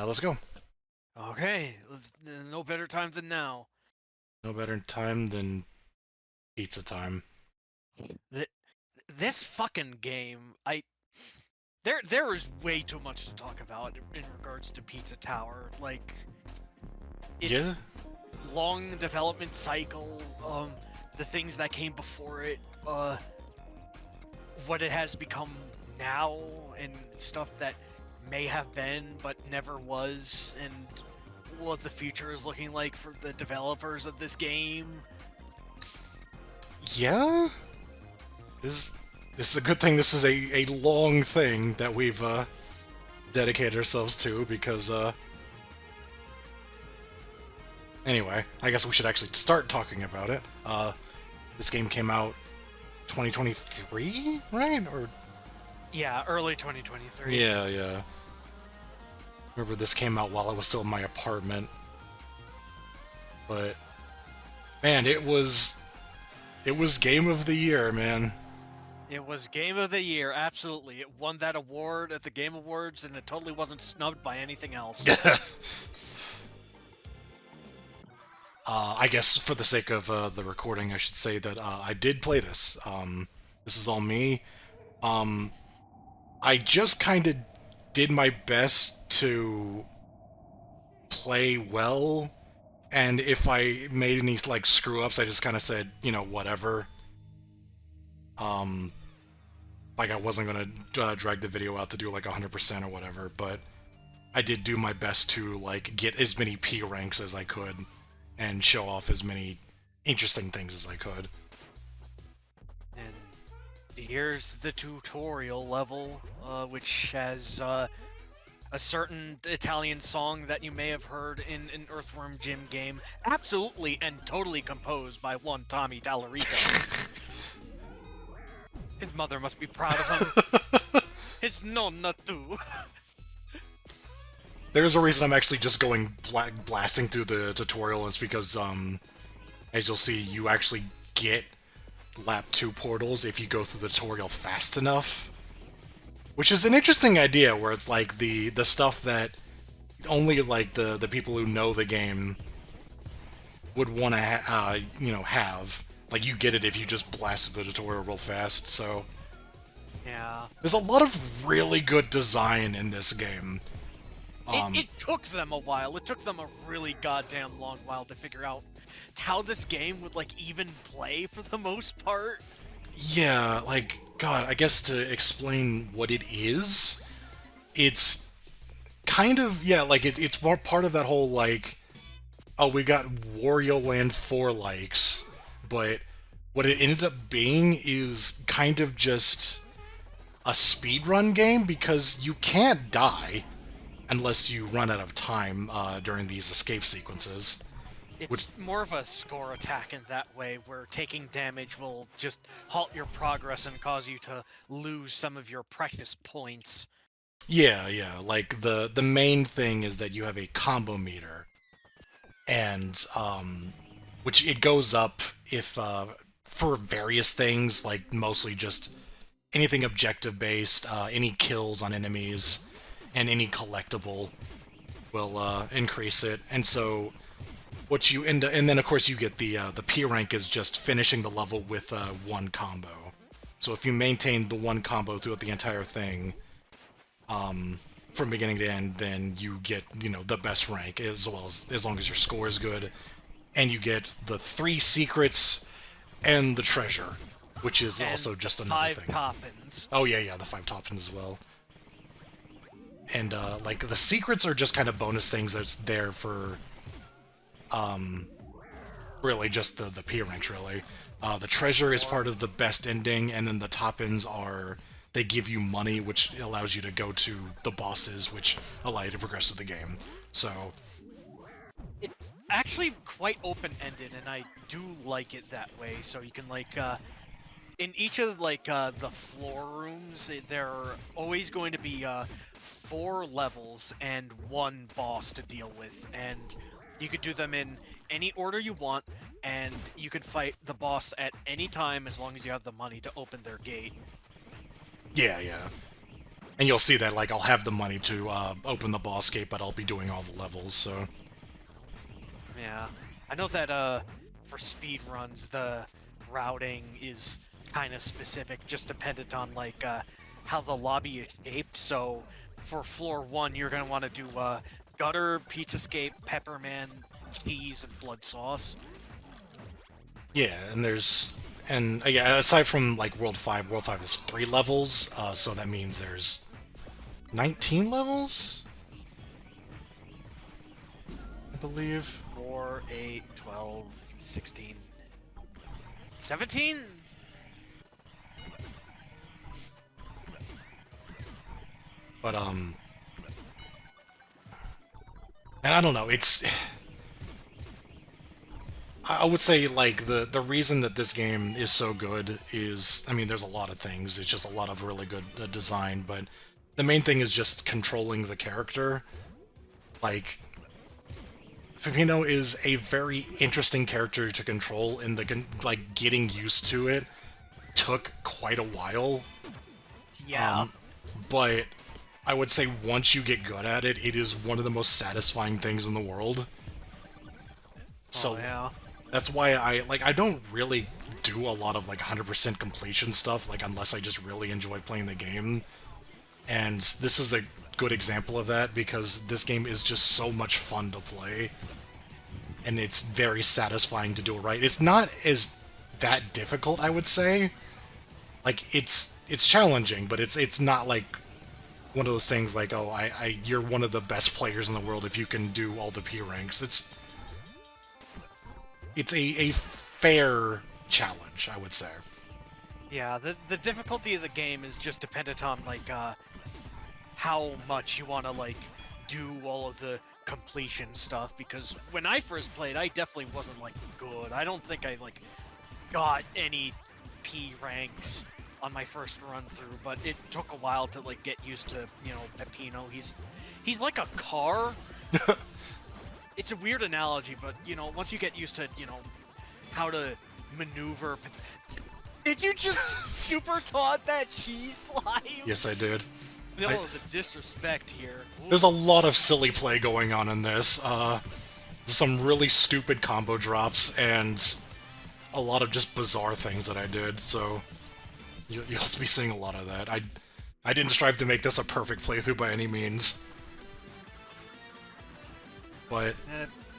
Let's go. Okay, no better time than now. No better time than pizza time. Th- this fucking game, there is way too much to talk about in regards to Pizza Tower. Like its Yeah, long development cycle, the things that came before it, what it has become now, and stuff that may have been but never was, and what the future is looking like for the developers of this game. yeah. This this is a good thing. This is a long thing that we've dedicated ourselves to because anyway, I guess we should actually start talking about it. This game came out 2023, right? Or Yeah, early 2023. yeah. Remember this came out while I was still in my apartment, but man, it was game of the year, man. It was Game of the Year, absolutely. It won that award at the Game Awards, and it totally wasn't snubbed by anything else. I guess for the sake of the recording, I should say that I did play this. This is all me. I just kind of did my best to play well, and if I made any like screw ups, I just kind of said, whatever. Um, like I wasn't gonna drag the video out to do like 100% or whatever, but I did do my best to like get as many P ranks as I could and show off as many interesting things as I could. And here's the tutorial level, which has a certain Italian song that you may have heard in an Earthworm Jim game, absolutely and totally composed by one Tommy Tallarico. His mother must be proud of him. His nonna too. There's a reason I'm actually just going blasting through the tutorial, and it's because, as you'll see, you actually get Lap 2 portals if you go through the tutorial fast enough. Which is an interesting idea, where it's like the stuff that only like the people who know the game would want to have. Like you get it if you just blast through the tutorial real fast. So Yeah. there's a lot of really good design in this game. It took them a while. It took them a really goddamn long while to figure out how this game would like even play for the most part. Yeah, like God, I guess to explain what it is, it's kind of like it's more part of that whole like, oh, we got Wario Land 4 likes, but what it ended up being is kind of just a speedrun game because you can't die unless you run out of time during these escape sequences. Which, It's more of a score attack in that way, where taking damage will just halt your progress and cause you to lose some of your precious points. yeah, like the main thing is that you have a combo meter, and which it goes up if for various things, like mostly just anything objective based, any kills on enemies, and any collectible will increase it. And so what you end up, and then of course you get the P rank is just finishing the level with one combo. So if you maintain the one combo throughout the entire thing, from beginning to end, then you get the best rank as long as your score is good, and you get the 3 secrets and the treasure, which is And also just another five thing. coffins. Oh yeah, the 5 top as well. And like the secrets are just kind of bonus things that's there for really just the P ranks really. The treasure is part of the best ending, and then the top-ins are they give you money, which allows you to go to the bosses, which allow you to progress through the game. So It's actually quite open-ended, and I do like it that way. So you can like in each of like the floor rooms, there are always going to be 4 levels and 1 boss to deal with, and you could do them in any order you want, and you can fight the boss at any time as long as you have the money to open their gate. yeah. And you'll see that, like, I'll have the money to open the boss gate, but I'll be doing all the levels, so... Yeah. I know that for speed runs the routing is kind of specific, just dependent on like how the lobby is shaped. So for floor 1 you're gonna want to do gutter, pizzascape, pepperman, cheese, and blood sauce. Yeah, and there's... And, yeah, aside from, like, World 5 is 3 levels, so that means there's 19 levels? I believe. 4, 8, 12, 16, 17? But, and I don't know, it's... I would say, like, the reason that this game is so good is, I mean, there's a lot of things. It's just a lot of really good design, but the main thing is just controlling the character. Like, Pepino is a very interesting character to control, and like, getting used to it took quite a while. Yeah. But I would say once you get good at it, it is one of the most satisfying things in the world. So Yeah. that's why I don't really do a lot of, like, 100% completion stuff, like, unless I just really enjoy playing the game. And this is a good example of that, because this game is just so much fun to play. And it's very satisfying to do it right. It's not as that difficult, I would say. Like, it's challenging, but it's not like one of those things like, oh, you're one of the best players in the world if you can do all the P ranks. It's a fair challenge, I would say. Yeah, the difficulty of the game is just dependent on like how much you want to like do all of the completion stuff, because when I first played I definitely wasn't like good. I don't think I like got any P ranks on my first run through, but it took a while to like get used to, you know, Pepino. He's like a car. It's a weird analogy, but you know, once you get used to, you know, how to maneuver. Did you just super taunt that cheese slime? Yes, I did. No, the disrespect here. Ooh. There's a lot of silly play going on in this. Some really stupid combo drops, and a lot of just bizarre things that I did, so you'll be seeing a lot of that. I didn't strive to make this a perfect playthrough by any means. But...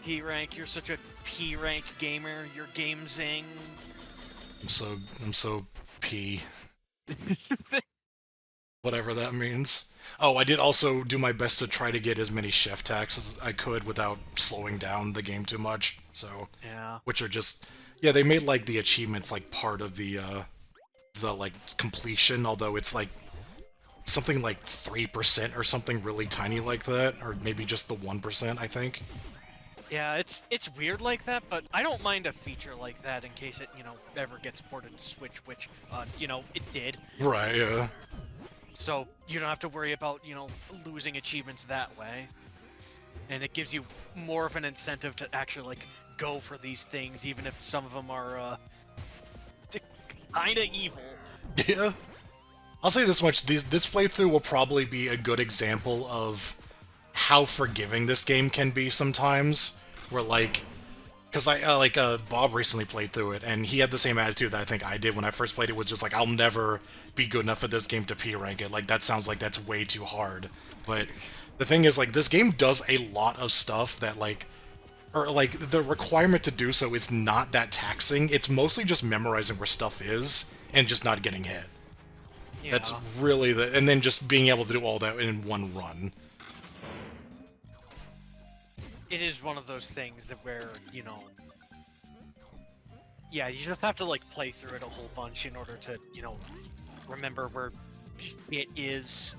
P rank, you're such a P rank gamer. You're game zing. I'm so P. Whatever that means. Oh, I did also do my best to try to get as many chef tacks as I could without slowing down the game too much. So, yeah, which are just, yeah, they made like the achievements like part of the like completion, although it's like something like 3% or something really tiny like that, or maybe just the 1%, I think. yeah, it's weird like that, but I don't mind a feature like that in case it, you know, ever gets ported to Switch, which, you know, it did. Right, yeah. So you don't have to worry about, you know, losing achievements that way. And it gives you more of an incentive to actually, like, go for these things, even if some of them are, kinda evil. Yeah. I'll say this much, this playthrough will probably be a good example of how forgiving this game can be sometimes, where, like, because Bob recently played through it, and he had the same attitude that I think I did when I first played it, was just like, I'll never be good enough for this game to P-rank it, like, that sounds like that's way too hard. But the thing is, like, this game does a lot of stuff that, like, or, like, the requirement to do so is not that taxing, it's mostly just memorizing where stuff is, and just not getting hit. Yeah. That's really and then just being able to do all that in one run. It is one of those things that where, you know, yeah, you just have to, like, play through it a whole bunch in order to, you know, remember where it is.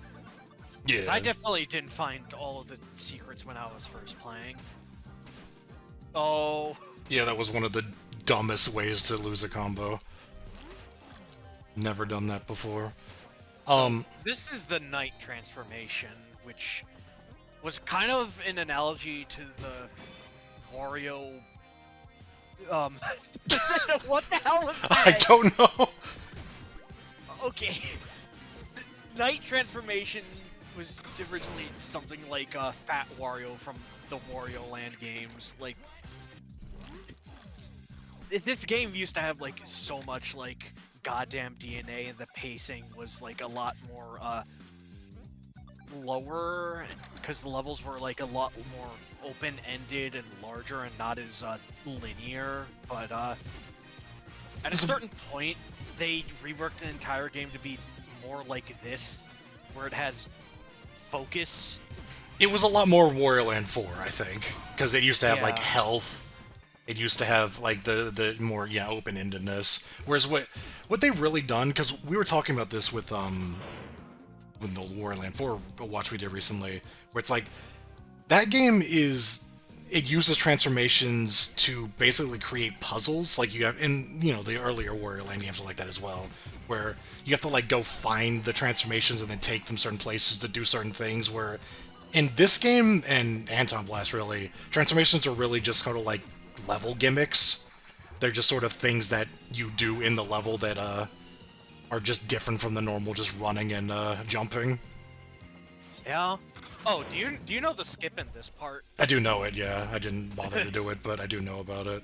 Yeah. 'Cause I definitely didn't find all of the secrets when I was first playing. Oh. Yeah, that was one of the dumbest ways to lose a combo. Never done that before. This is the Night transformation, which was kind of an analogy to the Wario. What the hell was that? I don't know. Okay. Night transformation was originally something like Fat Wario from the Wario Land games. Like, this game used to have like so much like goddamn DNA, and the pacing was like a lot more lower because the levels were like a lot more open-ended and larger and not as linear. But at a certain point, they reworked the entire game to be more like this, where it has focus. It was a lot more Wario Land 4, I think, because it used to have like Yeah. health. It used to have like the more open-endedness. Whereas what they've really done, because we were talking about this with the Wario Land 4 watch we did recently, where it's like that game it uses transformations to basically create puzzles, like you have in the earlier Wario Land games are like that as well, where you have to like go find the transformations and then take them certain places to do certain things. Where in this game and Anton Blast, really, transformations are really just kind of like level gimmicks. They're just sort of things that you do in the level that are just different from the normal just running and jumping. Yeah. Oh, do you know the skip in this part? I do know it, yeah. I didn't bother to do it, but I do know about it.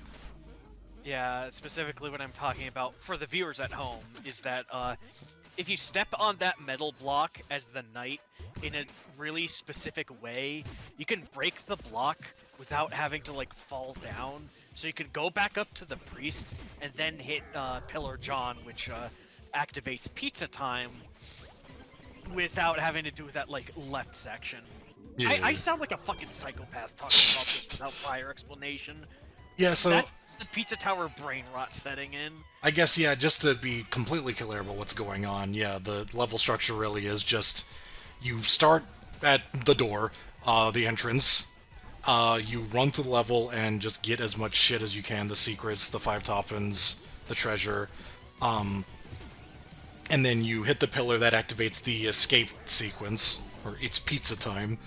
Yeah, specifically what I'm talking about for the viewers at home is that if you step on that metal block as the knight in a really specific way, you can break the block without having to like fall down. So you can go back up to the priest and then hit Pillar John, which activates pizza time without having to do that like left section. Yeah. I sound like a fucking psychopath talking about this without prior explanation. Yeah, so That's the Pizza Tower brain rot setting in. I guess, yeah, just to be completely clear about what's going on, yeah, the level structure really is just you start at the door, the entrance, you run through the level and just get as much shit as you can, the secrets, the 5 toppins, the treasure, and then you hit the pillar that activates the escape sequence, or it's pizza time,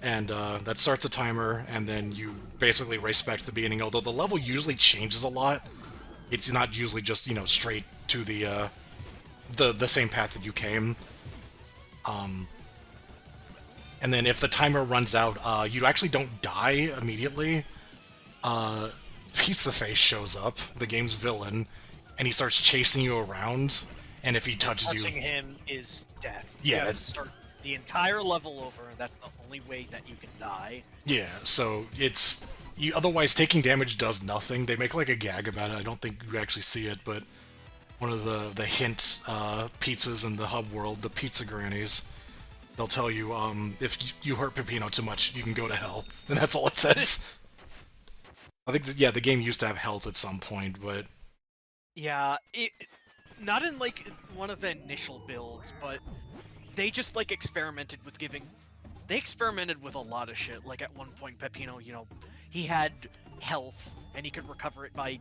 and that starts a timer, and then you basically race back to the beginning, although the level usually changes a lot. It's not usually just, straight to the same path that you came. And then if the timer runs out, you actually don't die immediately. Pizza Face shows up, the game's villain, and he starts chasing you around, and if he touches Touching you... him is death. Yeah. You have to start the entire level over, and that's the only way that you can die. Yeah, so it's... otherwise, taking damage does nothing. They make like a gag about it. I don't think you actually see it, but one of the hint pizzas in the hub world, the pizza grannies, they'll tell you, if you hurt Peppino too much, you can go to hell. And that's all it says. I think, the game used to have health at some point, but... Yeah, not in like one of the initial builds, but they just like experimented with giving. They experimented with a lot of shit. Like at one point, Peppino, he had health and he could recover it by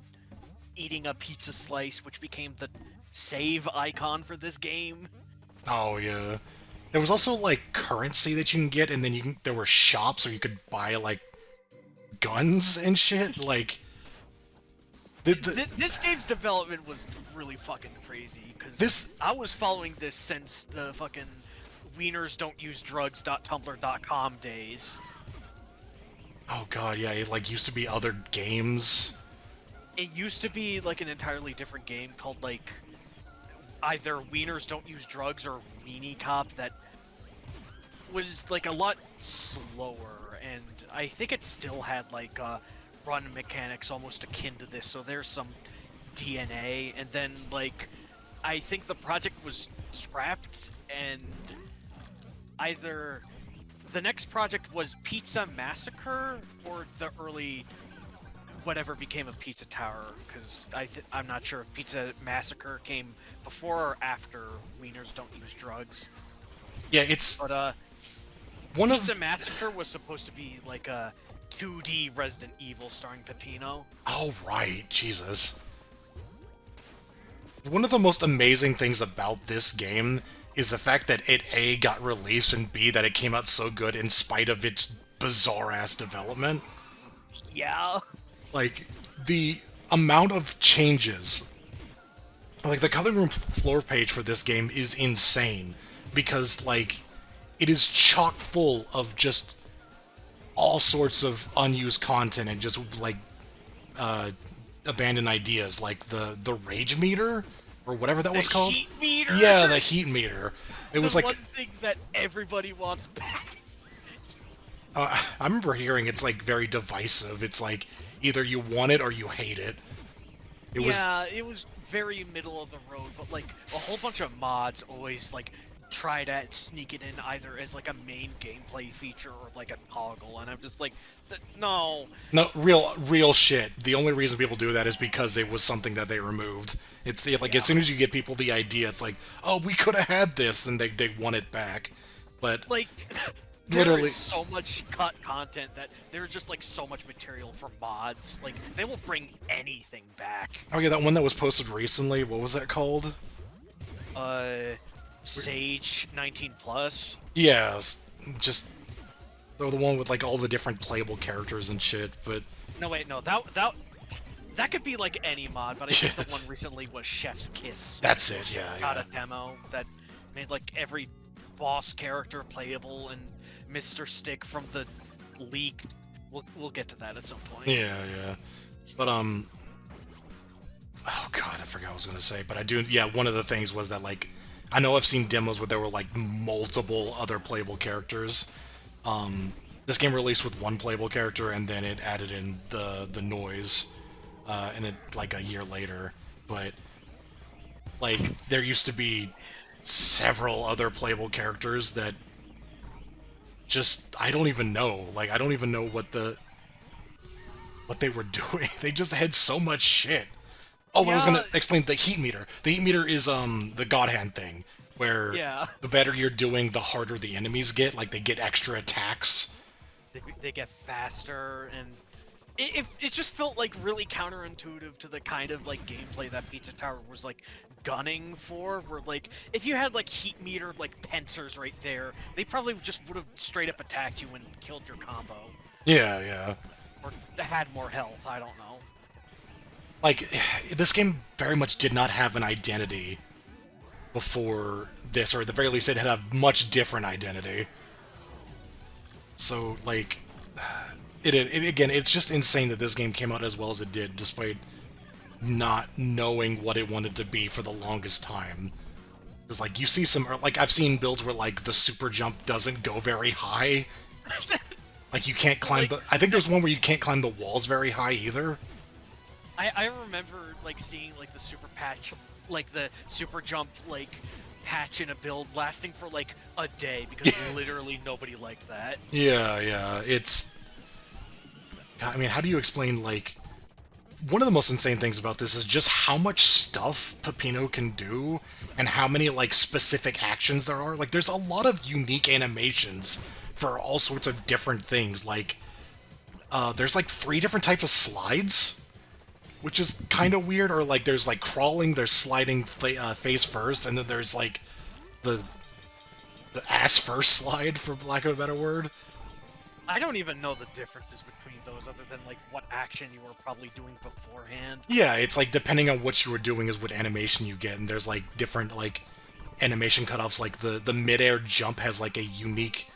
eating a pizza slice, which became the save icon for this game. Oh, yeah. There was also, like, currency that you can get, and then there were shops where you could buy, like, guns and shit. Like, This game's development was really fucking crazy, because I was following this since the fucking wieners don't use drugs.tumblr.com days. Oh god, yeah, it, like, used to be other games. It used to be, like, an entirely different game called, like, either Wieners Don't Use Drugs or Weenie Cop that was, like, a lot slower, and I think it still had, like, run mechanics almost akin to this, so there's some DNA, and then, like, I think the project was scrapped, and either the next project was Pizza Massacre, or the early whatever became of Pizza Tower, because I'm not sure if Pizza Massacre came before or after Wieners Don't Use Drugs. Yeah, it's... But, one Pizza of... Massacre was supposed to be like a 2D Resident Evil starring Peppino. Oh, right, Jesus. One of the most amazing things about this game is the fact that it A, got released, and B, that it came out so good in spite of its bizarre-ass development. Yeah. Like, the amount of changes... Like, the cutting room floor page for this game is insane. because like it is chock full of just all sorts of unused content and just like uh, abandoned ideas, like the rage meter or whatever that The was called. heat meter. Yeah, the heat meter. It was The like one thing that everybody wants back. I remember hearing it's like very divisive. It's like either you want it or you hate it. It was Yeah, it was very middle of the road, but like a whole bunch of mods always like try to sneak it in either as like a main gameplay feature or like a toggle, and I'm just like, no. no real shit. The only reason people do that is because it was something that they removed. It's like as Yeah. soon as you get people the idea, it's like, oh, we could have had this, then they want it back. But Like, there literally, is so much cut content that there's just like so much material for mods. Like, they will bring anything back. oh yeah, that one that was posted recently. What was that called? Sage 19 plus. Yeah, just the one with like all the different playable characters and shit. But No, wait, no, that could be like any mod, but I think the one recently was Chef's Kiss. that's it. Yeah, Got yeah. a demo that made like every boss character playable, and Mr. Stick from the leak. We'll get to that at some point. Yeah, yeah. But oh god, I forgot what I was gonna say. But I do. Yeah, one of the things was that like I know I've seen demos where there were like multiple other playable characters. This game released with one playable character, and then it added in the noise, and it like a year later. But like there used to be several other playable characters that just I don't even know. Like I don't even know what they were doing. They just had so much shit. Oh, I was Yeah. gonna explain the heat meter. The heat meter is the God Hand thing, where Yeah. the better you're doing, the harder the enemies get. Like they get extra attacks. They get faster, and it just felt like really counterintuitive to the kind of like gameplay that Pizza Tower was like gunning for. Where like if you had like heat meter like pincers right there, they probably just would have straight up attacked you and killed your combo, Yeah, yeah. or had more health. I don't know. Like this game very much did not have an identity before this, or at the very least, it had a much different identity. So like, it again, it's just insane that this game came out as well as it did, despite not knowing what it wanted to be for the longest time. Because like you see some, like I've seen builds where like the super jump doesn't go very high. Like you can't climb Like- the. I think there's one where you can't climb the walls very high either. I remember like seeing like the super patch, like the super jump like patch in a build lasting for like a day because literally nopody liked that. Yeah, yeah. It's. God, I mean, how do you explain like? One of the most insane things about this is just how much stuff Peppino can do, and how many like specific actions there are. Like, there's a lot of unique animations for all sorts of different things. Like, there's like 3 different types of slides, which is kind of weird. Or like, there's like crawling, there's sliding face first, and then there's like the ass first slide, for lack of a better word. I don't even know the differences between those other than like what action you were probably doing beforehand. Yeah, it's like depending on what you were doing is what animation you get, and there's like different like animation cutoffs. Like the midair jump has like a unique,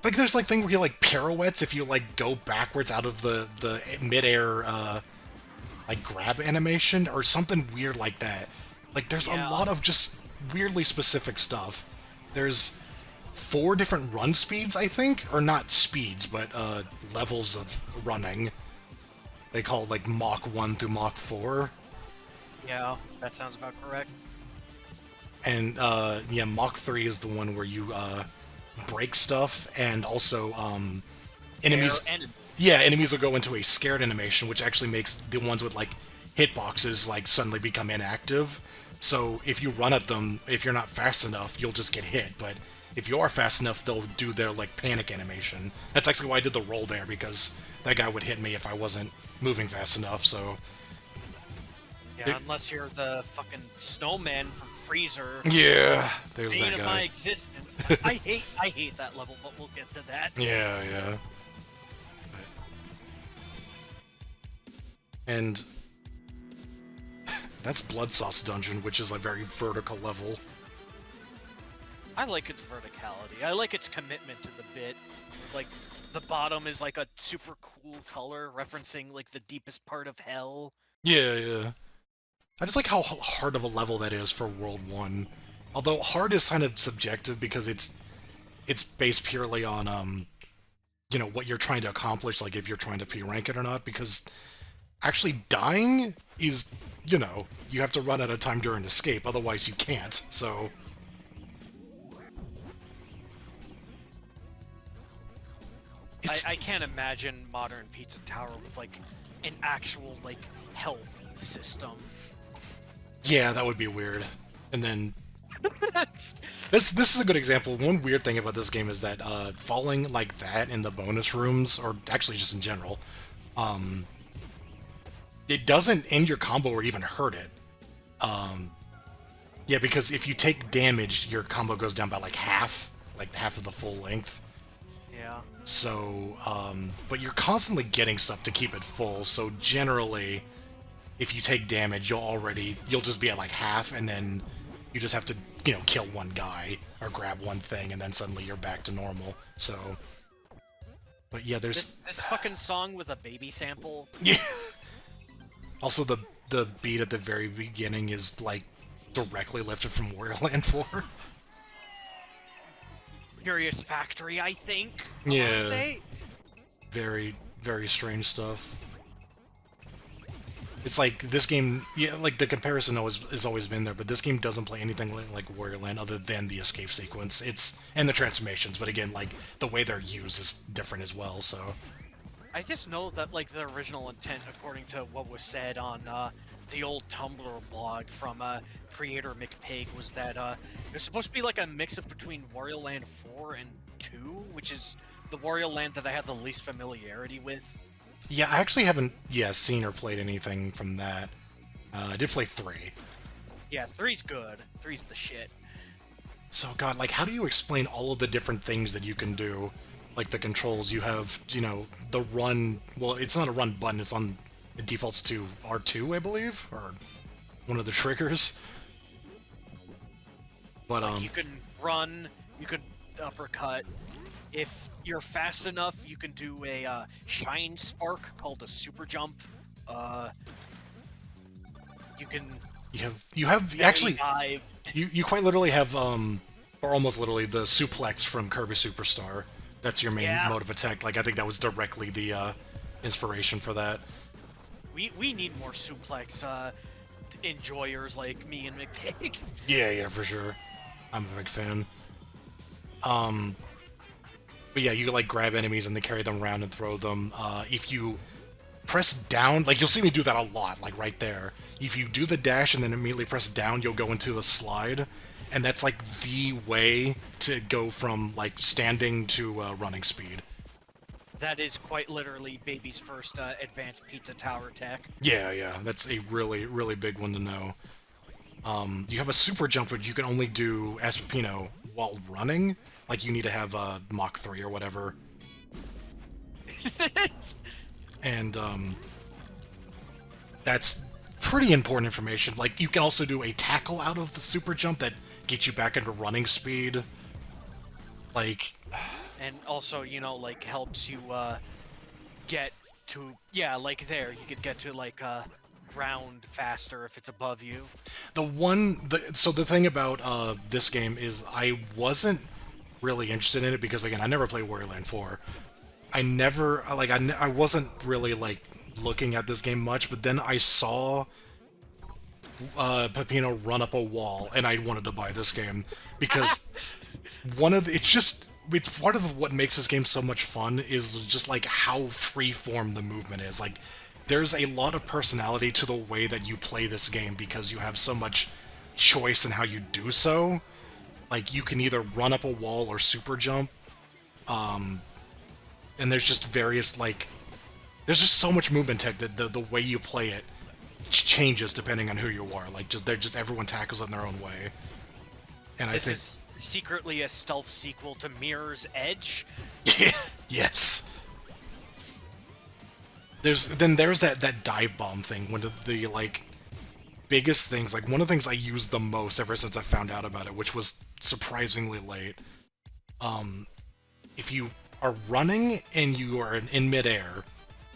like there's like thing where you like pirouettes if you like go backwards out of the midair like grab animation or something weird like that. Like there's Yeah. a lot of just weirdly specific stuff. There's 4 different run speeds, I think, or not speeds, but levels of running. They call it like Mach 1 through Mach 4. Yeah, that sounds about correct. And yeah, Mach 3 is the one where you break stuff, and also enemies. Air and Yeah, enemies will go into a scared animation, which actually makes the ones with like hitboxes like suddenly become inactive. So if you run at them, if you're not fast enough, you'll just get hit. But if you are fast enough, they'll do their like panic animation. That's actually why I did the roll there, because that guy would hit me if I wasn't moving fast enough. So yeah, unless you're the fucking snowman from Freezer. yeah, there's Bane that of my guy. existence. I hate that level, but we'll get to that. Yeah, yeah. And that's Blood Sauce Dungeon, which is a very vertical level. I like its verticality. I like its commitment to the bit. Like, the bottom is like a super cool color, referencing like the deepest part of hell. Yeah, yeah. I just like how hard of a level that is for World 1. Although hard is kind of subjective because it's based purely on what you're trying to accomplish, like if you're trying to P rank it or not, because actually dying is, you have to run out of time during escape, otherwise you can't, so... I can't imagine modern Pizza Tower with like an actual like health system. Yeah, that would be weird. And then this is a good example. One weird thing about this game is that falling like that in the bonus rooms, or actually just in general, it doesn't end your combo or even hurt it. Yeah, because if you take damage, your combo goes down by like half of the full length. Yeah. So, but you're constantly getting stuff to keep it full, so generally, if you take damage, you'll just be at like half, and then you just have to, kill one guy, or grab one thing, and then suddenly you're back to normal, so... But yeah, there's... This fucking song with a baby sample. Yeah! Also, the beat at the very beginning is, like, directly lifted from Wario Land 4. Curious Factory, I think. Yeah. Very, very strange stuff. It's like, this game, yeah, like, the comparison has always been there, but this game doesn't play anything like Wario Land other than the escape sequence. And the transformations, but again, like, the way they're used is different as well, so... I just know that, like, the original intent, according to what was said on, the old Tumblr blog from, creator McPig, was that, it was supposed to be, like, a mix-up between Wario Land 4 and 2, which is the Wario Land that I have the least familiarity with. Yeah, I actually haven't, seen or played anything from that. I did play 3. Yeah, 3's good. 3's the shit. So, God, like, how do you explain all of the different things that you can do? Like, the controls, you have, the run... Well, it's not a run button, it defaults to R2, I believe? Or one of the triggers. But, like, you can run, you can uppercut. If you're fast enough, you can do a shine spark called a super jump. You can... You have actually... dive. You quite literally have, or almost literally, the suplex from Kirby Superstar. That's your main mode of attack. Like, I think that was directly the inspiration for that. We need more suplex enjoyers like me and McPig. Yeah, for sure. I'm a big fan. But yeah, you can, like, grab enemies and then carry them around and throw them. If you press down, like, you'll see me do that a lot, like, right there. If you do the dash and then immediately press down, you'll go into the slide. And that's, like, the way to go from, like, standing to running speed. That is quite literally Baby's first advanced Pizza Tower tech. Yeah, that's a really, really big one to know. You have a super jump, which you can only do as Peppino while running. Like, you need to have Mach 3 or whatever. And, that's pretty important information. Like, you can also do a tackle out of the super jump that gets you back into running speed. Like... And also, like, helps you, get to... Yeah, like there, you could get to, like, ground faster if it's above you. So the thing about this game is I wasn't really interested in it because, again, I never played Wario Land 4. I wasn't really, like, looking at this game much, but then I saw Peppino run up a wall, and I wanted to buy this game because it's part of what makes this game so much fun is just, like, how free-form the movement is. Like, there's a lot of personality to the way that you play this game because you have so much choice in how you do so. Like, you can either run up a wall or super jump. And there's just various, like... There's just so much movement tech that the way you play it changes depending on who you are. Like, everyone tackles it in their own way. And This is secretly a stealth sequel to Mirror's Edge. Yes. There's that dive bomb thing. One of the, like, biggest things, like, one of the things I used the most ever since I found out about it, which was surprisingly late. If you are running and you are in midair,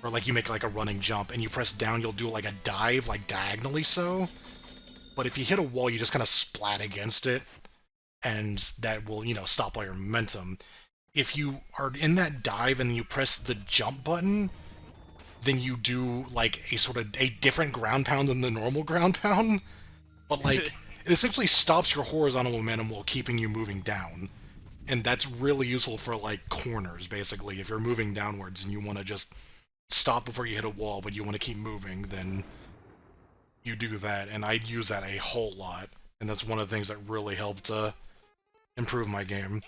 or like you make like a running jump and you press down, you'll do like a dive, like diagonally so. But if you hit a wall, you just kind of splat against it, and that will, stop all your momentum. If you are in that dive and then you press the jump button, then you do like a sort of a different ground pound than the normal ground pound. But like it essentially stops your horizontal momentum while keeping you moving down. And that's really useful for like corners, basically. If you're moving downwards and you want to just stop before you hit a wall, but you want to keep moving, then you do that. And I use that a whole lot, and that's one of the things that really helped improve my game.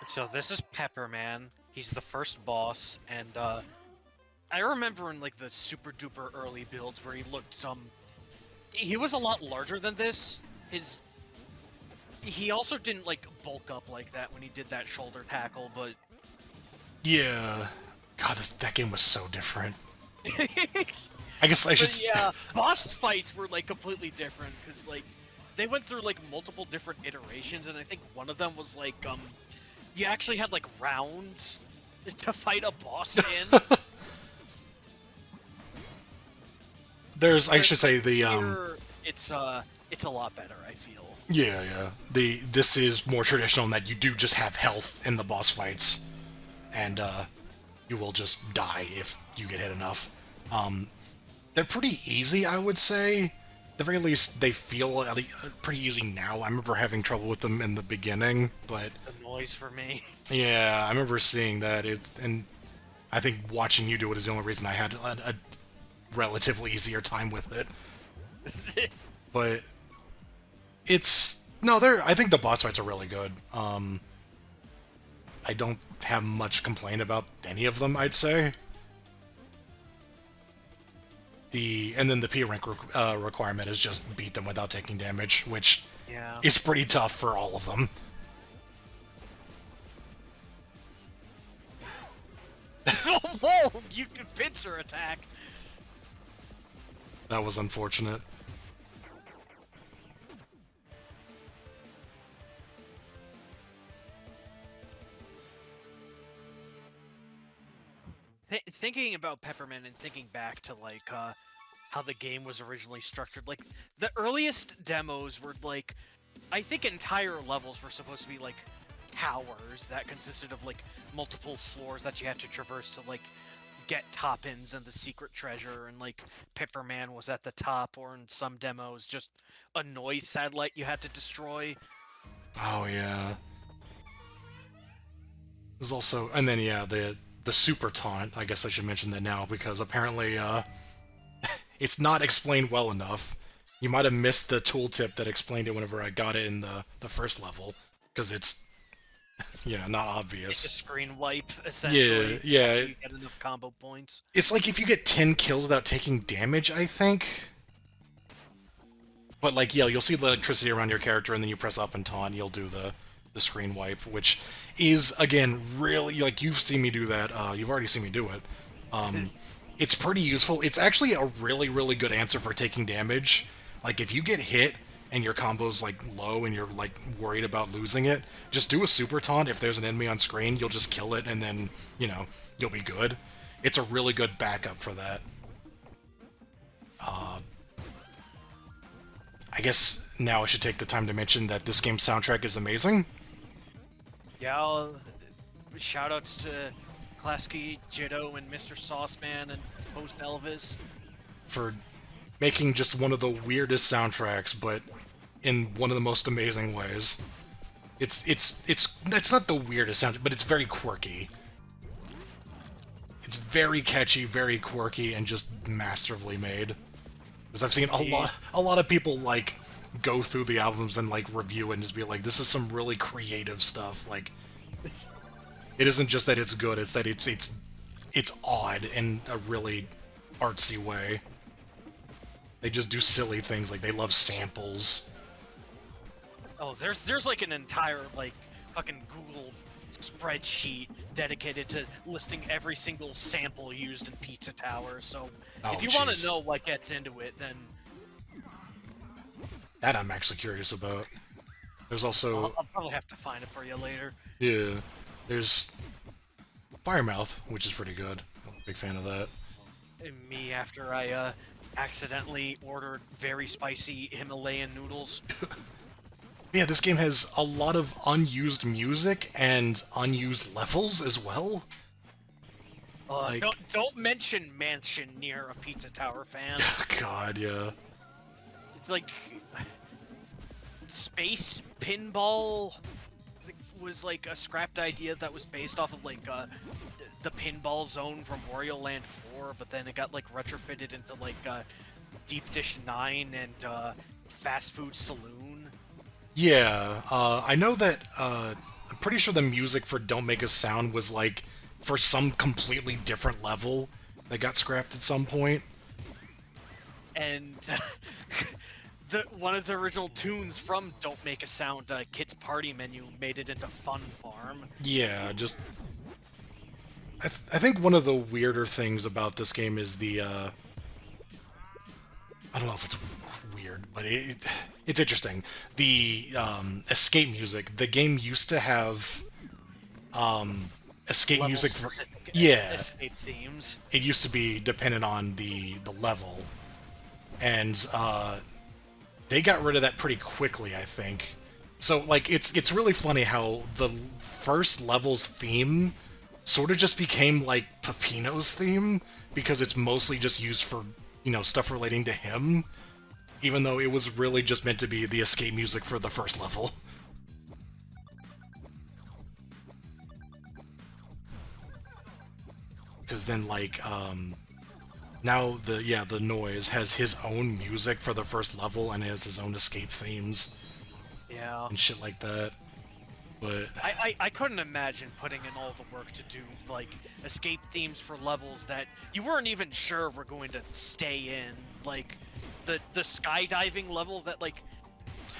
So this is Pepperman. He's the first boss, and I remember in like the super duper early builds where he looked he was a lot larger than this. He also didn't like bulk up like that when he did that shoulder tackle, but Yeah, God, that game was so different. I guess I should. but yeah, boss fights were like completely different because like they went through like multiple different iterations, and I think one of them was like you actually had like rounds to fight a boss in. I should say the Here, it's a lot better, I feel. Yeah. This is more traditional in that you do just have health in the boss fights, and you will just die if you get hit enough. They're pretty easy, I would say. At the very least, they feel pretty easy now. I remember having trouble with them in the beginning, but The noise for me. yeah, I remember seeing that. And I think watching you do it is the only reason I had a relatively easier time with it. But I think the boss fights are really good. I don't have much complaint about any of them, I'd say. And then the P rank requirement is just beat them without taking damage, which Yeah. is pretty tough for all of them. Whoa! You can pincer attack. That was unfortunate. Thinking about Peppermint and thinking back to like how the game was originally structured, like the earliest demos were like, I think entire levels were supposed to be like towers that consisted of like multiple floors that you had to traverse to like get top-ins and the secret treasure, and like Pepperman was at the top, or in some demos just a noise satellite you had to destroy. Oh yeah. There's also, and then yeah, the super taunt. I guess I should mention that now because apparently it's not explained well enough. You might have missed the tooltip that explained it whenever I got it in the first level, because it's yeah, not It's a obvious. screen wipe, essentially. Yeah. after You get enough combo points. It's like if you get 10 kills without taking damage, I think. But like, yeah, you'll see the electricity around your character, and then you press up and taunt, you'll do the screen wipe, which is, again, really, like, you've seen me do that. You've already seen me do it. It's pretty useful. It's actually a really, really good answer for taking damage. Like, if you get hit and your combo's, like, low and you're, like, worried about losing it, just do a super taunt. If there's an enemy on screen, you'll just kill it, and then, you'll be good. It's a really good backup for that. I guess now I should take the time to mention that this game's soundtrack is amazing. Yeah, shoutouts to Klasky, Jitto, and Mr. Sauceman and Host Elvis. For making just one of the weirdest soundtracks, but in one of the most amazing ways. It's not the weirdest sound, but it's very quirky. It's very catchy, very quirky, and just masterfully made. Because I've seen a lot of people like go through the albums and like review it and just be like, this is some really creative stuff. Like, it isn't just that it's good; it's that it's odd in a really artsy way. They just do silly things, like they love samples. Oh, there's like an entire like fucking Google spreadsheet dedicated to listing every single sample used in Pizza Tower. So Oh, if you want jeez. to know what gets into it, then That I'm actually curious about. There's I'll, also, I'll probably have to find it for you later. yeah, there's Firemouth, which is pretty good. I'm a big fan of that. And me after I accidentally ordered very spicy Himalayan noodles. Yeah, this game has a lot of unused music and unused levels as well. Like, Don't mention mansion near a pizza tower fan. God, yeah. It's like space pinball was like a scrapped idea that was based off of like the pinball zone from Wario Land 4, but then it got like retrofitted into like Deep Dish 9 and Fast Food Saloon. Yeah, I know that, I'm pretty sure the music for Don't Make a Sound was, like, for some completely different level that got scrapped at some point. And one of the original tunes from Don't Make a Sound, Kids Party Menu, made it into Fun Farm. Yeah, just... I think one of the weirder things about this game is the, I don't know if it's weird, but it's interesting. The escape music. The game used to have escape music for Level-specific yeah. escape themes. It used to be dependent on the level, and they got rid of that pretty quickly, I think. So like it's really funny how the first level's theme sort of just became like Peppino's theme because it's mostly just used for, stuff relating to him, even though it was really just meant to be the escape music for the first level. Because then, like, now the Noise has his own music for the first level and has his own escape themes Yeah. and shit like that. But I couldn't imagine putting in all the work to do like escape themes for levels that you weren't even sure were going to stay in, like the skydiving level that like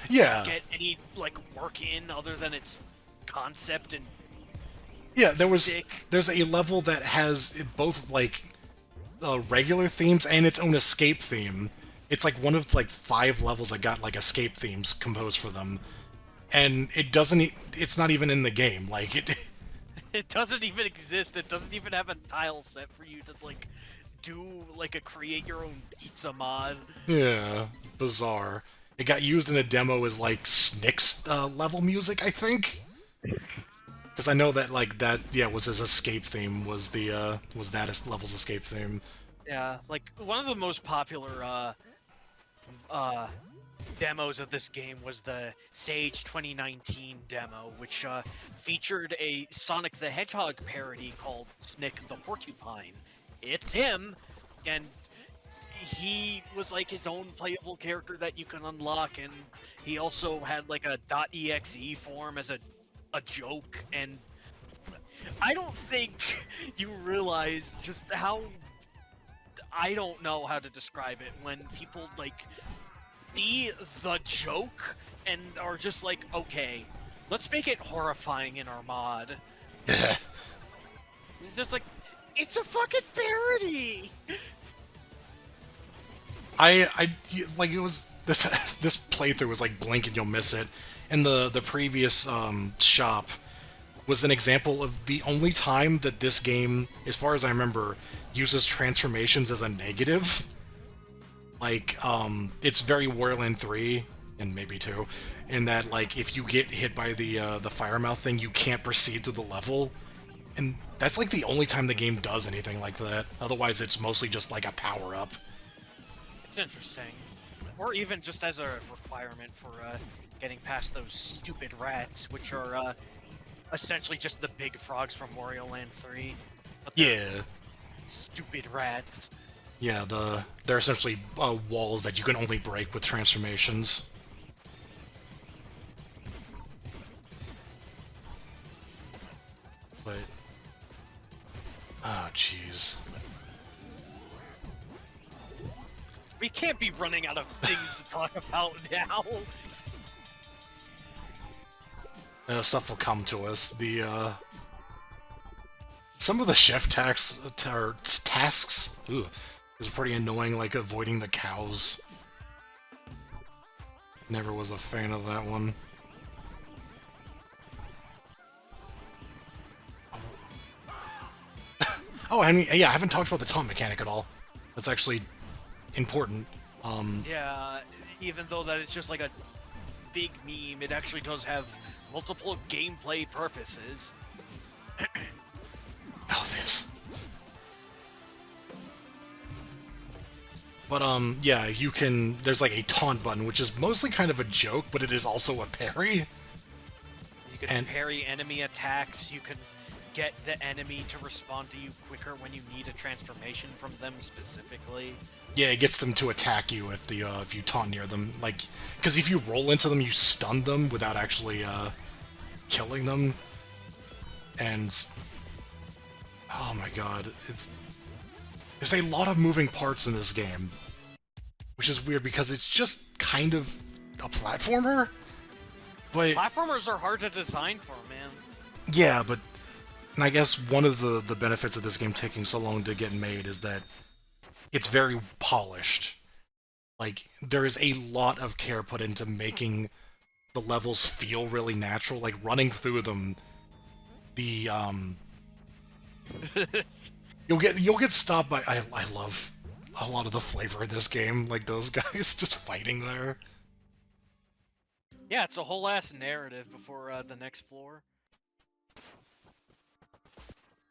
yeah, get any like work in other than its concept and yeah, dick. there's a level that has both like regular themes and its own escape theme. It's like one of like 5 levels that got like escape themes composed for them, and it's not even in the game. Like it. It doesn't even exist. It doesn't even have a tile set for you to like do like a create your own pizza mod. Yeah, bizarre. It got used in a demo as like Snick's level music, I think. Because I know that like that, yeah, was his escape theme. Was that level's escape theme? Yeah, like one of the most popular uh demos of this game was the Sage 2019 demo, which featured a Sonic the Hedgehog parody called Snick the Porcupine. It's him, and he was like his own playable character that you can unlock, and he also had like a .exe form as a joke, and I don't think you realize just how I don't know how to describe it when people like see the joke and are just like, okay, let's make it horrifying in our mod. It's just like, it's a fucking parody. Like it was this this playthrough was like blink and you'll miss it, and the previous shop was an example of the only time that this game, as far as I remember, uses transformations as a negative. Like, it's very Warland 3, and maybe 2, in that, like, if you get hit by the Firemouth thing, you can't proceed to the level. And that's, like, the only time the game does anything like that. Otherwise, it's mostly just, like, a power-up. It's interesting. Or even just as a requirement for getting past those stupid rats, which are essentially just the big frogs from Wario Land 3. But they're Yeah. stupid rats. Yeah, they're essentially walls that you can only break with transformations. But... oh, jeez. We can't be running out of things to talk about now. Stuff will come to us. Some of the chef tasks is pretty annoying, like avoiding the cows. Never was a fan of that one. Oh, I mean, yeah, I haven't talked about the taunt mechanic at all. That's actually important. Yeah, even though that it's just like a big meme, it actually does have multiple gameplay purposes. Oh, this. But, yeah, you can... There's, like, a taunt button, which is mostly kind of a joke, but it is also a parry. You can And- parry enemy attacks, you can get the enemy to respond to you quicker when you need a transformation from them specifically. Yeah, it gets them to attack you if you taunt near them. Like, because if you roll into them, you stun them without actually, killing them. And... Oh my god, there's a lot of moving parts in this game, which is weird because it's just kind of a platformer, but Platformers are hard to design for, man. yeah, but and I guess one of the benefits of this game taking so long to get made is that it's very polished. Like, there is a lot of care put into making the levels feel really natural, like running through them. The You'll get stopped by... I love a lot of the flavor of this game, like those guys just fighting there. Yeah, it's a whole ass narrative before the next floor.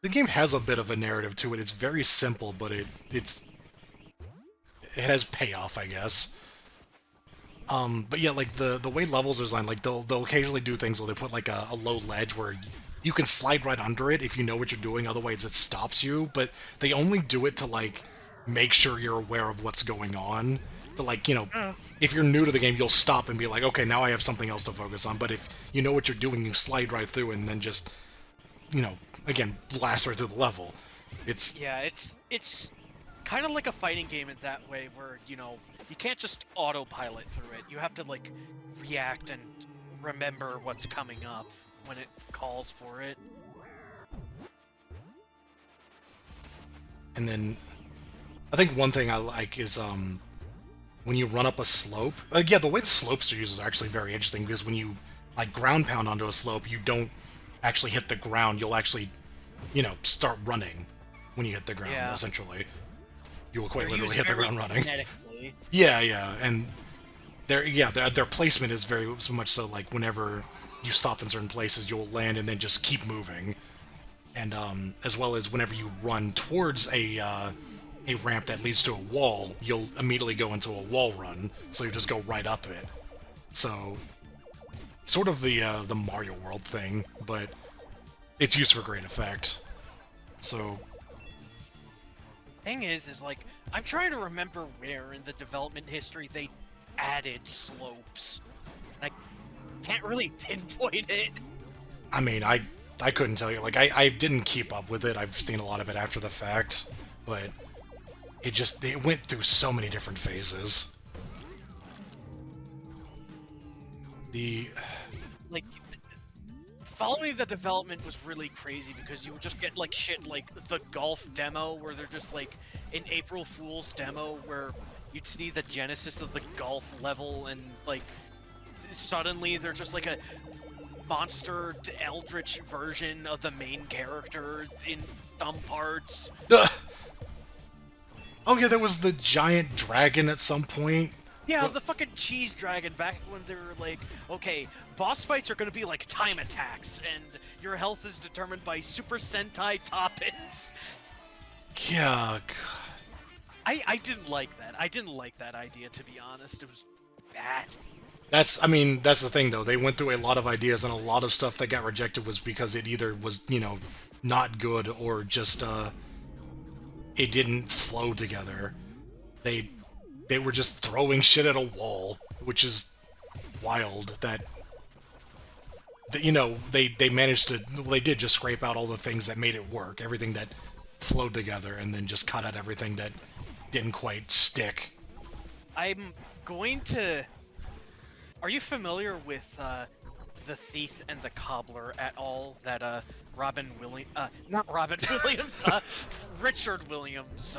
The game has a bit of a narrative to it. It's very simple, but it has payoff, I guess. But yeah, like the way levels are designed, like they'll occasionally do things where they put like a low ledge where you can slide right under it if you know what you're doing, otherwise it stops you, but they only do it to, like, make sure you're aware of what's going on. But, like, you know, if you're new to the game, you'll stop and be like, okay, now I have something else to focus on, but if you know what you're doing, you slide right through and then just, you know, again, blast right through the level. Yeah, it's kind of like a fighting game in that way, where, you know, you can't just autopilot through it. You have to, like, react and remember what's coming up when it calls for it. And then, I think one thing I like is, when you run up a slope... yeah, the way the slopes are used is actually very interesting, because when you, like, ground pound onto a slope, you don't actually hit the ground. You'll actually, you know, start running when you hit the ground, Yeah. essentially. You will quite They're literally used hit the very ground running. kinetically. Yeah, and their placement is very so much so, like, whenever you stop in certain places, you'll land and then just keep moving. And, as well as whenever you run towards a ramp that leads to a wall, you'll immediately go into a wall run, so you just go right up it. So, sort of the Mario World thing, but it's used for great effect. So, Thing is like, I'm trying to remember where in the development history they added slopes. I can't really pinpoint it. I mean, I couldn't tell you. Like, I didn't keep up with it. I've seen a lot of it after the fact, but it went through so many different phases. Like, following the development was really crazy, because you would just get, like, shit like the golf demo, where they're just, like, an April Fool's demo where you'd see the genesis of the golf level, and, like, suddenly they're just, like, a monster eldritch version of the main character in some parts. Oh yeah, there was the giant dragon at some point. Yeah, the fucking cheese dragon, back when they were like, okay, boss fights are gonna be like time attacks, and your health is determined by Super Sentai toppins. Yeah, God. I didn't like that. I didn't like that idea, to be honest. It was bad. That's the thing, though. They went through a lot of ideas, and a lot of stuff that got rejected was because it either was, you know, not good, or just, it didn't flow together. They were just throwing shit at a wall, which is wild, that you know, they managed to... They did just scrape out all the things that made it work, everything that flowed together, and then just cut out everything that didn't quite stick. I'm going to... Are you familiar with The Thief and the Cobbler at all? That not Robin Williams, Richard Williams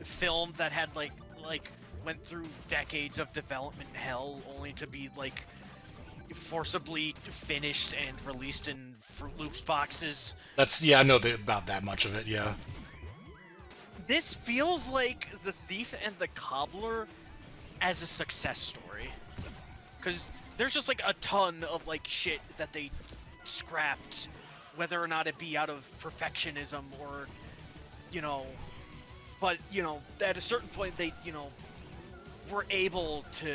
film that had like went through decades of development hell, only to be like forcibly finished and released in Fruit Loops boxes. That's... Yeah, I know about that much of it, yeah. This feels like The Thief and the Cobbler as a success story. Because there's just like a ton of like shit that they scrapped, whether or not it be out of perfectionism or, you know, but, you know, at a certain point they, you know, were able to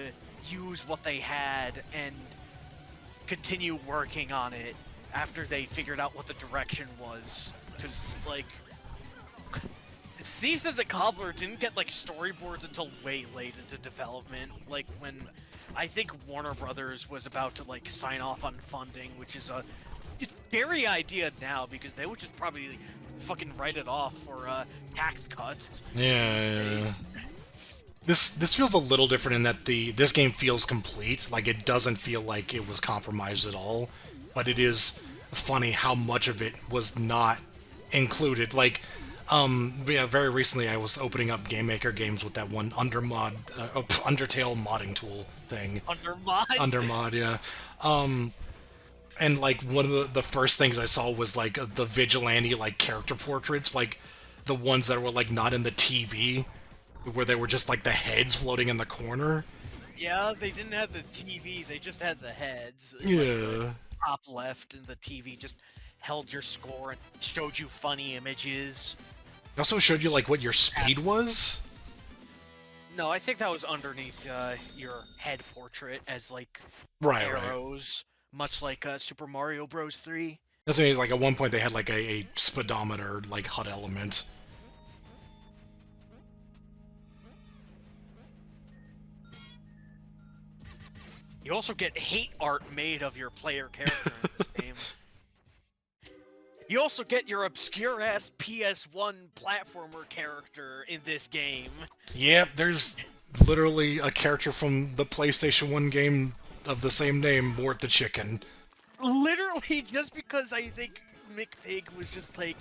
use what they had and continue working on it after they figured out what the direction was. Because, like, Thief of the Cobbler didn't get, like, storyboards until way late into development. Like, when I think Warner Brothers was about to, like, sign off on funding, which is a scary idea now because they would just probably fucking write it off for tax cuts. Yeah. This feels a little different in that this game feels complete. Like, it doesn't feel like it was compromised at all, but it is funny how much of it was not included. Like, yeah, very recently I was opening up Game Maker games with that one Undertale modding tool thing. Undermod, yeah. And like one of the first things I saw was like the vigilante like character portraits, like the ones that were like not in the TV, where they were just like the heads floating in the corner. Yeah, they didn't have the TV, they just had the heads. Yeah. Like, the top left and the TV just held your score and showed you funny images. It also showed you like what your speed was. No, I think that was underneath your head portrait as like Right. arrows, much like Super Mario Bros. 3. That's what I mean, like at one point they had like a speedometer like HUD element. You also get hate art made of your player character in this game. You also get your obscure-ass PS1 platformer character in this game. Yep, there's literally a character from the PlayStation 1 game of the same name, Mort the Chicken. Literally, just because I think McPig was just like,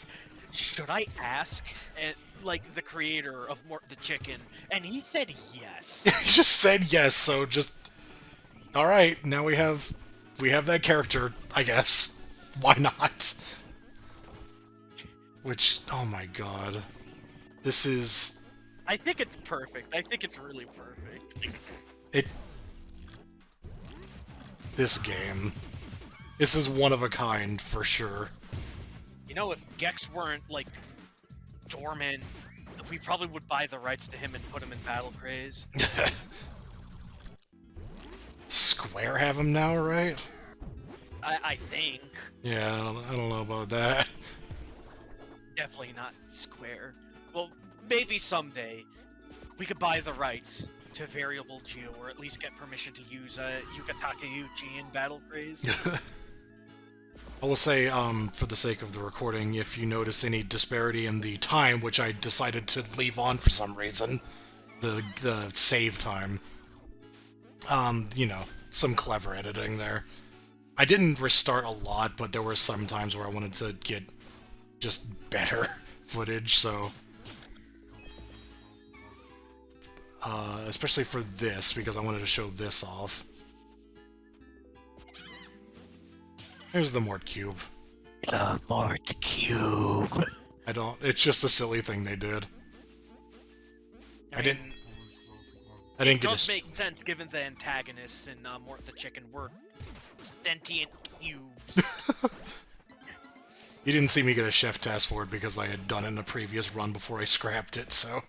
should I ask? And like the creator of Mort the Chicken, and he said yes. He just said yes, so just all right. Now we have that character, I guess. Why not? Which, oh my god, this is. I think it's perfect. I think it's really perfect. This game. This is one of a kind, for sure. You know, if Gex weren't, like, dormant, we probably would buy the rights to him and put him in Battle Craze. Square have him now, right? I think. Yeah, I don't know about that. Definitely not Square. Well, maybe someday we could buy the rights to Variable Geo, or at least get permission to use Yuka Takeuchi in Battle Craze. I will say, for the sake of the recording, if you notice any disparity in the time, which I decided to leave on for some reason, the save time, you know, some clever editing there. I didn't restart a lot, but there were some times where I wanted to get just better footage, so... especially for this, because I wanted to show this off. Here's the Mort Cube. The Mort Cube. It's just a silly thing they did. I didn't get it does make sense given the antagonists in Mort the Chicken were sentient cubes. You didn't see me get a chef test for it because I had done it in a previous run before I scrapped it, so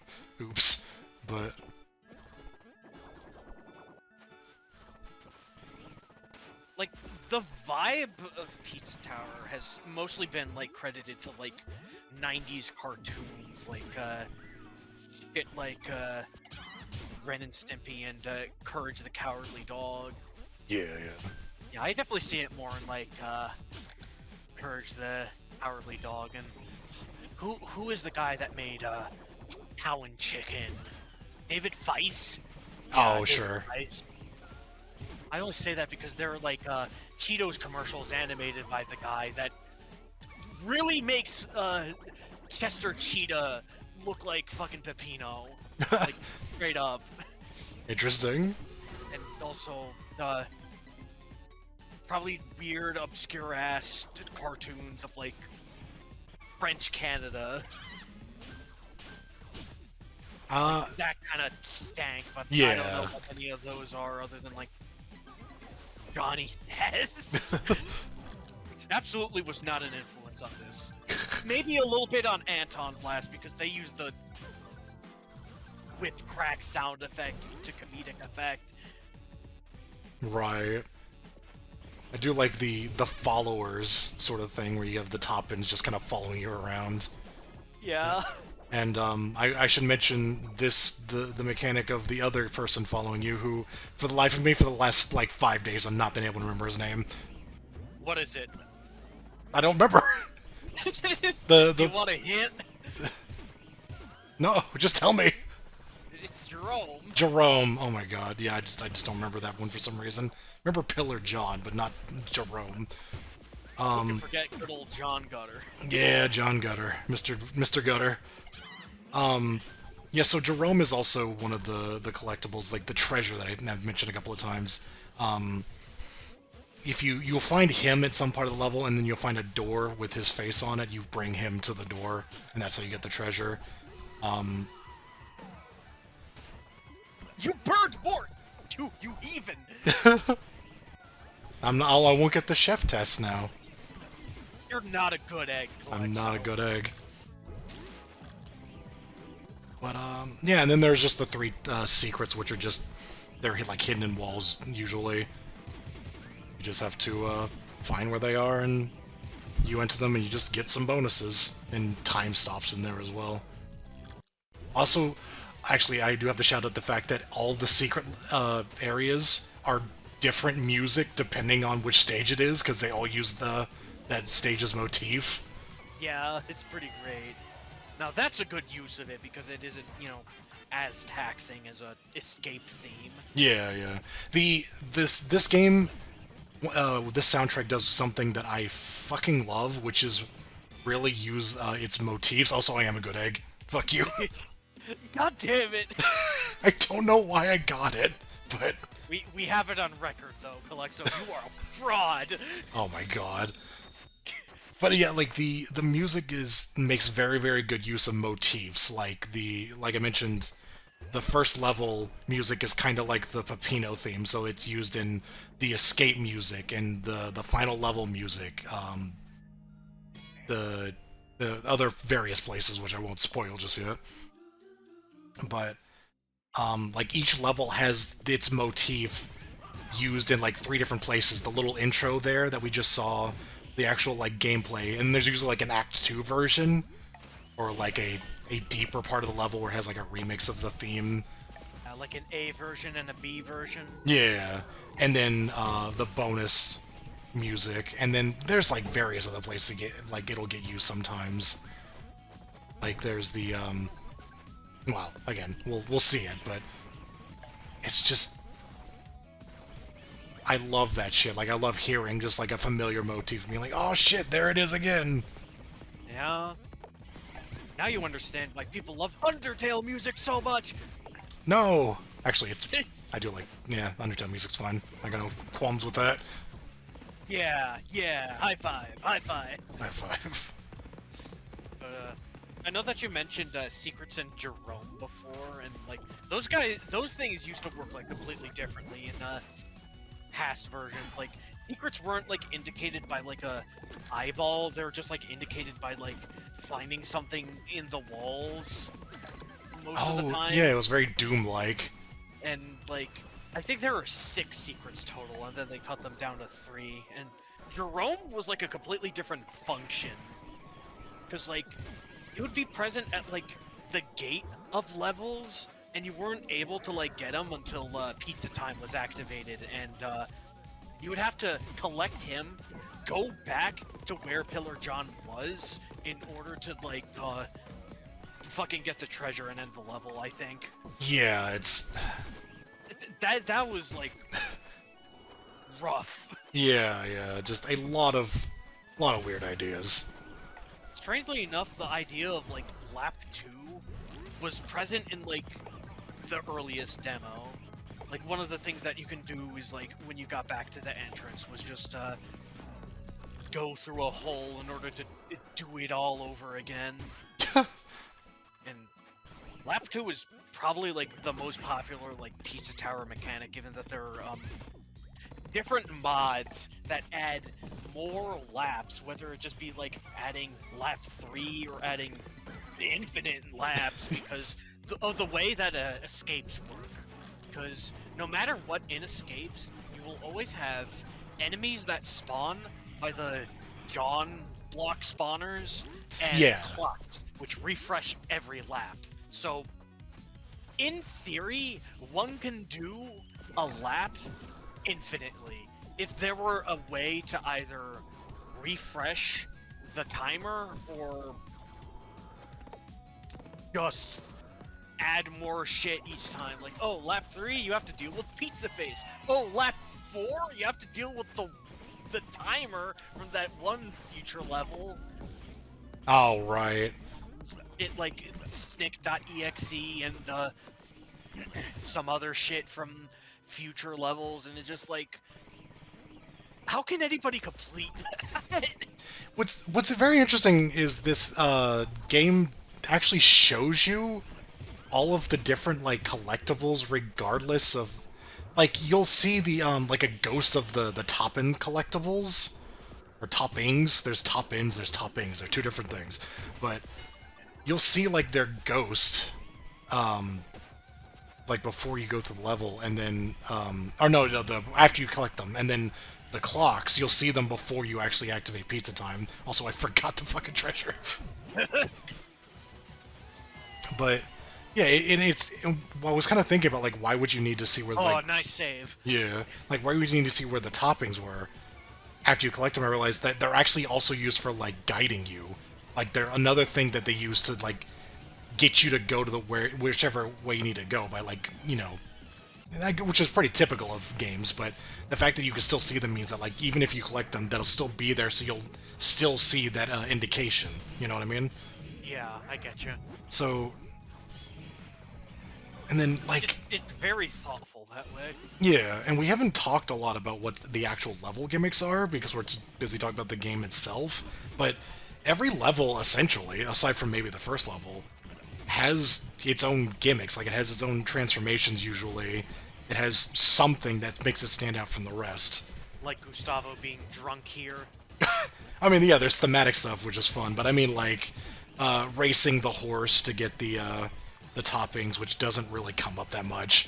oops. But like the vibe of Pizza Tower has mostly been like credited to like 90s cartoons like shit like Ren and Stimpy and Courage the Cowardly Dog. Yeah. Yeah, I definitely see it more in like Courage the Cowardly Dog. And who is the guy that made Cow and Chicken? David Feiss? Oh, David sure. Feiss. I only say that because there are like Cheetos commercials animated by the guy that really makes Chester Cheetah look like fucking Peppino. Like, straight up. Interesting. And also, probably weird, obscure-ass cartoons of, like, French Canada. That kind of stank, but I don't know Yeah. what any of those are other than like Johnny Test. Which absolutely was not an influence on this. Maybe a little bit on Anton Blast because they used the whip crack sound effect to comedic effect. Right. I do like the followers sort of thing where you have the top ends just kind of following you around. Yeah. And I should mention the mechanic of the other person following you, who, for the life of me, for the last like 5 days, I've not been able to remember his name. What is it? I don't remember. You want a hint? No, just tell me. It's Jerome. Jerome. Oh my God. Yeah, I just don't remember that one for some reason. Remember Pillar John, but not Jerome. You forget good old John Gutter. Yeah, John Gutter, Mr. Gutter. Yeah, so Jerome is also one of the collectibles, like the treasure that I've mentioned a couple of times. If you'll find him at some part of the level, and then you'll find a door with his face on it. You bring him to the door, and that's how you get the treasure. You burned more! You even! I won't get the chef test now. You're not a good egg, I'm not a Kalexo. good egg. But yeah, and then there's just the three secrets, which are just they're like hidden in walls usually. You just have to find where they are, and you enter them, and you just get some bonuses, and time stops in there as well. Also, actually, I do have to shout out the fact that all the secret areas are different music depending on which stage it is, because they all use that stage's motif. Yeah, it's pretty great. Now that's a good use of it because it isn't, as taxing as a escape theme. Yeah, yeah. This game, this soundtrack does something that I fucking love, which is really use its motifs. Also, I am a good egg. Fuck you. God damn it! I don't know why I got it, but We have it on record though, Kalexo. You are a fraud. oh my god. But yeah, like the music makes very very good use of motifs. Like I mentioned, the first level music is kind of like the Peppino theme, so it's used in the escape music and the final level music. The other various places, which I won't spoil just yet. But like each level has its motif used in like three different places. The little intro there that we just saw, the actual like gameplay, and there's usually like an Act 2 version, or like a deeper part of the level where it has like a remix of the theme. Like an A version and a B version. Yeah, and then the bonus music, and then there's like various other places to get like it'll get used sometimes. Like there's the well, again, we'll see it, but it's just I love that shit. Like I love hearing just like a familiar motif and being like, oh shit, there it is again. Yeah. Now you understand why people love Undertale music so much. No, actually, I do like Undertale music's fine. I got no qualms with that. Yeah. High five. High five. But, I know that you mentioned Secrets and Jerome before, and like those things used to work like completely differently in past versions. Like secrets weren't like indicated by like a eyeball; they were just like indicated by like finding something in the walls most of the time. Yeah, it was very Doom-like. And like I think there were 6 secrets total, and then they cut them down to 3. And Jerome was like a completely different function, because like it would be present at like the gate of levels, and you weren't able to like get him until pizza time was activated, and you would have to collect him, go back to where Pillar John was in order to like fucking get the treasure and end the level. I think Yeah, it's that was like rough. yeah, just a lot of weird ideas. Strangely enough, the idea of like lap 2 was present in like the earliest demo. Like one of the things that you can do is like when you got back to the entrance was just go through a hole in order to do it all over again. And Lap 2 is probably like the most popular like pizza tower mechanic, given that there are different mods that add more laps, whether it just be like adding lap 3 or adding infinite laps, because of the way that escapes work. Because no matter what in escapes, you will always have enemies that spawn by the John block spawners and Yeah. clocks, which refresh every lap. So, in theory, one can do a lap infinitely. If there were a way to either refresh the timer or just add more shit each time. Like, oh, lap 3, you have to deal with Pizza Face. Oh, lap 4, you have to deal with the timer from that one future level. Oh, right. It, like, Snick.exe and some other shit from future levels, and it's just like, how can anybody complete that? What's very interesting is this game actually shows you all of the different like collectibles regardless of like you'll see the like a ghost of the top end collectibles or toppings. There's top ends, there's toppings. They're two different things. But you'll see like their ghost like before you go through the level and then or no, the after you collect them and then the clocks, you'll see them before you actually activate pizza time. Also, I forgot the fucking treasure. But yeah, well, I was kind of thinking about like why would you need to see where Oh, like nice save. yeah, like why would you need to see where the toppings were after you collect them? I realized that they're actually also used for like guiding you. Like they're another thing that they use to like get you to go to the whichever way you need to go by like which is pretty typical of games. But the fact that you can still see them means that like even if you collect them, they'll still be there, so you'll still see that indication. You know what I mean? Yeah, I get you. So. And then, like... It's very thoughtful that way. Yeah, and we haven't talked a lot about what the actual level gimmicks are, because we're busy talking about the game itself, but every level, essentially, aside from maybe the first level, has its own gimmicks. Like, it has its own transformations, usually. It has something that makes it stand out from the rest. Like Gustavo being drunk here. I mean, yeah, there's thematic stuff, which is fun, but I mean, like, racing the horse to get the toppings, which doesn't really come up that much.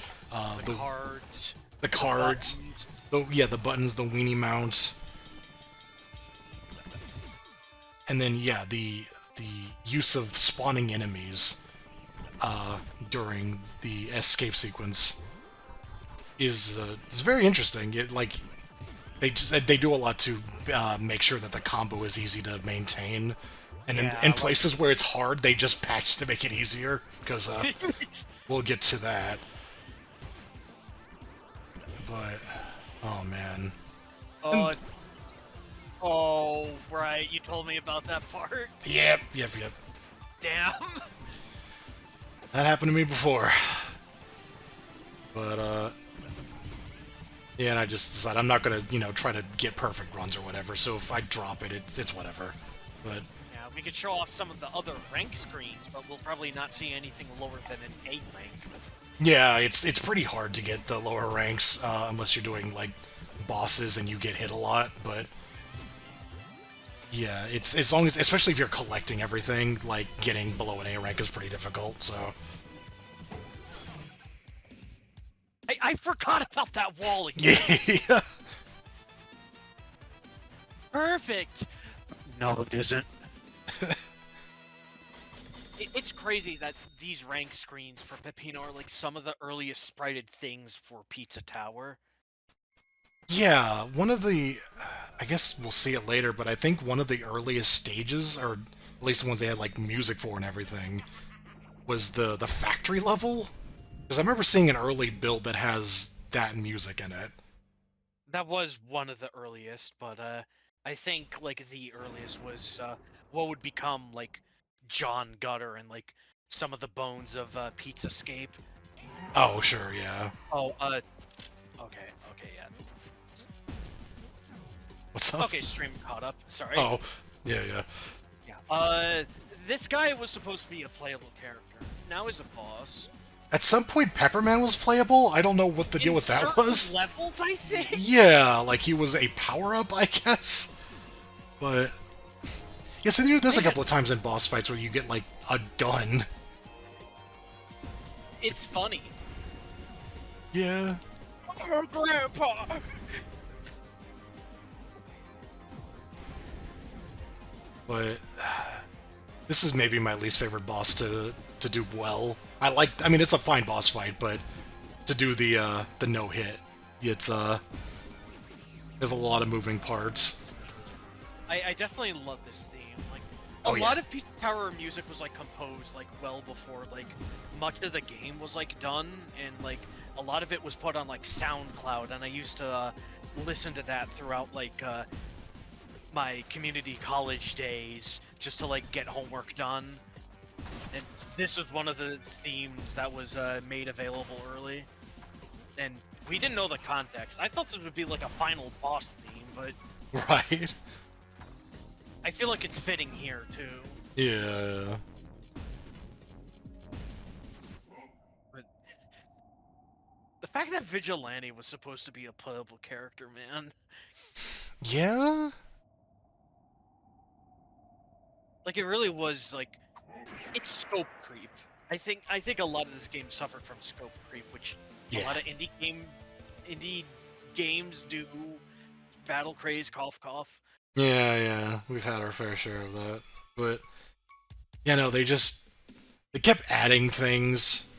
The cards. The cards. The buttons, the weenie mounts. And then, yeah, the use of spawning enemies during the escape sequence is very interesting. It, like, they do a lot to make sure that the combo is easy to maintain. And in places where it's hard, they just patch to make it easier, because we'll get to that. But, oh man. Oh, right, you told me about that part. Yep. Damn. That happened to me before. But, yeah, and I just decided I'm not gonna, try to get perfect runs or whatever, so if I drop it, it's whatever. But... we could show off some of the other rank screens, but we'll probably not see anything lower than an A rank. Yeah, it's pretty hard to get the lower ranks, unless you're doing, like, bosses and you get hit a lot, but... Yeah, it's as long as... Especially if you're collecting everything, like, getting below an A rank is pretty difficult, so... I forgot about that wall again! Yeah! Perfect! No, it isn't. It's crazy that these rank screens for Peppino are like some of the earliest sprited things for Pizza Tower. Yeah, one of the... I guess we'll see it later, but I think one of the earliest stages, or at least the ones they had like music for and everything, was the factory level? Because I remember seeing an early build that has that music in it. That was one of the earliest, but I think like the earliest was what would become like John Gutter and like some of the bones of Pizzascape. Oh, sure, yeah. Oh, okay, yeah. What's up? Okay, stream caught up. Sorry. Oh, yeah. Yeah. This guy was supposed to be a playable character. now is a boss. At some point, Pepperman was playable. I don't know what the deal In with that certain was. levels, I think. Yeah, like he was a power-up, I guess. But yeah, so they do this a couple of times in boss fights where you get like a gun. It's funny. Yeah. Oh, Grandpa! But this is maybe my least favorite boss to do well. I mean, it's a fine boss fight, but to do the no hit, it's there's a lot of moving parts. I definitely love this theme. Like, Oh, a yeah. lot of Peach Tower music was like composed like well before like much of the game was like done, and like a lot of it was put on like SoundCloud, and I used to listen to that throughout like my community college days just to like get homework done. And this was one of the themes that was made available early, and we didn't know the context. I thought this would be like a final boss theme, but Right? I feel like it's fitting here too. Yeah. But the fact that Vigilante was supposed to be a playable character, man. Yeah? Like, it really was like, it's scope creep. I think a lot of this game suffered from scope creep, which a Yeah. lot of indie games do. Battle craze, cough cough. Yeah. We've had our fair share of that. But you know, they kept adding things.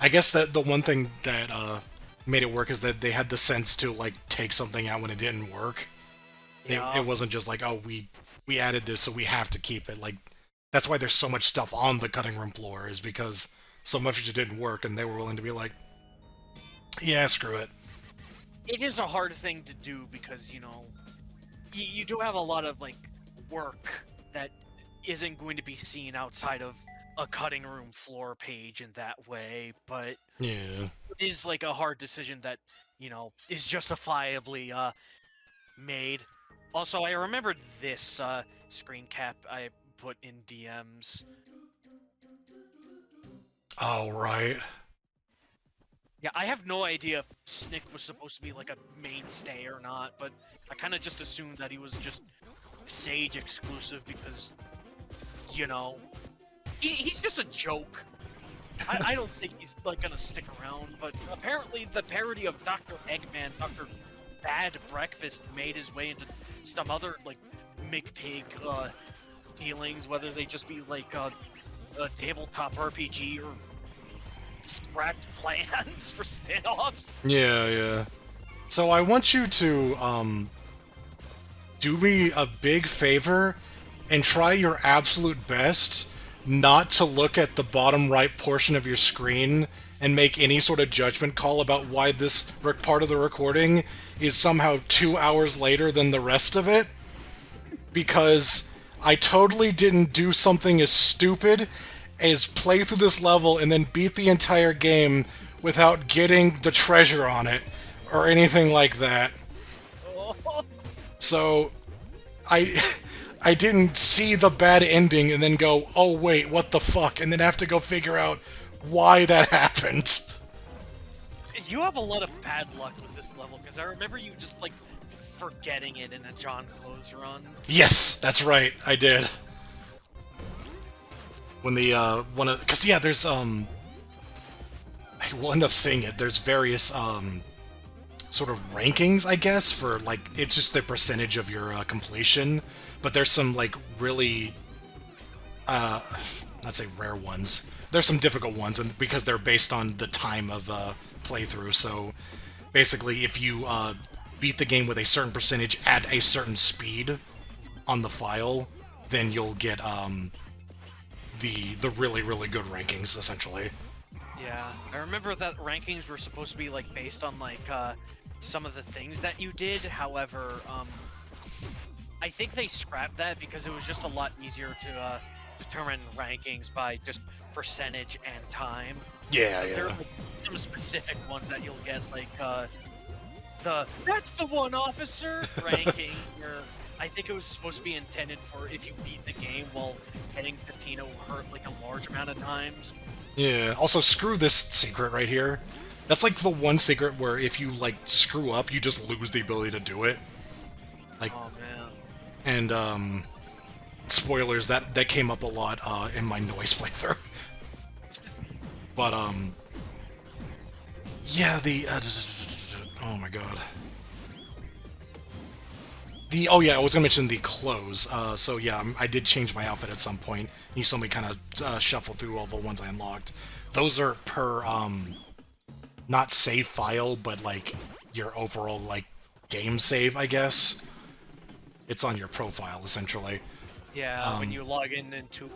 I guess that the one thing that made it work is that they had the sense to like take something out when it didn't work. Yeah. It wasn't just like, oh, we added this, so we have to keep it. Like, that's why there's so much stuff on the cutting room floor, is because so much of it didn't work, and they were willing to be like, yeah, screw it. It is a hard thing to do because, you know, you do have a lot of like work that isn't going to be seen outside of a cutting room floor page in that way, but Yeah. it is like a hard decision that, you know, is justifiably made. Also, I remembered this screen cap I put in DMs. Oh, right. Yeah, I have no idea if Snick was supposed to be like a mainstay or not, but I kind of just assumed that he was just Sage exclusive because, you know, he's just a joke. I don't think he's like gonna stick around, but apparently the parody of Dr. Eggman, Dr. Bad Breakfast, made his way into some other like McPig dealings, whether they just be like a tabletop RPG or scrapped plans for spin-offs. Yeah. So I want you to do me a big favor and try your absolute best not to look at the bottom right portion of your screen and make any sort of judgment call about why this part of the recording is somehow 2 hours later than the rest of it, because I totally didn't do something as stupid as play through this level and then beat the entire game without getting the treasure on it or anything like that. So I didn't see the bad ending and then go, oh wait, what the fuck, and then have to go figure out why that happened. You have a lot of bad luck with this level, because I remember you just like forgetting it in a John Close run. Yes, that's right, I did. When the because yeah, there's we'll end up seeing it. There's various sort of rankings, I guess, for like it's just the percentage of your completion, but there's some like really let's say rare ones. There's some difficult ones, and because they're based on the time of playthrough. So basically, if you beat the game with a certain percentage at a certain speed on the file, then you'll get the really good rankings essentially. Yeah, I remember that rankings were supposed to be like based on like some of the things that you did. However, I think they scrapped that because it was just a lot easier to determine rankings by just percentage and time. Yeah, So there are like some specific ones that you'll get, like that's the one officer ranking, where I think it was supposed to be intended for if you beat the game while heading to Pino hurt like a large amount of times. Yeah. Also, screw this secret right here. That's like the one secret where if you like screw up, you just lose the ability to do it. Like, Oh man. and spoilers that came up a lot in my noise playthrough. But yeah, the oh my god. The oh yeah, I was gonna mention the clothes. So yeah, I did change my outfit at some point. You saw me kind of shuffle through all the ones I unlocked. Those are per not save file, but like your overall like game save, I guess. It's on your profile essentially. Yeah, when you log in into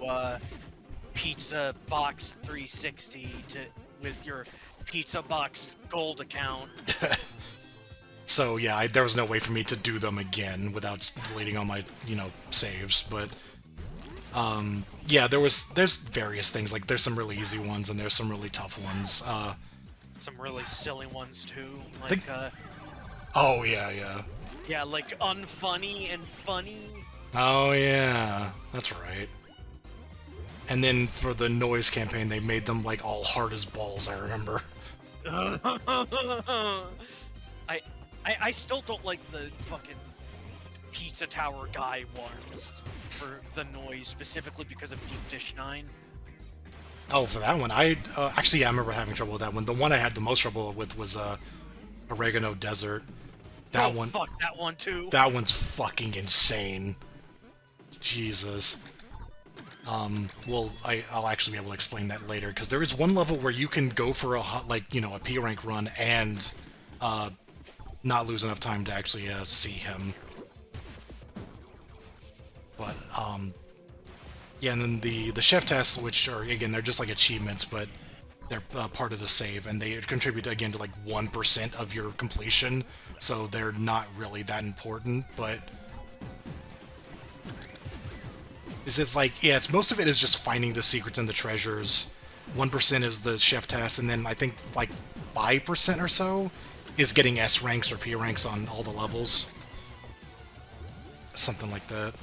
Pizza Box 360 to with your Pizza Box Gold account. So yeah, there was no way for me to do them again without deleting all my saves. But yeah, there's various things. Like there's some really easy ones and there's some really tough ones. Some really silly ones too, like Think- oh yeah, yeah, like unfunny and funny. oh yeah, that's right. And then for the noise campaign, they made them like all hard as balls. I remember. I still don't like the fucking Pizza Tower guy ones for the noise, specifically because of Deep Dish 9. Oh, for that one, I actually yeah, I remember having trouble with that one. The one I had the most trouble with was Oregano Desert. That Oh, one, fuck that one too. that one's fucking insane. Jesus. Well, I'll actually be able to explain that later because there is one level where you can go for a a P rank run and not lose enough time to actually see him. But yeah, and then the chef tests, which are again they're just like achievements, but they're part of the save, and they contribute again to like 1% of your completion, so they're not really that important. But it's like yeah, it's most of it is just finding the secrets and the treasures. 1% is the chef test, and then I think like 5% or so is getting S ranks or P ranks on all the levels. Something like that.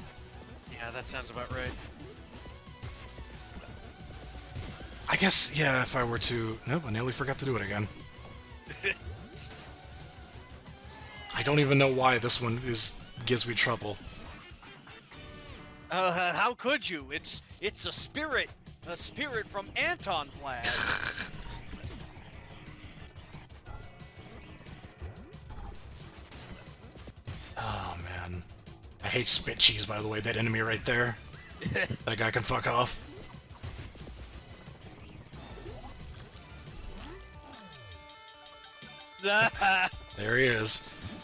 Yeah, that sounds about right. I guess, yeah, if I were to... Nope, I nearly forgot to do it again. I don't even know why this one gives me trouble. How could you? It's a spirit from Anton Plaid. Oh, man. I hate Spit Cheese, by the way, that enemy right there. That guy can fuck off. There he is.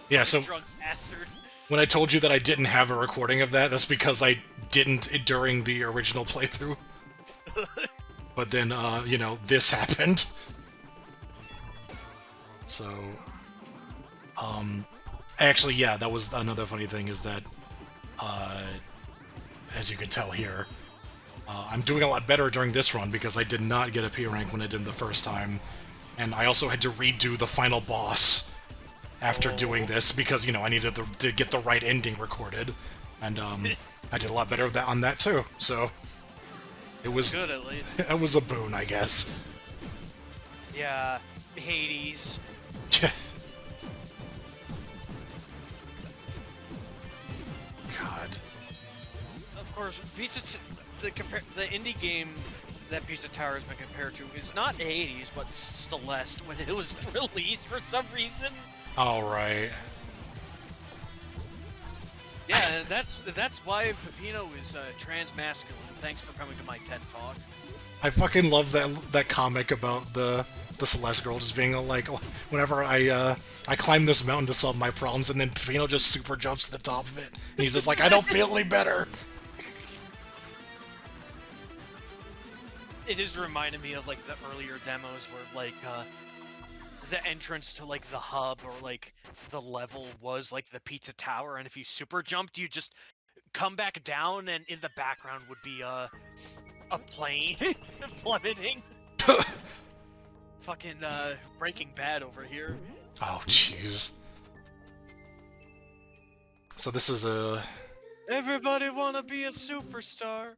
Yeah, so Drunk bastard. when I told you that I didn't have a recording of that, that's because I didn't during the original playthrough. But then, this happened. So, actually, yeah, that was another funny thing is that, as you could tell here, I'm doing a lot better during this run because I did not get a P rank when I did them the first time. And I also had to redo the final boss after doing this because, I needed to get the right ending recorded. And, I did a lot better on that too, so... It was... Good, at least. It was a boon, I guess. Yeah, Hades. God. Of course, the indie game that Pizza Tower has been compared to is not Hades, but Celeste when it was released for some reason. Alright. Yeah, that's why Peppino is transmasculine. Thanks for coming to my TED Talk. I fucking love that comic about the Celeste girl just being like, whenever I climb this mountain to solve my problems, and then Pino just super jumps to the top of it, and he's just like, I don't feel any better. It is reminding me of like the earlier demos where like the entrance to like the hub or like the level was like the pizza tower, and if you super jumped, you just come back down, and in the background would be a plane plummeting. Fucking Breaking Bad over here. Oh, jeez. So this is a... Everybody wanna be a superstar.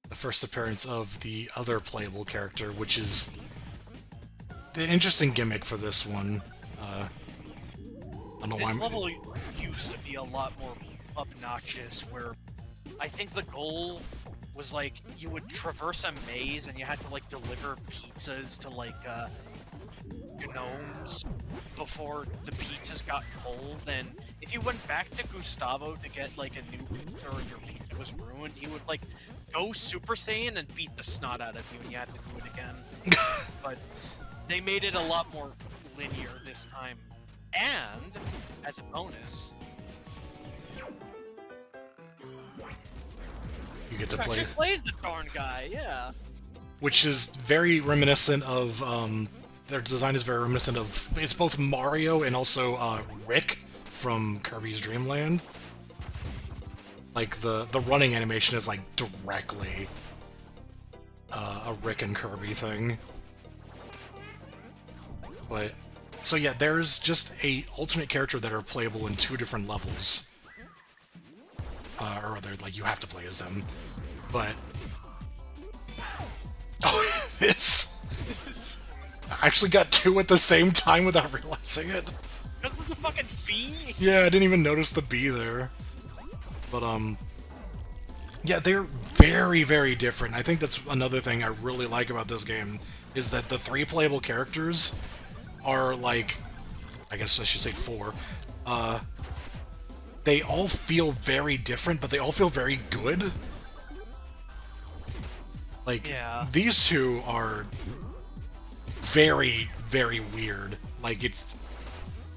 the first appearance of the other playable character, which is an interesting gimmick for this one. I don't know why This I'm... level used to be a lot more obnoxious, where I think the goal was like you would traverse a maze and you had to like deliver pizzas to like gnomes before the pizzas got cold, and if you went back to Gustavo to get like a new pizza or your pizza was ruined, he would like go Super Saiyan and beat the snot out of you and you had to do it again. But they made it a lot more linear this time. And as a bonus, You get to actually play... plays the darn guy, yeah. Which is very reminiscent of... their design is very reminiscent of... It's both Mario and also Rick from Kirby's Dream Land. Like, the running animation is, like, directly a Rick and Kirby thing. But... So yeah, there's just a alternate character that are playable in 2 different levels. Or rather, like, you have to play as them. But... Oh, this... I actually got 2 at the same time without realizing it. Because of the fucking bee? Yeah, I didn't even notice the bee there. But, yeah, they're very, very different. I think that's another thing I really like about this game, is that the 3 playable characters are, like... I guess I should say 4. They all feel very different, but they all feel very good. Like, Yeah. these 2 are very, very weird. Like, it's...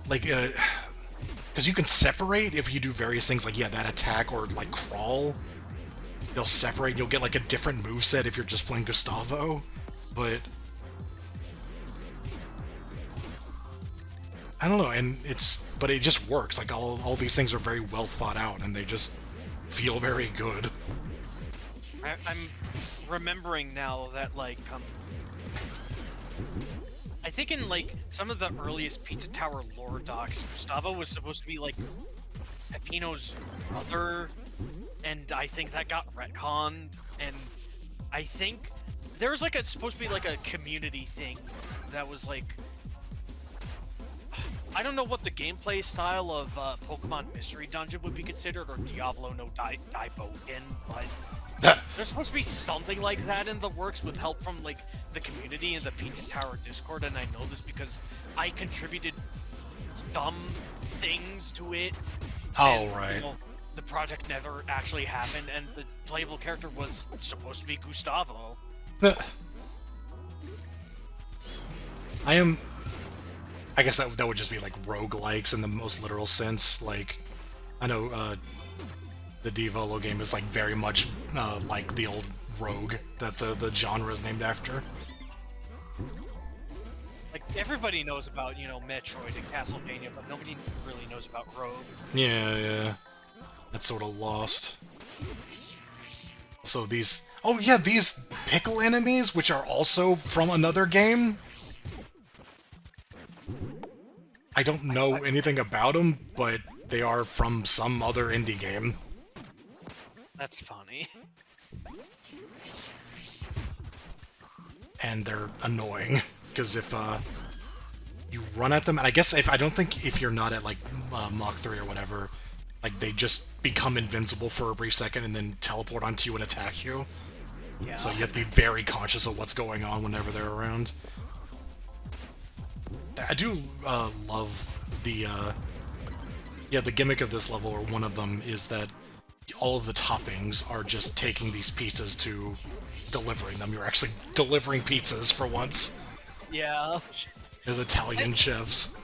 Like, because you can separate if you do various things, like, yeah, that attack or, like, crawl. They'll separate, and you'll get, like, a different moveset if you're just playing Gustavo. But... I don't know, and it's... But it just works. Like, all these things are very well thought out, and they just feel very good. I'm remembering now that, like, I think in, like, some of the earliest Pizza Tower lore docs, Gustavo was supposed to be, like, Peppino's brother, and I think that got retconned, and I think there was, like, supposed to be, like, a community thing that was, like... I don't know what the gameplay style of Pokemon Mystery Dungeon would be considered, or Diablo no Daiboken, but... There's supposed to be something like that in the works with help from, like, the community and the Pizza Tower Discord, and I know this because I contributed some things to it. Oh, and, right. You know, the project never actually happened, and the playable character was supposed to be Gustavo. I guess that would just be, like, roguelikes in the most literal sense. Like, I know, the Divolo game is, like, very much, like the old Rogue that the genre is named after. Like, everybody knows about, you know, Metroid and Castlevania, but nobody really knows about Rogue. Yeah. That's sort of lost. So these... Oh, yeah, these pickle enemies, which are also from another game? I don't know anything about them, but they are from some other indie game. That's funny. And they're annoying, because if, you run at them, and I guess I don't think if you're not at, like, Mach 3 or whatever, like, they just become invincible for a brief second and then teleport onto you and attack you. Yeah. So you have to be very conscious of what's going on whenever they're around. I do love the the gimmick of this level, or one of them, is that all of the toppings are just taking these pizzas to delivering them. You're actually delivering pizzas for once. Yeah. As Italian chefs.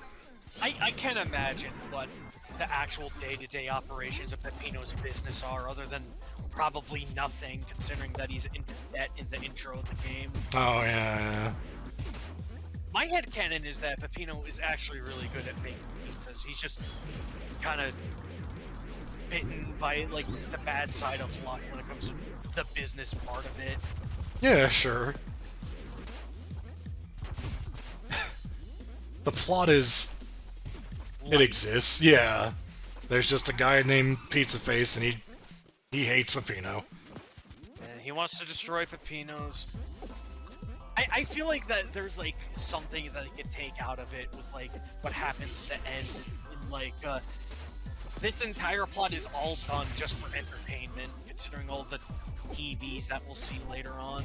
I can't imagine what the actual day-to-day operations of Peppino's business are, other than probably nothing, considering that he's into debt in the intro of the game. Oh, yeah. My headcanon is that Peppino is actually really good at making pizzas. He's just kind of bitten by, like, the bad side of luck when it comes to the business part of it. Yeah, sure. The plot is... It exists, yeah. There's just a guy named Pizza Face, and he hates Peppino. He wants to destroy Pepinos. I feel like that there's like something that I could take out of it with like what happens at the end. And, like this entire plot is all done just for entertainment, considering all the TVs that we'll see later on.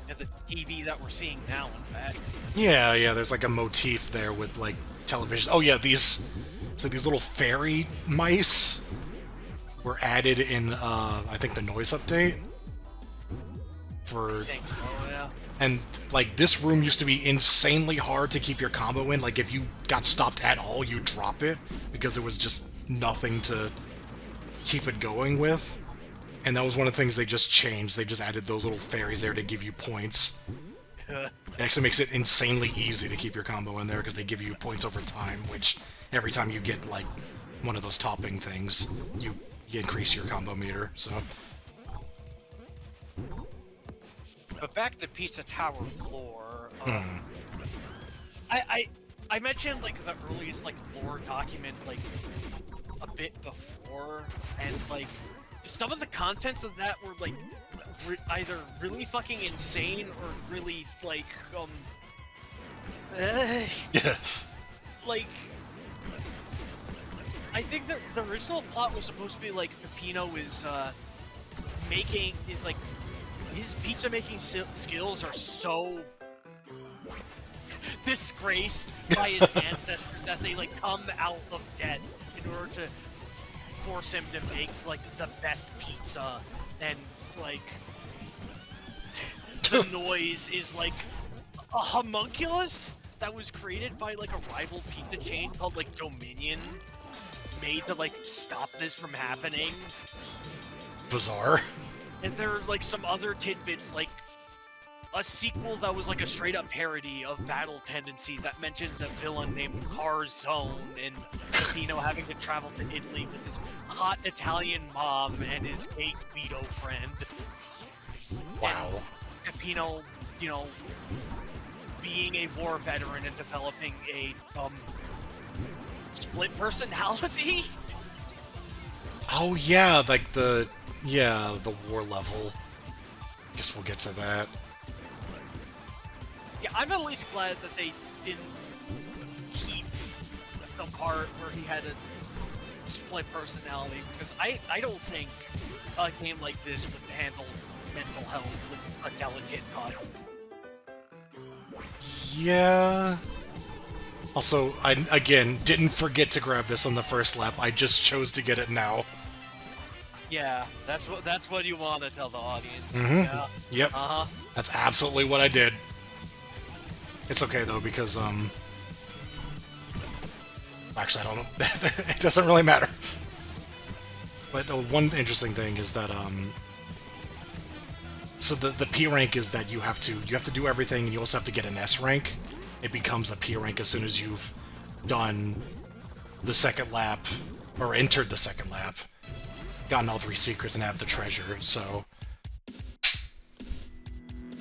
And the TV that we're seeing now, in fact. Yeah, there's like a motif there with like television. Oh yeah, these little fairy mice were added in I think the noise update for. Thanks, oh yeah. And like this room used to be insanely hard to keep your combo in. Like if you got stopped at all, you drop it because there was just nothing to keep it going with. And that was one of the things they just changed. They just added those little fairies there to give you points. It actually makes it insanely easy to keep your combo in there because they give you points over time, which every time you get like one of those topping things, you increase your combo meter. So. But back to Pizza Tower lore. I mentioned like the earliest like lore document like a bit before, and like some of the contents of that were like either really fucking insane or really like like I think that the original plot was supposed to be like Peppino is like his pizza making skills are so disgraced by his ancestors that they like come out of debt in order to force him to make like the best pizza, and like the noise is like a homunculus that was created by like a rival pizza chain called like Dominion, made to like stop this from happening. Bizarre. And there are like some other tidbits, like a sequel that was like a straight up parody of Battle Tendency that mentions a villain named Carzone and Peppino having to travel to Italy with his hot Italian mom and his gay Guido friend. Wow. And Peppino, you know, being a war veteran and developing a split personality. Oh yeah, like the war level. Guess we'll get to that. Yeah, I'm at least glad that they didn't keep the part where he had a split personality, because I don't think a game like this would handle mental health with a delicate touch. Yeah. Also, I again didn't forget to grab this on the first lap. I just chose to get it now. Yeah, that's what you want to tell the audience. Mm-hmm. Yeah. Yep. That's absolutely what I did. It's okay though, because actually I don't know. It doesn't really matter. But one interesting thing is that so the P rank is that you have to do everything, and you also have to get an S rank. It becomes a P rank as soon as you've done the second lap or entered the second lap, gotten all 3 secrets, and have the treasure. So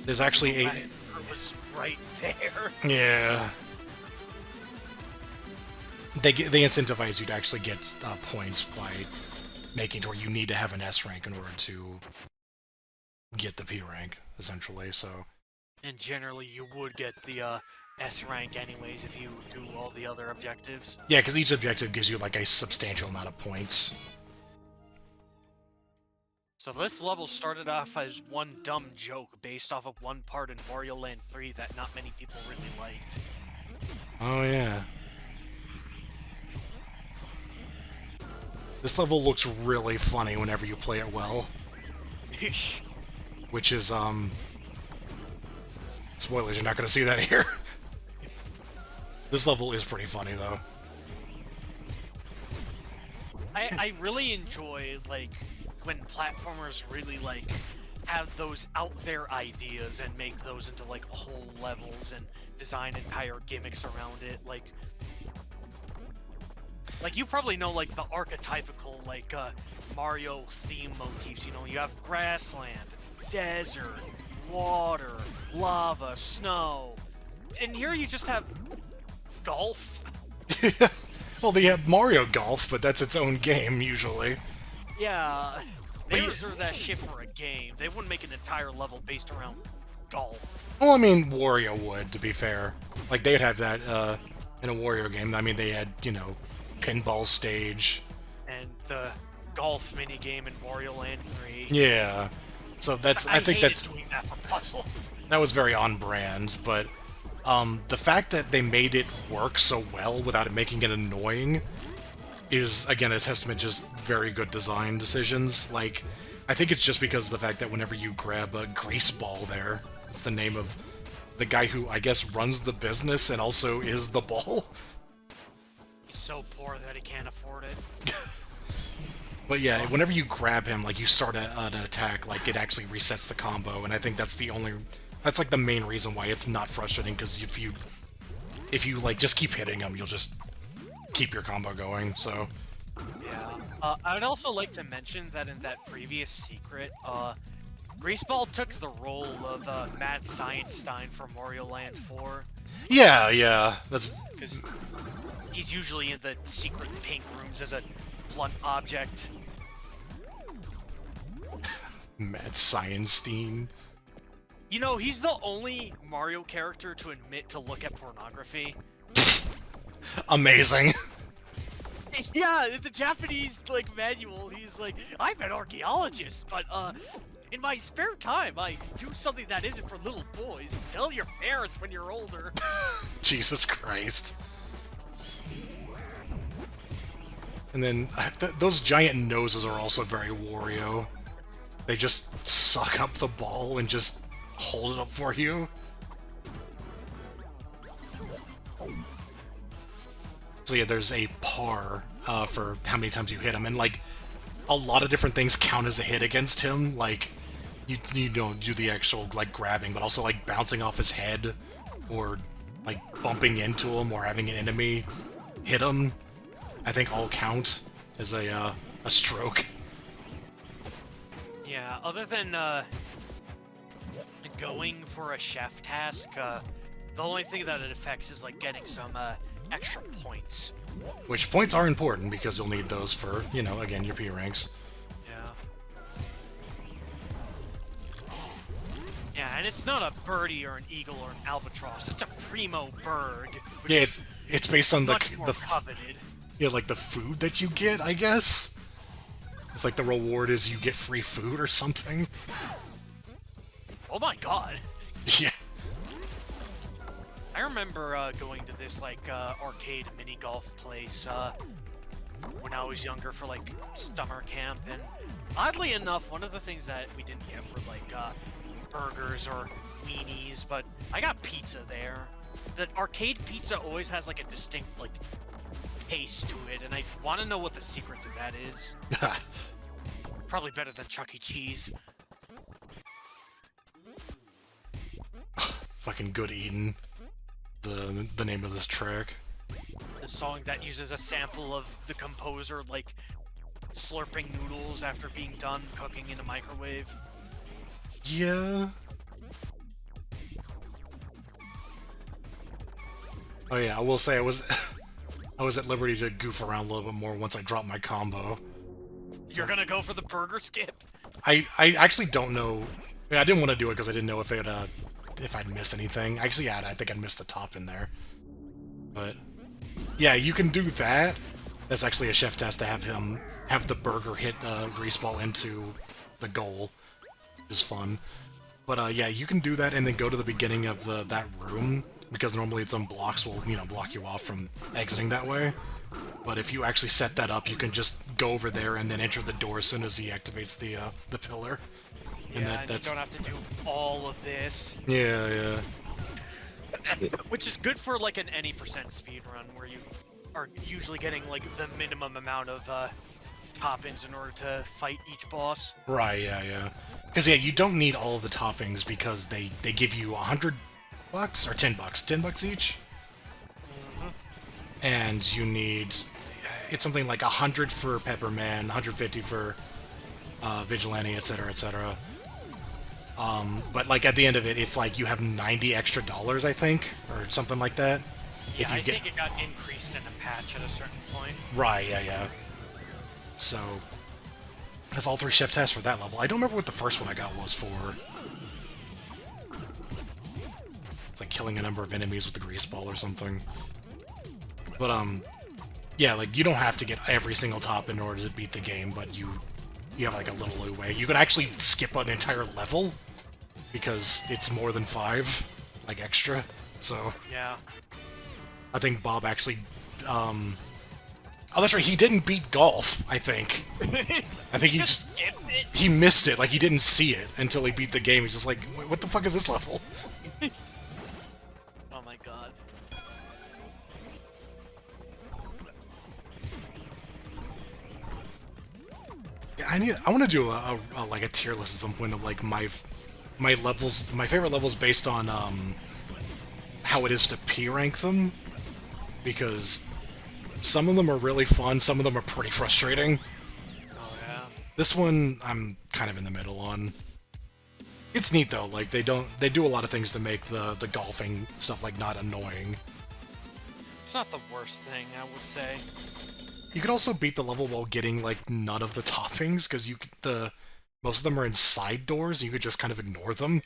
there's actually a. It was right there. Yeah. They incentivize you to actually get points by making it where you need to have an S rank in order to get the P rank, essentially. So. And generally, you would get the S rank anyways if you do all the other objectives. Yeah, because each objective gives you like a substantial amount of points. So this level started off as one dumb joke based off of one part in Wario Land 3 that not many people really liked. Oh yeah. This level looks really funny whenever you play it well. Which is, spoilers, you're not going to see that here. This level is pretty funny, though. I really enjoy, like, when platformers really, like, have those out there ideas and make those into, like, whole levels and design entire gimmicks around it. Like you probably know, like, the archetypical, like, Mario theme motifs. You know, you have grassland, desert, water, lava, snow. And here you just have golf. Well, they have Mario Golf, but that's its own game, usually. Yeah. They But yeah, reserve that shit for a game. They wouldn't make an entire level based around golf. well, I mean, Wario would, to be fair. Like, they'd have that in a Wario game. I mean, they had, pinball stage. And the golf minigame in Wario Land 3. Yeah. So I think hated that's doing that for puzzles. that was very on brand, but the fact that they made it work so well without it making it annoying is, again, a testament just very good design decisions. Like, I think it's just because of the fact that whenever you grab a grease ball there, it's the name of the guy who, I guess, runs the business and also is the ball. He's so poor that he can't afford it. But yeah, whenever you grab him, like, you start an attack, like, it actually resets the combo, and I think that's like the main reason why it's not frustrating, because if you like just keep hitting him, you'll just keep your combo going. So Yeah. I'd also like to mention that in that previous secret, Greaseball took the role of Mad Science-Stein from Mario Land 4. yeah, that's Because he's usually in the secret pink rooms as a blunt object. Mad Science Stein. You know, he's the only Mario character to admit to look at pornography. Amazing. Yeah, in the Japanese, manual, he's like, I'm an archaeologist, but, in my spare time, I do something that isn't for little boys. Tell your parents when you're older. Jesus Christ. And then those giant noses are also very Wario. They just suck up the ball and just hold it up for you. So yeah, there's a par for how many times you hit him, and like a lot of different things count as a hit against him. Like you don't do the actual like grabbing, but also like bouncing off his head, or like bumping into him, or having an enemy hit him. I think all count as a stroke. Yeah, other than, going for a chef task, the only thing that it affects is, getting some, extra points. Which points are important because you'll need those for, again, your P ranks. Yeah. Yeah, and it's not a birdie or an eagle or an albatross. It's a primo bird. Which Yeah, is it's based on much more coveted. like the food that you get, I guess. It's like the reward is you get free food or something. Oh my god. Yeah. I remember going to this arcade mini golf place when I was younger for summer camp, and oddly enough, one of the things that we didn't get were burgers or weenies, but I got pizza there. The arcade pizza always has a distinct taste to it, and I want to know what the secret to that is. Probably better than Chuck E. Cheese. Fucking Good Eatin'. The name of this track. The song that uses a sample of the composer slurping noodles after being done cooking in a microwave. Yeah. Oh yeah, I will say I was at liberty to goof around a little bit more once I dropped my combo. You're gonna go for the burger skip? I actually don't know. I didn't want to do it because I didn't know if I'd miss anything. Actually, yeah, I think I'd missed the top in there. But yeah, you can do that. That's actually a chef test to have the burger hit the grease ball into the goal, which is fun. But yeah, you can do that and then go to the beginning of that room, because normally its own blocks will block you off from exiting that way. But if you actually set that up, you can just go over there and then enter the door as soon as he activates the pillar. And yeah, and you don't have to do all of this. Yeah. Which is good for an any percent speed run, where you are usually getting the minimum amount of toppings in order to fight each boss. Right, yeah. Because yeah, you don't need all of the toppings because they give you $100 or $10, $10 each. Mm-hmm. And you need, it's something like 100 for Pepperman, 150 for Vigilante, etc., etc. But at the end of it, it's you have $90 extra, I think, or something like that. Yeah, I think it got increased in a patch at a certain point. Right, yeah. So, That's all 3 chef tests for that level. I don't remember what the first one I got was for. It's like killing a number of enemies with the grease ball or something. But, yeah, like, you don't have to get every single top in order to beat the game, but you have, like, a little leeway. You can actually skip an entire level, because it's more than 5, like, extra, so... Yeah. I think Bob actually, Oh, that's right, he didn't beat golf, I think. I think he missed it, like, he didn't see it until he beat the game. He's just like, what the fuck is this level? Oh my god. Yeah, I want to do like a tier list at some point of like my levels, my favorite levels based on how it is to P rank them, because some of them are really fun, some of them are pretty frustrating. Oh yeah. This one I'm kind of in the middle on. It's neat though, like they do a lot of things to make the golfing stuff like not annoying. It's not the worst thing, I would say. You could also beat the level while getting like none of the toppings, because most of them are in side doors, and you could just kind of ignore them.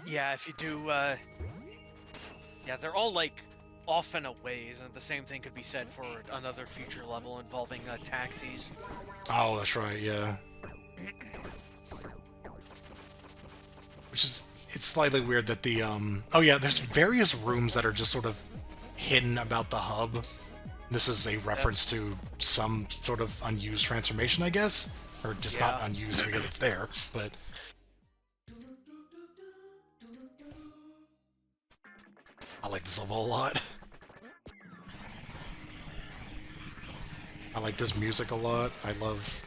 Yeah, if you do, yeah, they're all, like, off and aways, and the same thing could be said for another future level involving, taxis. Oh, that's right, yeah. Which is, it's slightly weird that the, oh yeah, there's various rooms that are just sort of hidden about the hub. This is a reference to some sort of unused transformation, I guess? Or just not unused because it's there, but... I like this level a lot. I like this music a lot. I love...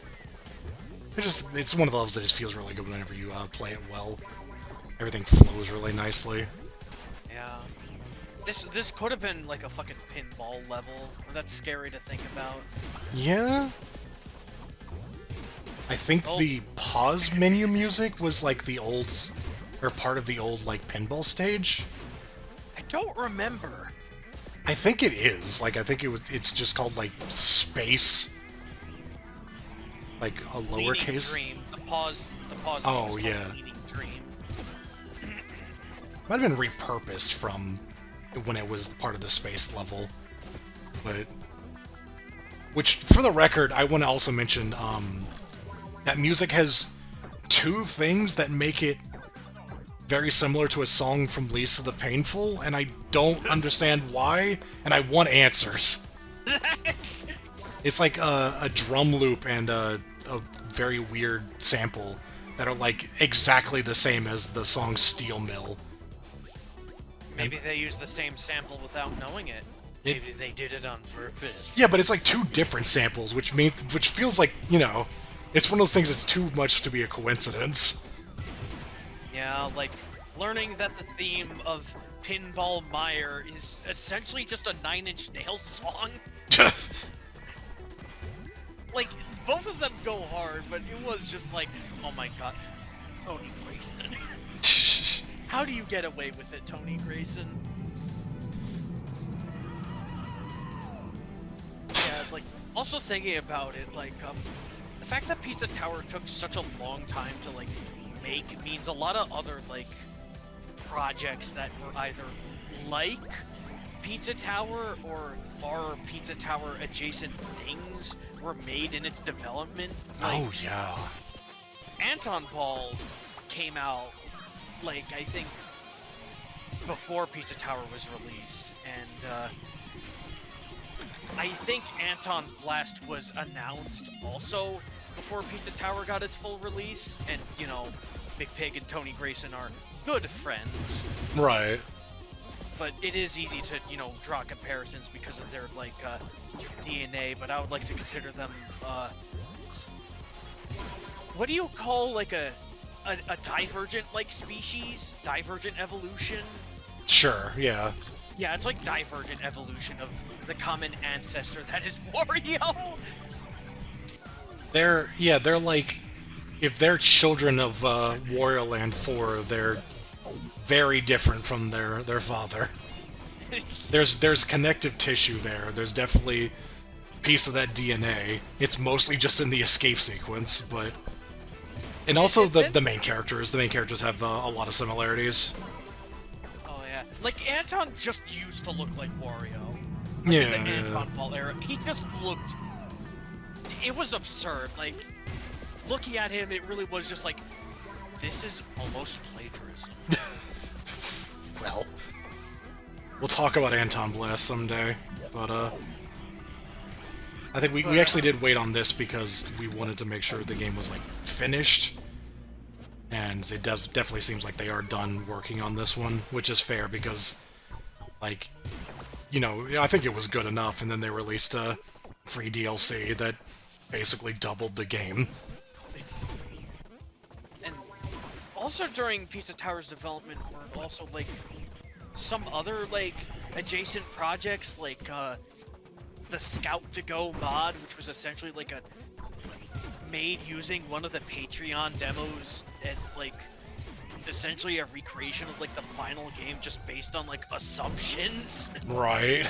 It's one of the levels that just feels really good whenever you play it well. Everything flows really nicely. Yeah. This could have been like a fucking pinball level. That's scary to think about. Yeah? I think the pause menu music was like the old... or part of the old, like, pinball stage. I don't remember. I think it is. Like, I think it's just called, like, Space. Like, a lowercase. Dream. The pause Oh, thing is called yeah. Leading Dream. Might have been repurposed from when it was part of the space level. But... which, for the record, I want to also mention, that music has 2 things that make it very similar to a song from Lisa the Painful, and I don't understand why, and I want answers. It's like a drum loop and a very weird sample that are like exactly the same as the song Steel Mill. Maybe they used the same sample without knowing it. Maybe they did it on purpose. Yeah, but it's like 2 different samples, which feels like, you know, it's one of those things that's too much to be a coincidence. Yeah, like, learning that the theme of Pinball Mire is essentially just a Nine Inch Nails song. Like, both of them go hard, but it was just like, oh my god, Tony Grayson. How do you get away with it, Tony Grayson? Yeah, like, also thinking about it, like, the fact that Pizza Tower took such a long time to, like, make means a lot of other, like, projects that were either like Pizza Tower or are Pizza Tower adjacent things were made in its development. Like, Oh, yeah. Anton Ball came out, like, I think before Pizza Tower was released, and I think Anton Blast was announced also before Pizza Tower got its full release, and, you know, Big Pig and Tony Grayson are good friends. Right. But it is easy to, you know, draw comparisons because of their, like, DNA, but I would like to consider them, what do you call, like, a divergent, like, species? Divergent evolution? Sure, yeah. Yeah, it's like divergent evolution of the common ancestor that is Wario! They're like, if they're children of Wario Land 4, they're very different from their father. There's connective tissue there. There's definitely a piece of that DNA. It's mostly just in the escape sequence, but And also And then, the main characters. The main characters have a lot of similarities. oh yeah, like Anton just used to look like Wario. Like in the Yeah. Anton Ball era, he just looked. It was absurd. Like looking at him, it really was just like, this is almost plagiarism. Well, we'll talk about Anton Blast someday, but I think we actually did wait on this because we wanted to make sure the game was like finished, and it does definitely seems like they are done working on this one, which is fair because, like, you know, I think it was good enough, and then they released a free DLC that basically doubled the game. And also during Pizza Tower's development were also like some other like adjacent projects like the Scout to Go mod, which was essentially like a made using one of the Patreon demos as like essentially a recreation of like the final game just based on like assumptions. Right.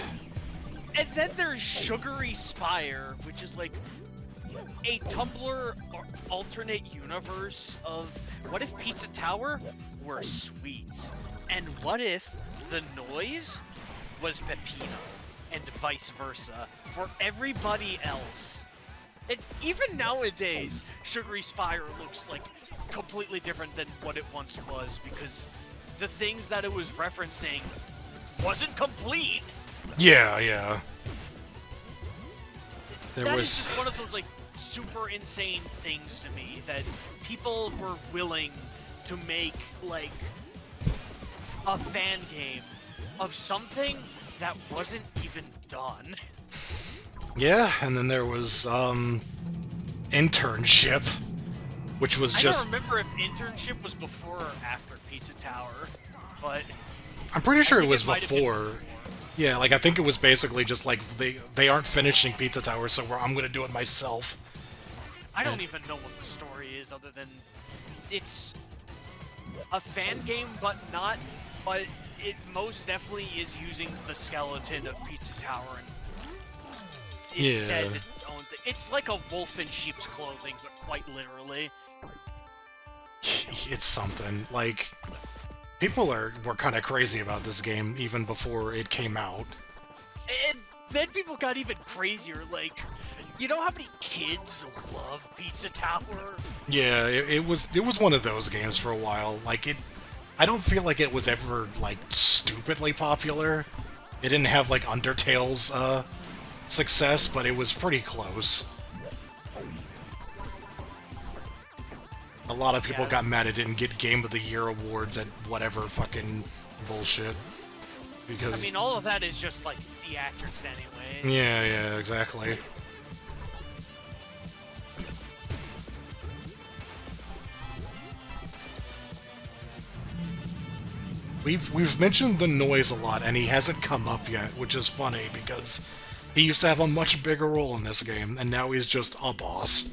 And then there's Sugary Spire, which is like a Tumblr alternate universe of what if Pizza Tower were sweets? And what if the noise was Pepino? And vice versa for everybody else. And even nowadays, Sugary Spire looks like completely different than what it once was because the things that it was referencing wasn't complete. Yeah, yeah. There That is was. just one of those like super insane things to me that people were willing to make like a fan game of something that wasn't even done. Yeah, and then there was Internship, which was I just. don't remember if Internship was before or after Pizza Tower, but I'm pretty sure it think was might have been before. Yeah, like I think it was basically just like they aren't finishing Pizza Tower, so I'm gonna do it myself. I don't even know what the story is other than it's a fan game, but not. But it most definitely is using the skeleton of Pizza Tower, and it Yeah. says its own thing. It's like a wolf in sheep's clothing, but quite literally. It's something like people were kind of crazy about this game even before it came out. And then people got even crazier. Like, you know how many kids love Pizza Tower? Yeah, it was one of those games for a while. Like it, I don't feel like it was ever like stupidly popular. It didn't have like Undertale's success, but it was pretty close. A lot of people Yeah. got mad it didn't get Game of the Year awards at whatever fucking bullshit. Because I mean, all of that is just like theatrics anyway. yeah, exactly. We've mentioned the noise a lot, and he hasn't come up yet, which is funny because he used to have a much bigger role in this game, and now he's just a boss.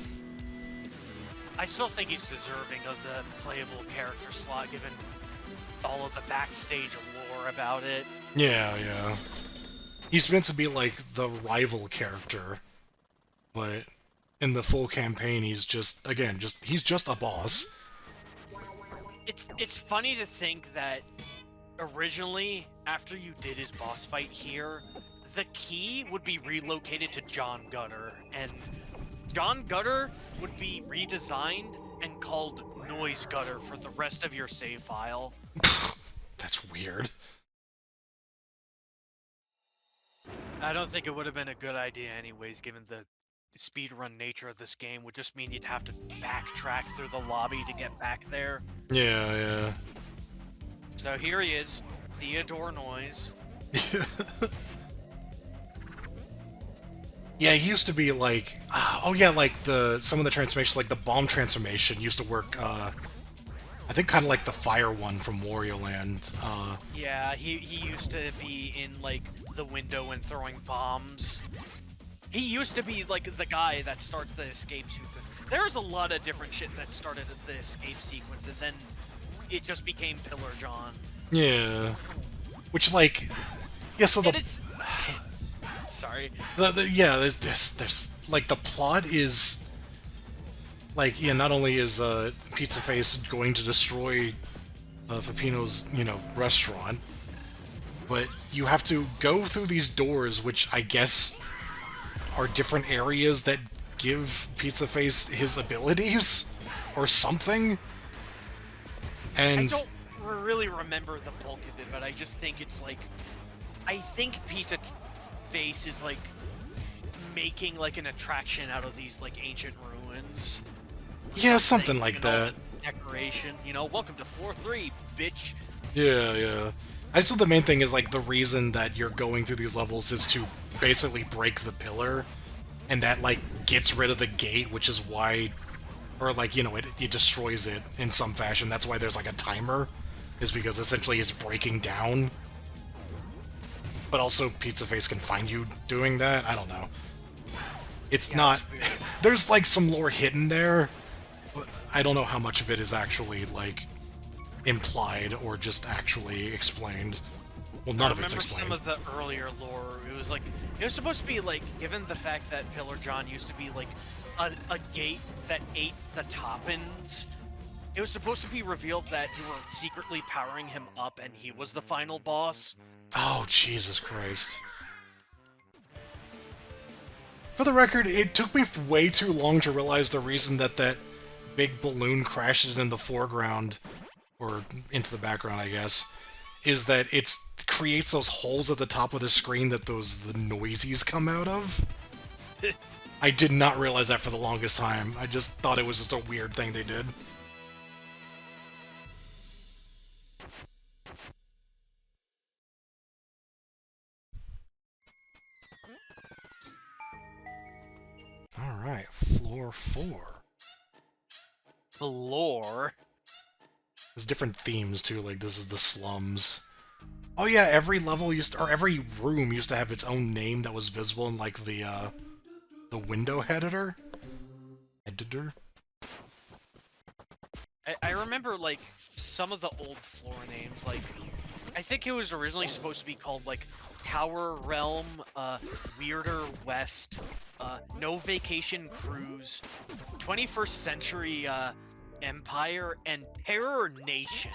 I still think he's deserving of the playable character slot, given all of the backstage lore about it. Yeah. He's meant to be like the rival character, but in the full campaign, he's just he's just a boss. It's funny to think that originally, after you did his boss fight here, the key would be relocated to John Gutter, and John Gutter would be redesigned and called Noise Gutter for the rest of your save file. That's weird. I don't think it would have been a good idea anyways, given the speedrun nature of this game would just mean you'd have to backtrack through the lobby to get back there. Yeah. So here he is, Theodore Noise. Yeah, he used to be like, like some of the transformations, like the bomb transformation used to work. I think kind of like the fire one from Wario Land. Yeah, he used to be in like the window and throwing bombs. He used to be like the guy that starts the escape sequence. There's a lot of different shit that started at the escape sequence, and then it just became Pillar John. Yeah, which like, yeah. So And it's there's like the plot is like, yeah, not only is Pizza Face going to destroy Peppino's, restaurant, but you have to go through these doors, which I guess are different areas that give Pizza Face his abilities or something. I And don't really remember the bulk of it, but I just think it's like, I think Face is like making like an attraction out of these like ancient ruins. yeah, something like You know, that. the decoration. Welcome to floor 3, bitch. Yeah, yeah. I just thought the main thing is like the reason that you're going through these levels is to basically break the pillar, and that like gets rid of the gate, which is why, or like it destroys it in some fashion. That's why there's like a timer, is because essentially it's breaking down. But also Pizza Face can find you doing that. I don't know. It's not. There's like some lore hidden there, but I don't know how much of it is actually like implied or just actually explained. Well, none of it's explained. Some of the earlier lore. It was supposed to be like, given the fact that Pillar John used to be like a gate that ate the toppins. It was supposed to be revealed that you were secretly powering him up, and he was the final boss. Oh, Jesus Christ. For the record, it took me way too long to realize the reason that that big balloon crashes in the foreground, or into the background, I guess, is that it creates those holes at the top of the screen that the noisies come out of. I did not realize that for the longest time. I just thought it was just a weird thing they did. Alright, floor 4. The lore. There's different themes too, like this is the slums. Oh yeah, every level or every room used to have its own name that was visible in like the window editor. I remember like some of the old floor names, like I think it was originally supposed to be called like Tower Realm, Weirder West, No Vacation Cruise, 21st Century Empire, and Terror Nation.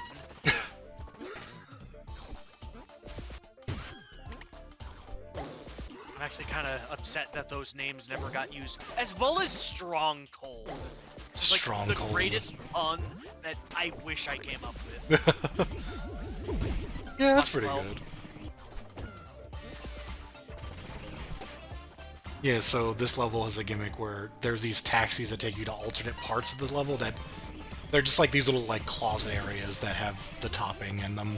I'm actually kind of upset that those names never got used, as well as Stronghold. Like Stronghold. the greatest pun that I wish I came up with. Yeah, that's pretty good. Yeah, so this level has a gimmick where there's these taxis that take you to alternate parts of the level that they're just like these little like closet areas that have the topping in them.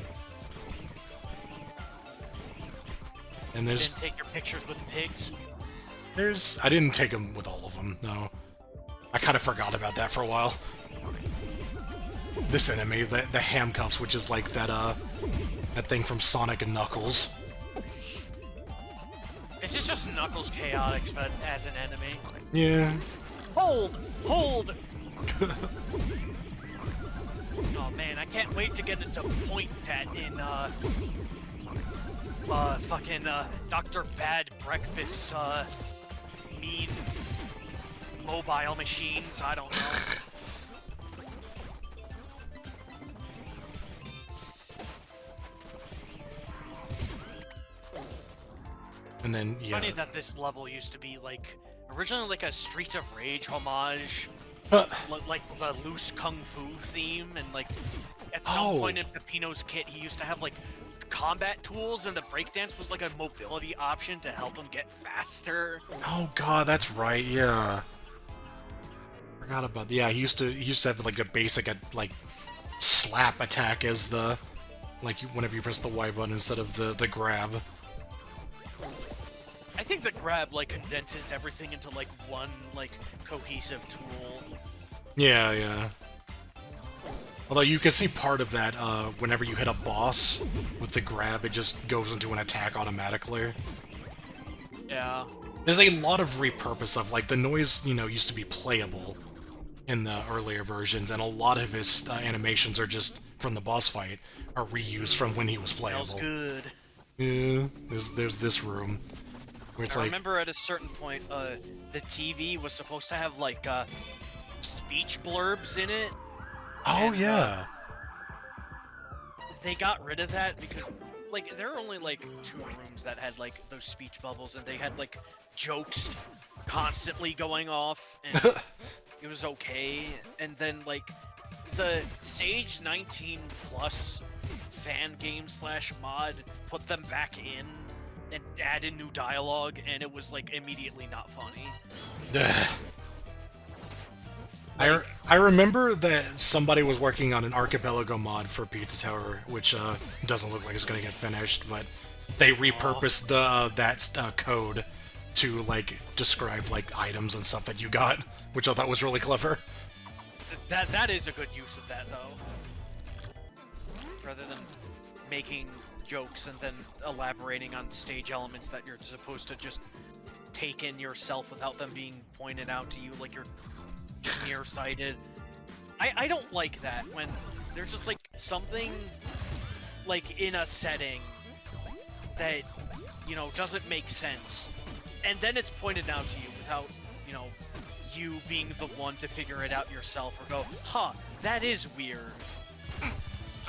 And there's Didn't take your pictures with pigs. I didn't take them with all of them, no. I kind of forgot about that for a while. This enemy, the handcuffs, which is like that thing from Sonic and Knuckles. This is just Knuckles Chaotix, but as an enemy. Yeah. Hold! Hold! Oh man, I can't wait to get into Point Tat in, fucking, Dr. Bad Breakfast, mean mobile machines, I don't know. And then, yeah. Funny that this level used to be, like, originally like a Streets of Rage homage, like the loose kung fu theme, and like, at some point in Peppino's kit, he used to have, like, combat tools, and the breakdance was like a mobility option to help him get faster. Oh god, that's right, yeah. Forgot about yeah, he used to have like a basic like slap attack as the whenever you press the Y button instead of the grab. I think the grab like condenses everything into like one like cohesive tool. Yeah, yeah. Although you can see part of that whenever you hit a boss with the grab, it just goes into an attack automatically. Yeah. There's a lot of repurpose of, like, the noise, used to be playable in the earlier versions, and a lot of his animations are just, from the boss fight, are reused from when he was playable. Smells good. Yeah, there's this room, where it's I remember at a certain point, the TV was supposed to have, like, speech blurbs in it. Oh, And, yeah. They got rid of that because, like, there are only, like, 2 rooms that had, like, those speech bubbles, and they had, like, jokes constantly going off, and it was okay. And then, like, the Sage 19 Plus fan game / mod put them back in and added new dialogue, and it was, like, immediately not funny. I remember that somebody was working on an Archipelago mod for Pizza Tower, which doesn't look like it's going to get finished, but they repurposed that code to like describe like items and stuff that you got, which I thought was really clever. That is a good use of that, though. Rather than making jokes and then elaborating on stage elements that you're supposed to just take in yourself without them being pointed out to you like you're nearsighted. I don't like that when there's just like something like in a setting that, you know, doesn't make sense, and then it's pointed out to you without, you know, you being the one to figure it out yourself or go, huh, that is weird.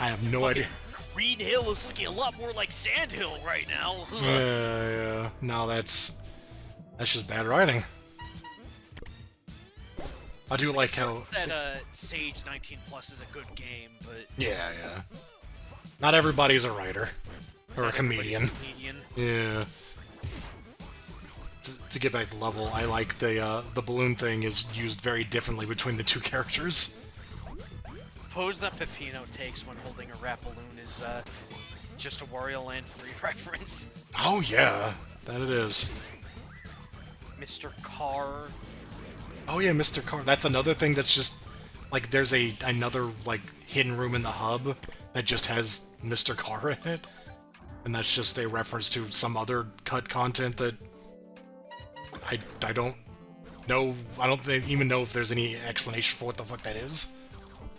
I have no idea. Green Hill is looking a lot more like Sand Hill right now. Yeah. No, that's just bad writing. I do like how that Sage 19 Plus is a good game, but yeah. Not everybody's a writer or a comedian. Yeah. To get back to level, I like the balloon thing is used very differently between the 2 characters. Pose that Peppino takes when holding a rat balloon is just a Wario Land 3 reference. Oh yeah, that it is. Mr. Carr. Oh yeah, Mr. Carr. That's another thing that's just like there's another like hidden room in the hub that just has Mr. Carr in it, and that's just a reference to some other cut content that I don't know. I don't even know if there's any explanation for what the fuck that is.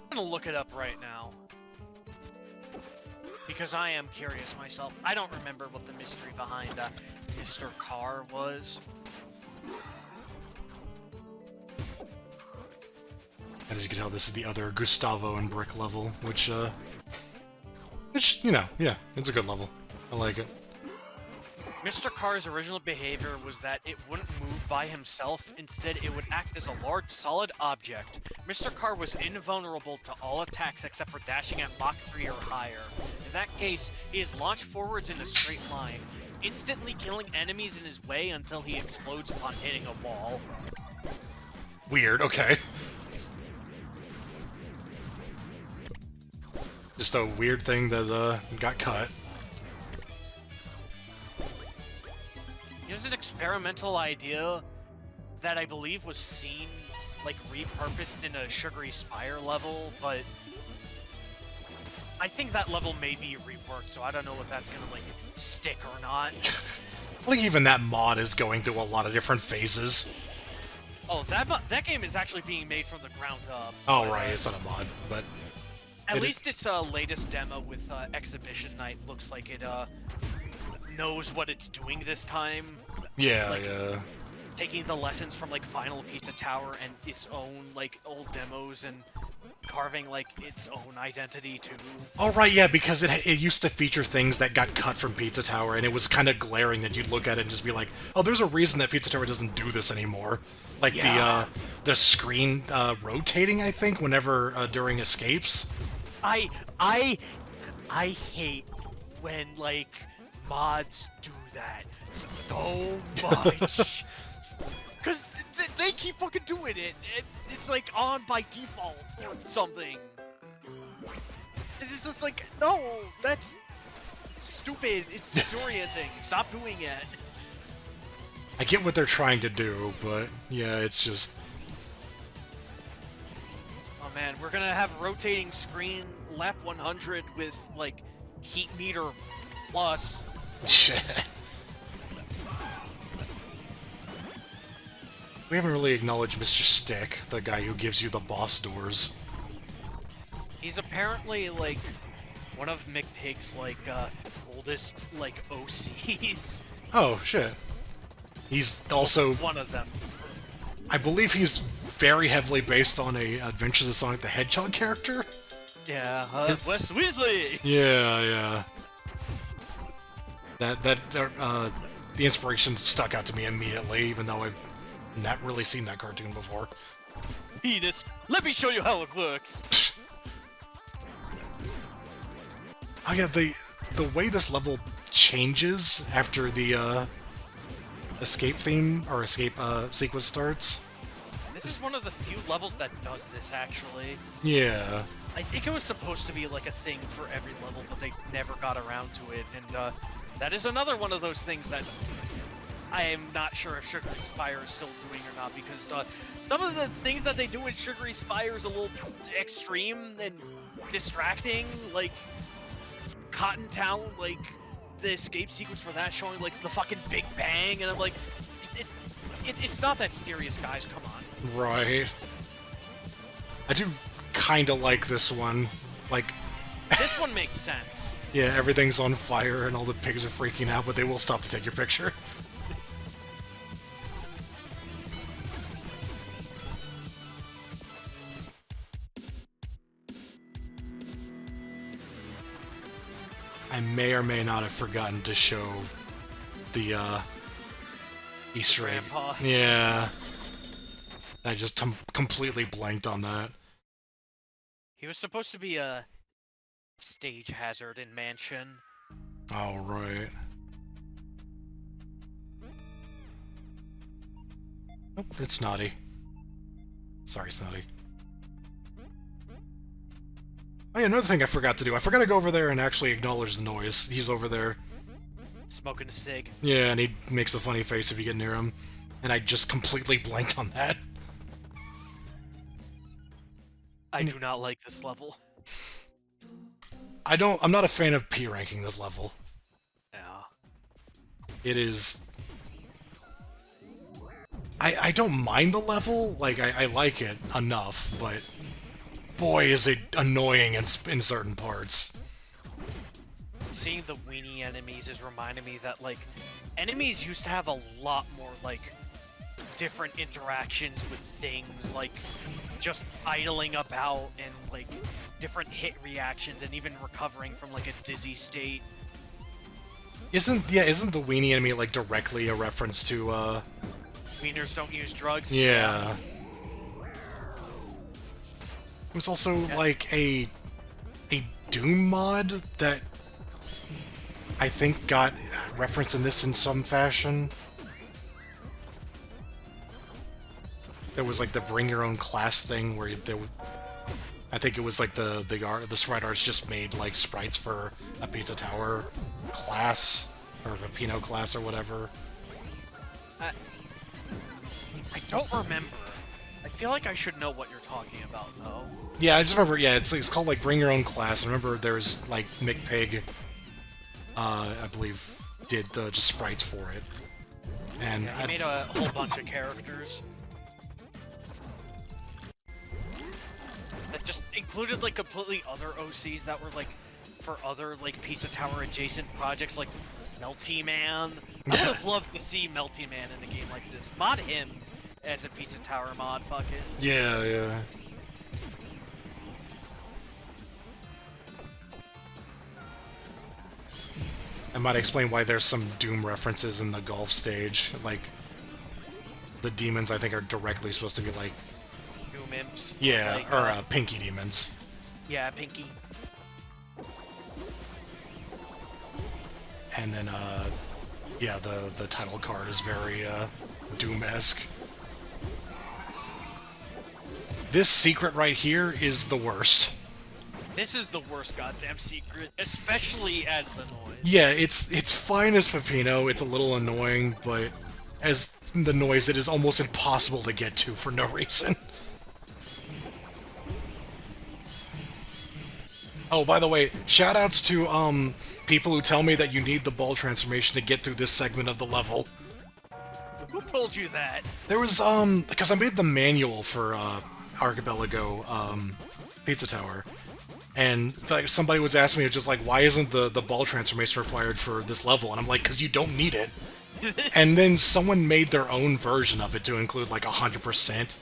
I'm gonna look it up right now because I am curious myself. I don't remember what the mystery behind Mr. Carr was. As you can tell, this is the other Gustavo and Brick level, which, you know, yeah, it's a good level. I like it. Mr. Carr's original behavior was that it wouldn't move by himself. Instead, it would act as a large, solid object. Mr. Carr was invulnerable to all attacks except for dashing at Mach 3 or higher. In that case, he is launched forwards in a straight line, instantly killing enemies in his way until he explodes upon hitting a wall. Weird, okay. Just a weird thing that got cut. Here's an experimental idea that I believe was seen, like, repurposed in a Sugary Spire level, but I think that level may be reworked, so I don't know if that's gonna, like, stick or not. I think even that mod is going through a lot of different phases. Oh, that game is actually being made from the ground up. Oh, right, it's not a mod, but... At least its latest demo with Exhibition Night looks like it knows what it's doing this time. Yeah, like, yeah. Taking the lessons from like Final Pizza Tower and its own like old demos and carving like its own identity too. Oh right, yeah, because it used to feature things that got cut from Pizza Tower, and it was kind of glaring that you'd look at it and just be like, oh, there's a reason that Pizza Tower doesn't do this anymore. Like the screen rotating, I think, whenever during escapes. I hate when like mods do that so much. Because they keep fucking doing it. It's like on by default or something. It's just like, no, that's stupid. It's disorienting. Stop doing it. I get what they're trying to do, but yeah, it's just... Oh man, we're gonna have rotating screen lap 100 with like heat meter plus. We haven't really acknowledged Mr. Stick, the guy who gives you the boss doors. He's apparently like one of McPig's like oldest like OCs. Oh shit. He's also... one of them. I believe he's very heavily based on a Adventures of Sonic the Hedgehog character. Yeah, Wes Weasley! Yeah, yeah. The inspiration stuck out to me immediately, even though I've not really seen that cartoon before. Penis, let me show you how it works! Oh yeah, the way this level changes after the escape theme or escape sequence starts. This is one of the few levels that does this, actually. Yeah. I think it was supposed to be like a thing for every level, but they never got around to it, and that is another one of those things that I am not sure if Sugary Spire is still doing or not, because some of the things that they do in Sugary Spire is a little extreme and distracting, like Cotton Town, like the escape sequence for that showing like the fucking Big Bang, and I'm like, it's not that serious, guys, come on. Right. I do kind of like this one. Like, this one makes sense. Yeah, everything's on fire and all the pigs are freaking out, but they will stop to take your picture. I may or may not have forgotten to show the Easter egg. Grandpa. Yeah. I just completely blanked on that. He was supposed to be a stage hazard in Mansion. Oh, right. Oh, it's Snotty. Sorry, Snotty. Oh yeah, another thing I forgot to do. I forgot to go over there and actually acknowledge the noise. He's over there. Smoking a cig. Yeah, and he makes a funny face if you get near him. And I just completely blanked on that. I do not like this level. I'm not a fan of P ranking this level. Yeah. It is... I don't mind the level, like, I like it enough, but boy is it annoying in certain parts. Seeing the weenie enemies is reminding me that, like, enemies used to have a lot more, like, different interactions with things, like, just idling about and, like, different hit reactions and even recovering from, like, a dizzy state. Isn't the weenie enemy, like, directly a reference to, Wieners don't use drugs? Yeah. It was also, like, a Doom mod that I think got reference in this in some fashion. There was, like, the bring your own class thing where I think it was, like, the sprite arts just made, like, sprites for a Pizza Tower class, or a Pino class or whatever. I don't remember. I feel like I should know what you're talking about, though. Yeah, I just remember, yeah, it's called, like, Bring Your Own Class. I remember there's, like, McPig, I believe, did just sprites for it. And yeah, he made a whole bunch of characters. That just included, like, completely other OCs that were, like, for other, like, Pizza Tower adjacent projects, like Melty Man. I would have loved to see Melty Man in a game like this. Mod him as a Pizza Tower mod, fuck it. Yeah, yeah. I might explain why there's some Doom references in the golf stage. Like, the demons, I think, are directly supposed to be, like... Doom imps. Yeah, like, or Pinky demons. Yeah, Pinky. And then, yeah, the title card is very, Doom-esque. This secret right here is the worst. This is the worst goddamn secret, especially as the noise. Yeah, it's fine as Peppino, it's a little annoying, but as the noise, it is almost impossible to get to for no reason. Oh, by the way, shoutouts to, people who tell me that you need the ball transformation to get through this segment of the level. Who told you that? There was, because I made the manual for, Archipelago, Pizza Tower, and like, somebody was asking me, just like, why isn't the ball transformation required for this level? And I'm like, because you don't need it. And then someone made their own version of it to include, like, 100%,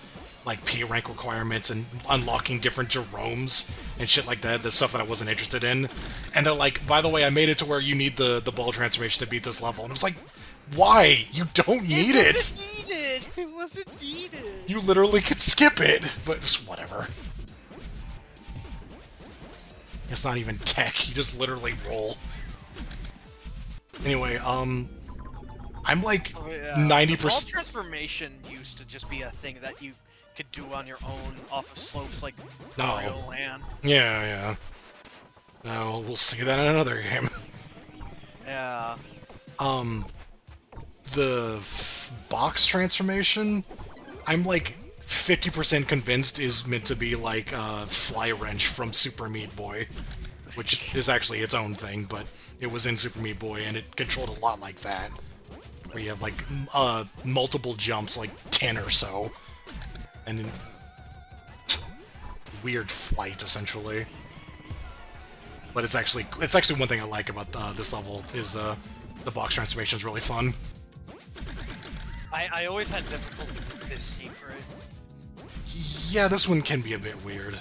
like P rank requirements and unlocking different Jeromes and shit like that. The stuff that I wasn't interested in. And they're like, by the way, I made it to where you need the ball transformation to beat this level. And I was like, why? You don't need it. Wasn't needed. It wasn't needed. You literally could skip it. But just whatever. It's not even tech. You just literally roll. Anyway, I'm like 90%. Ball transformation used to just be a thing that you could do on your own off of slopes like Mario Land. Yeah. No, we'll see that in another game. Yeah. The box transformation, I'm like 50% convinced is meant to be like Fly Wrench from Super Meat Boy, which is actually its own thing, but it was in Super Meat Boy and it controlled a lot like that, where you have like multiple jumps, like 10 or so, and then weird flight essentially. But it's actually one thing I like about this level is the box transformation is really fun. I always had difficulty with this secret. Yeah, this one can be a bit weird.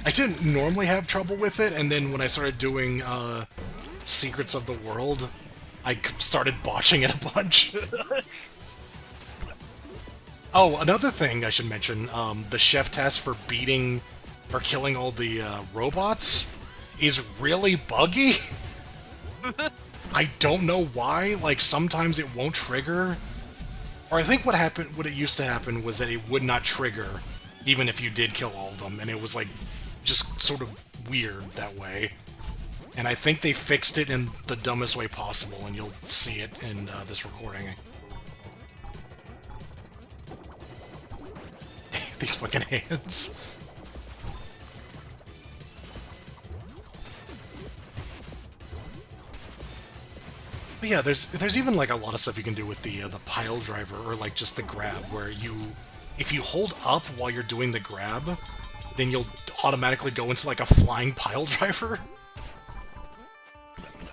I didn't normally have trouble with it, and then when I started doing Secrets of the World, I started botching it a bunch. Oh, another thing I should mention, the chef test for beating or killing all the robots is really buggy. I don't know why, like sometimes it won't trigger. Or I think what it used to happen was that it would not trigger even if you did kill all of them, and it was like just sort of weird that way. And I think they fixed it in the dumbest way possible, and you'll see it in this recording. These fucking hands. But yeah, there's even like a lot of stuff you can do with the pile driver, or like just the grab, where if you hold up while you're doing the grab, then you'll automatically go into like a flying pile driver.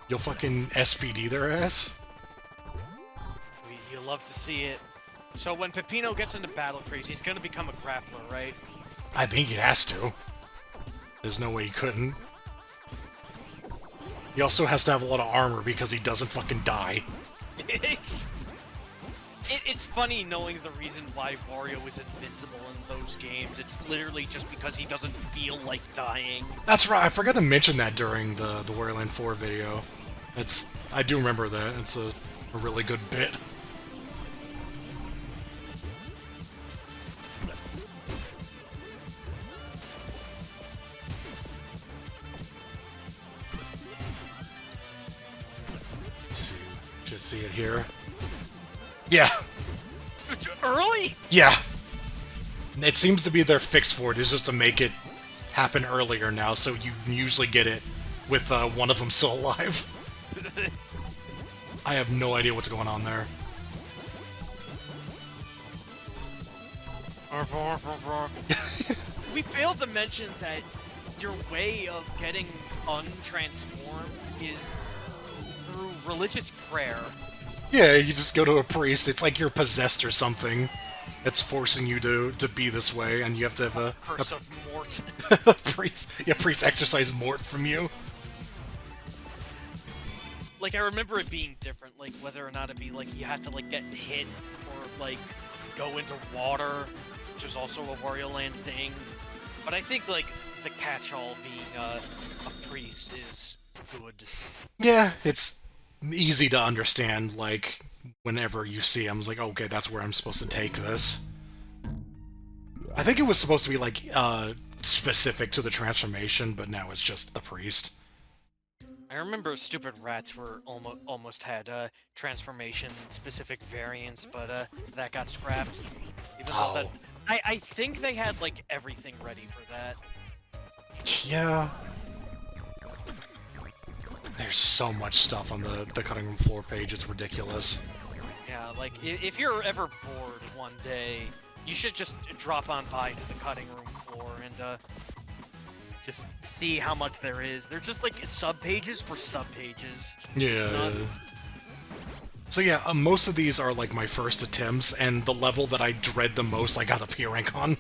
You'll fucking SPD their ass. You love to see it. So when Peppino gets into Battle Crease, he's gonna become a grappler, right? I think he has to. There's no way he couldn't. He also has to have a lot of armor because he doesn't fucking die. It's funny knowing the reason why Wario is invincible in those games. It's literally just because he doesn't feel like dying. That's right, I forgot to mention that during the Wario Land 4 video. I do remember that. It's a really good bit. Should see it here. Yeah. Early? Yeah. It seems to be their fix for it, is just to make it happen earlier now, so you usually get it with one of them still alive. I have no idea what's going on there. We failed to mention that your way of getting untransformed is through religious prayer. Yeah, you just go to a priest. It's like you're possessed or something. That's forcing you to be this way, and you have to have a Curse of Mort. priest. Yeah, priest exercise Mort from you. Like, I remember it being different, like, whether or not it'd be, like, you had to, like, get hit, or, like, go into water, which is also a Wario Land thing. But I think, like, the catch-all being a priest is good. Yeah, it's easy to understand, like, whenever you see him, it's like, okay, that's where I'm supposed to take this. I think it was supposed to be, like, specific to the transformation, but now it's just a priest. I remember Stupid Rats were almost had transformation-specific variants, but that got scrapped. Even though that, I think they had, like, everything ready for that. Yeah. There's so much stuff on the cutting room floor page, it's ridiculous. Yeah, like, if you're ever bored one day, you should just drop on by to the cutting room floor and just see how much there is. They're just like sub-pages for sub-pages. Yeah. So yeah, most of these are like my first attempts, and the level that I dread the most, I got a P rank on.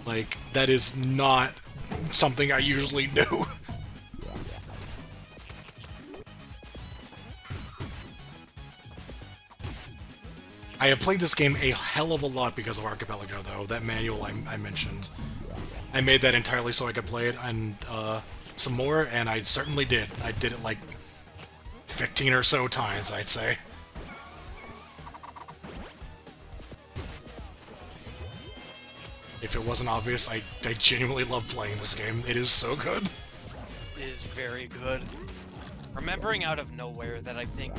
Like, that is not something I usually do. I have played this game a hell of a lot because of Archipelago, though, that manual I mentioned. I made that entirely so I could play it and some more, and I certainly did. I did it like 15 or so times, I'd say. If it wasn't obvious, I genuinely love playing this game. It is so good. It is very good. Remembering out of nowhere that I think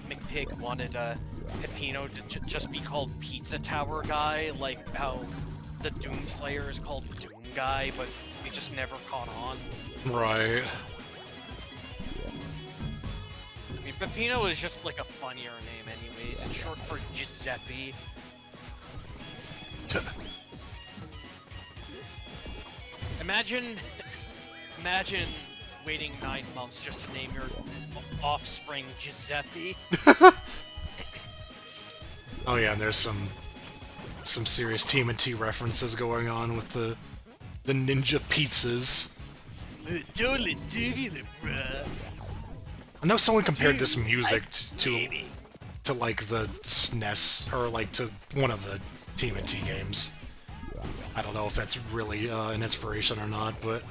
McPig wanted Peppino to just be called Pizza Tower Guy, like how the Doomslayer is called Doom Guy, but he just never caught on. Right. I mean, Peppino is just like a funnier name anyways. It's short for Giuseppe. Imagine waiting 9 months just to name your offspring Giuseppe. Oh yeah, and there's some serious TMNT references going on with the ninja pizzas. Totally tubular, bruh. I know someone compared this music to like the SNES, or like to one of the TMNT games. I don't know if that's really an inspiration or not, but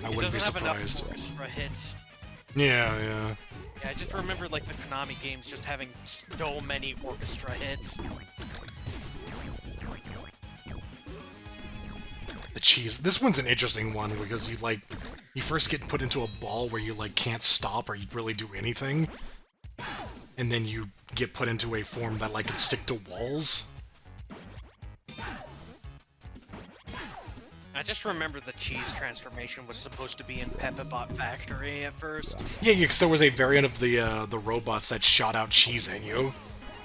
I wouldn't be surprised. Orchestra hits. Yeah, yeah. Yeah, I just remember like the Konami games just having so many orchestra hits. The cheese. This one's an interesting one because you first get put into a ball where you like can't stop or you really do anything, and then you get put into a form that like can stick to walls. I just remember the cheese transformation was supposed to be in Pepperbot Factory at first. Yeah, because there was a variant of the robots that shot out cheese at you.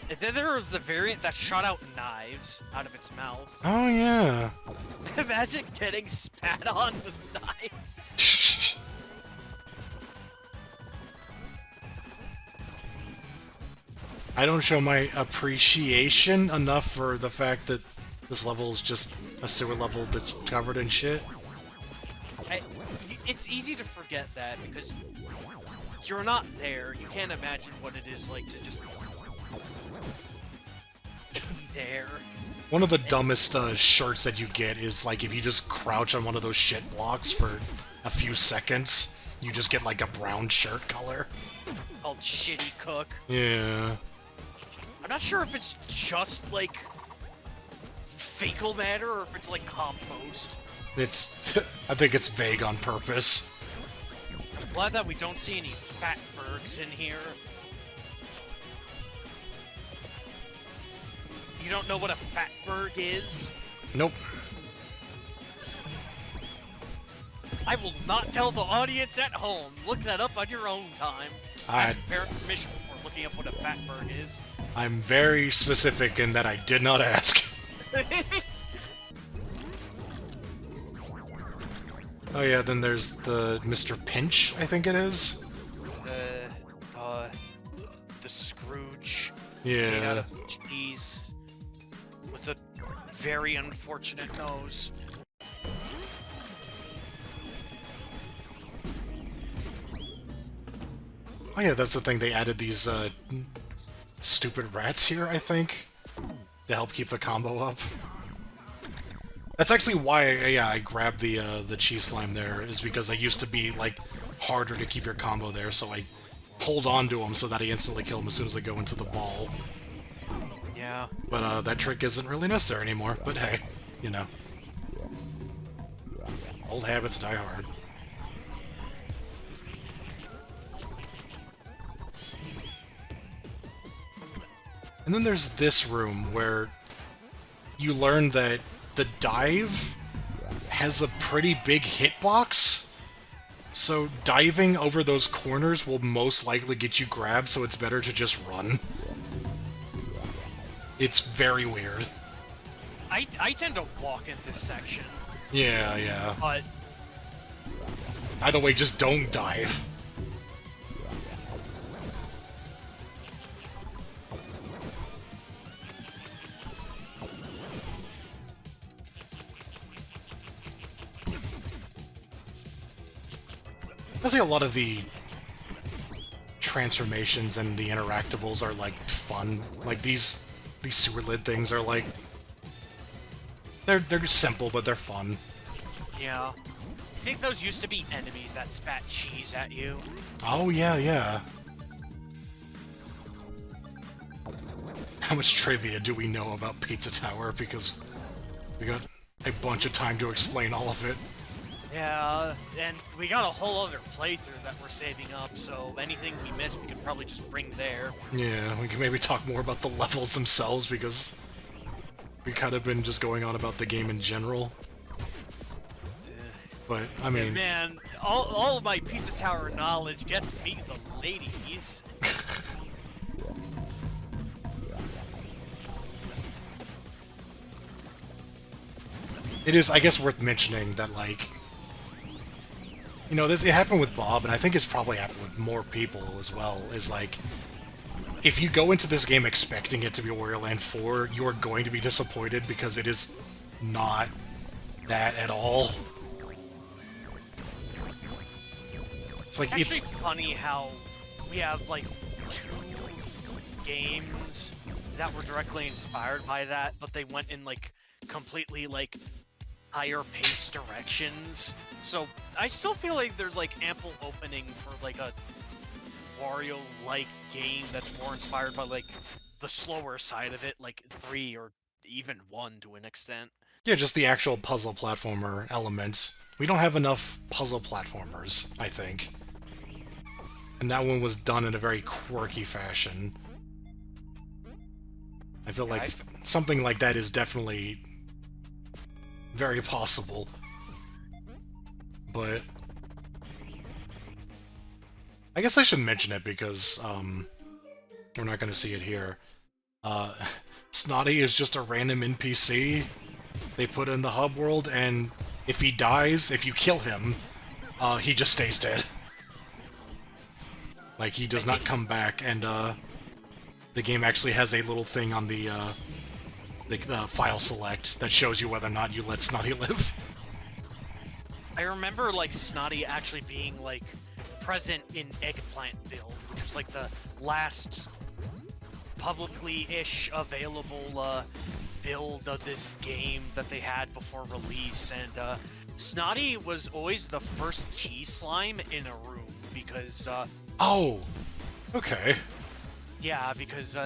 And then there was the variant that shot out knives out of its mouth. Oh yeah. Imagine getting spat on with knives. I don't show my appreciation enough for the fact that this level is just a sewer level that's covered in shit. It's easy to forget that because you're not there. You can't imagine what it is like to just be there. One of the dumbest shirts that you get is like if you just crouch on one of those shit blocks for a few seconds, you just get like a brown shirt color. Called Shitty Cook. Yeah. I'm not sure if it's just like fecal matter or if it's like compost. It's I think it's vague on purpose. I'm glad that we don't see any fatbergs in here. You don't know what a fatberg is? Nope. I will not tell the audience at home. Look that up on your own time. Ask parent permission before looking up what a fatberg is. I'm very specific in that I did not ask. Oh yeah, then there's the Mr. Pinch, I think it is. The Scrooge. Yeah. Made out of cheese with a very unfortunate nose. Oh yeah, that's the thing. They added these stupid rats here, I think, to help keep the combo up. That's actually why, I grabbed the cheese slime there, is because I used to be like harder to keep your combo there, so I hold on to him so that I instantly kill him as soon as I go into the ball. Yeah. But that trick isn't really necessary anymore. But hey, you know, old habits die hard. And then there's this room where you learn that the dive has a pretty big hitbox. So diving over those corners will most likely get you grabbed, so it's better to just run. It's very weird. I tend to walk in this section. Yeah, yeah. But Either way, just don't dive. I say a lot of the transformations and the interactables are like fun. Like these sewer lid things are like they're simple but they're fun. Yeah. I think those used to be enemies that spat cheese at you. Oh yeah, yeah. How much trivia do we know about Pizza Tower? Because we got a bunch of time to explain all of it. Yeah, and we got a whole other playthrough that we're saving up, so anything we missed we could probably just bring there. Yeah, we can maybe talk more about the levels themselves because we kind of been just going on about the game in general. But, I mean... Man, all of my Pizza Tower knowledge gets me the ladies. It is, I guess, worth mentioning that, like... You know, it happened with Bob, and I think it's probably happened with more people as well, is like... If you go into this game expecting it to be Wario Land 4, you are going to be disappointed because it is not that at all. It's like... It's actually funny how we have, like, 2 games that were directly inspired by that, but they went in, like, completely, like, higher-paced directions. So I still feel like there's, like, ample opening for, like, a Wario-like game that's more inspired by, like, the slower side of it, like 3 or even 1 to an extent. Yeah, just the actual puzzle platformer elements. We don't have enough puzzle platformers, I think. And that one was done in a very quirky fashion. I feel like something like that is definitely very possible. But I guess I should mention it because we're not going to see it here. Snotty is just a random NPC they put in the hub world, and if he dies, if you kill him, he just stays dead. Like, he does not come back, and the game actually has a little thing on the file select that shows you whether or not you let Snotty live. I remember, like, Snotty actually being, like, present in Eggplant Build, which was, like, the last publicly-ish available build of this game that they had before release, and Snotty was always the first cheese slime in a room, because, Oh! Okay. yeah, because,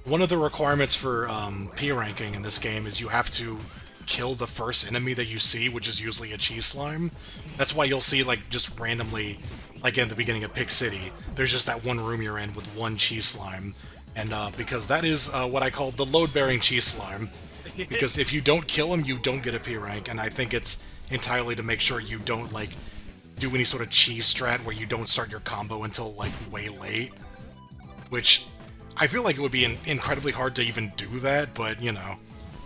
one of the requirements for P ranking in this game is you have to kill the first enemy that you see, which is usually a cheese slime. That's why you'll see, like, just randomly, like in the beginning of Pick City, there's just that one room you're in with one cheese slime. And because that is what I call the load-bearing cheese slime. Because if you don't kill him, you don't get a P rank, and I think it's entirely to make sure you don't, like, do any sort of cheese strat where you don't start your combo until, like, way late. Which, I feel like it would be incredibly hard to even do that, but, you know,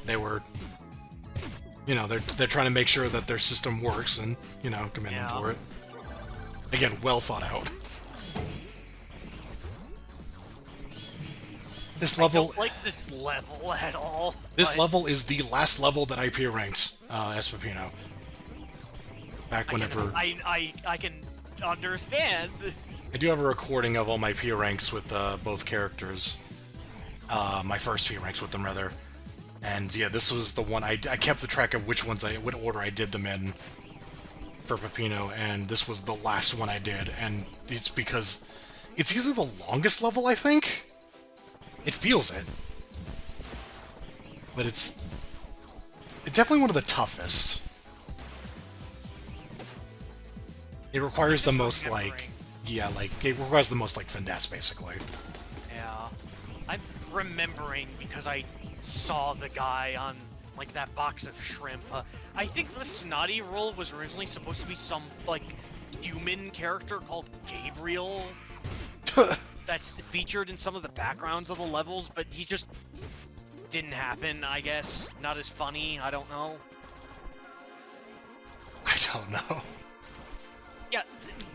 they were... You know, they're trying to make sure that their system works, and, you know, commend them for it. Again, well thought out. This level... I don't like this level at all. This level is the last level that I P ranked as Peppino. Back whenever... I can understand. I do have a recording of all my P ranks with both characters. My first P ranks with them, rather. And yeah, this was the one I kept the track of which ones what order I did them in for Peppino, and this was the last one I did, and it's because it's either the longest level, I think? It feels it. But it's definitely one of the toughest. It requires the most, like... Yeah, like, it requires the most, like, finesse, basically. Yeah. I'm remembering because I saw the guy on, like, that box of shrimp. I think the Snotty role was originally supposed to be some, like, human character called Gabriel that's featured in some of the backgrounds of the levels, but he just didn't happen, I guess. Not as funny, I don't know. I don't know. Yeah,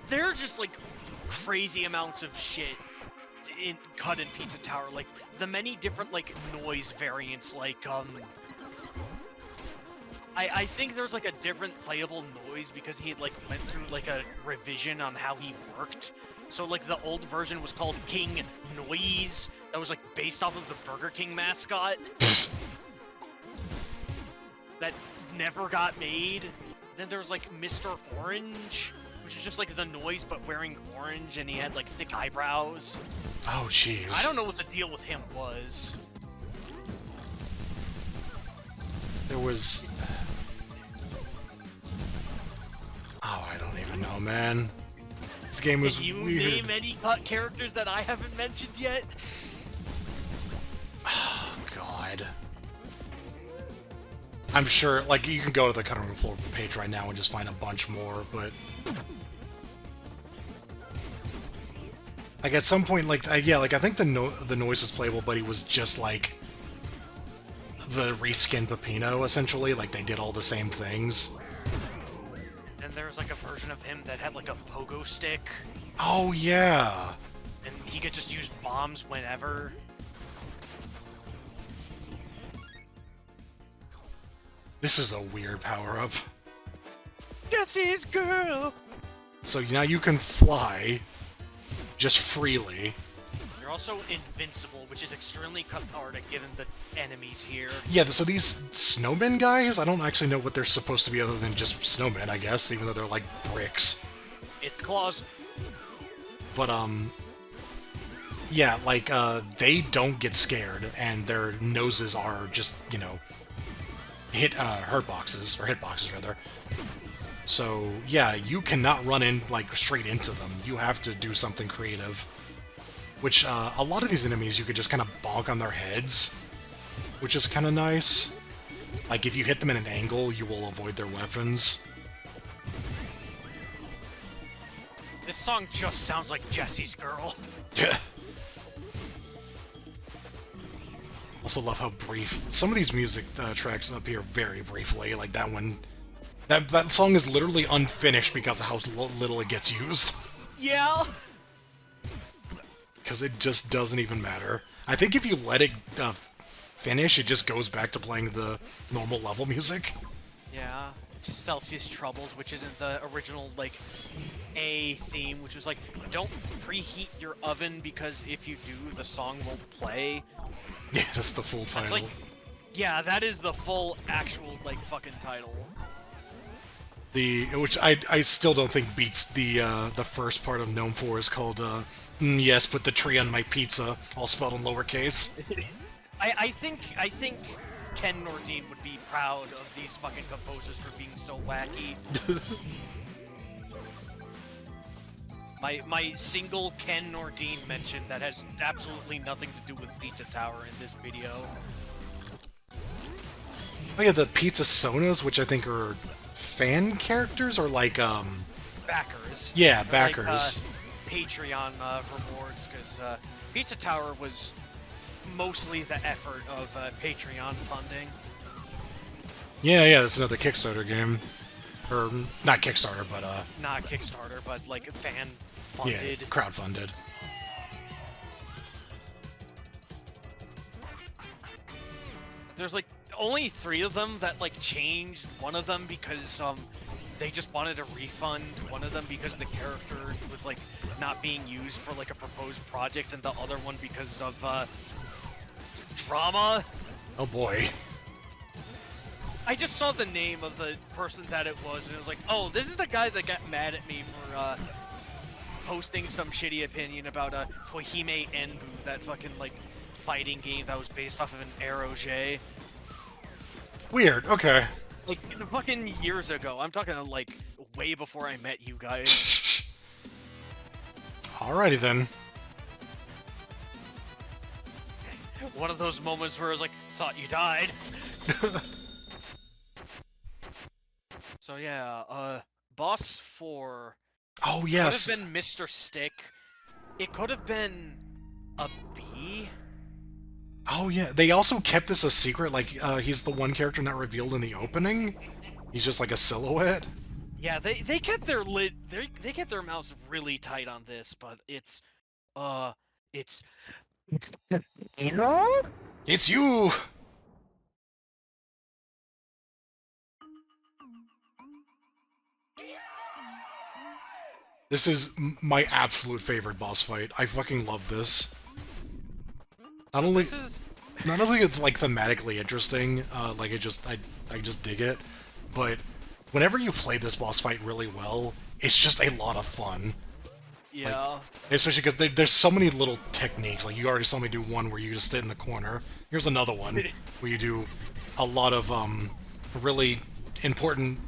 there are just, like, crazy amounts of shit cut in Pizza Tower, like, the many different, like, noise variants, like, I think there's like a different playable noise because he had like went through like a revision on how he worked. So like the old version was called King Noise. That was like based off of the Burger King mascot. That never got made. Then there was like Mr. Orange, which is just like the noise but wearing orange, and he had like thick eyebrows. Oh, jeez. I don't know what the deal with him was. There was... Oh, I don't even know, man. This game was Can you weird. name any characters that I haven't mentioned yet? Oh, God. I'm sure, like, you can go to the Cutting Room Floor page right now and just find a bunch more, but... Like, at some point, like, yeah, like, I think the noise was playable, but he was just, like, the reskinned Peppino, essentially. Like, they did all the same things. And there was like a version of him that had like a pogo stick, Oh, yeah! and he could just use bombs whenever. This is a weird power-up. Jesse's girl! So now you can fly, just freely. You're also invincible, which is extremely cathartic given the enemies here. Yeah, so these snowmen guys, I don't actually know what they're supposed to be other than just snowmen, I guess, even though they're like bricks. It's claws. But, yeah, like, they don't get scared, and their noses are just, you know, hitboxes, rather. So, yeah, you cannot run in, like, straight into them. You have to do something creative. Which, a lot of these enemies you could just kind of bonk on their heads, which is kind of nice. Like, if you hit them at an angle, you will avoid their weapons. This song just sounds like Jesse's girl. Also love how brief some of these music tracks appear very briefly. Like that one, that song is literally unfinished because of how little it gets used. Yeah. Because it just doesn't even matter. I think if you let it finish, it just goes back to playing the normal level music. Yeah. Just Celsius Troubles, which isn't the original like A theme, which was like, don't preheat your oven because if you do, the song won't play. Yeah, that's the full That's title. like, yeah, that is the full actual like fucking title. Which I still don't think beats the first part of Gnome 4 is called yes, put the tree on my pizza, all spelled in lowercase. I think Ken Nordine would be proud of these fucking composers for being so wacky. My single Ken Nordine mention that has absolutely nothing to do with Pizza Tower in this video. Oh yeah, the Pizza Sonas, which I think are fan characters, or like Backers. yeah, They're backers. Like, Patreon rewards, because Pizza Tower was mostly the effort of Patreon funding. Yeah, that's another Kickstarter game, or not Kickstarter, but Not Kickstarter, but like fan yeah, funded. crowdfunded. There's like only 3 of them that like changed. One of them because they just wanted a refund. One of them because the character was like not being used for like a proposed project, and the other one because of drama. Oh boy. I just saw the name of the person that it was, and it was like, oh, this is the guy that got mad at me for posting some shitty opinion about Tohime Enbu, that fucking like fighting game that was based off of an ROJ. Weird. Okay. Like fucking years ago. I'm talking like way before I met you guys. Alrighty then. One of those moments where I was like, thought you died. So yeah, boss 4 Oh could yes. have been Mr. Stick. It could have been a bee. Oh yeah. They also kept this a secret. Like he's the one character not revealed in the opening. He's just like a silhouette. Yeah, they kept their they kept their mouths really tight on this, but it's It's you. This is my absolute favorite boss fight. I fucking love this. Not only, This is not only it's like thematically interesting, like I just dig it, but whenever you play this boss fight really well, it's just a lot of fun. yeah. Especially because there's so many little techniques. Like you already saw me do one where you just sit in the corner. Here's another one where you do a lot of really important,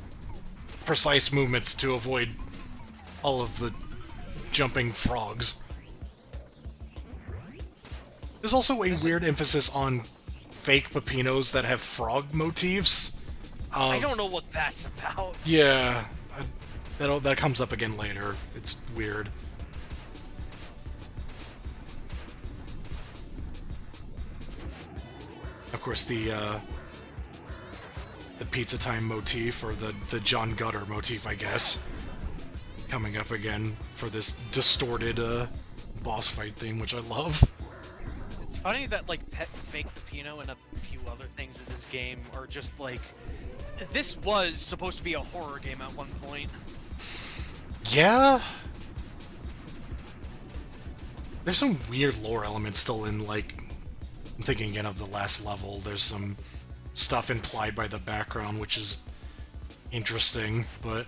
precise movements to avoid all of the jumping frogs. There's also a weird emphasis on fake Pepinos that have frog motifs. I don't know what that's about. Yeah, that comes up again later. It's weird. Of course, the Pizza Time motif, or the John Gutter motif, I guess, coming up again for this distorted boss fight theme, which I love. It's funny that like fake Pino and a few other things in this game are just like. This was supposed to be a horror game at one point. Yeah? There's some weird lore elements still in, like, I'm thinking again of the last level. There's some stuff implied by the background, which is interesting, but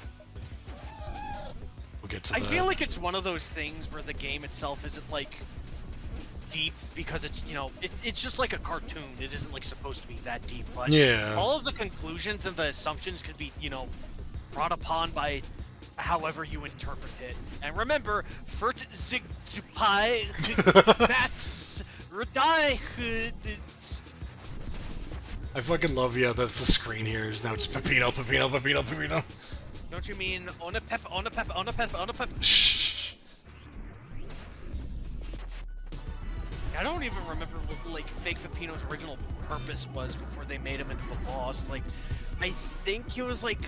we'll get to I that. feel like it's one of those things where the game itself isn't like deep because it's it's just like a cartoon. It isn't like supposed to be that deep. But Yeah. all of the conclusions and the assumptions could be brought upon by however you interpret it. And remember, Furt Zigpai That's Radai. I fucking love, yeah, that's the screen here. Now it's Pepino, Pepino, Pepino, Pepino. Don't you mean on a pep, on a pep, on a pep, on a pep? Shh. I don't even remember what like Fake Pepino's original purpose was before they made him into a boss. Like, I think it was like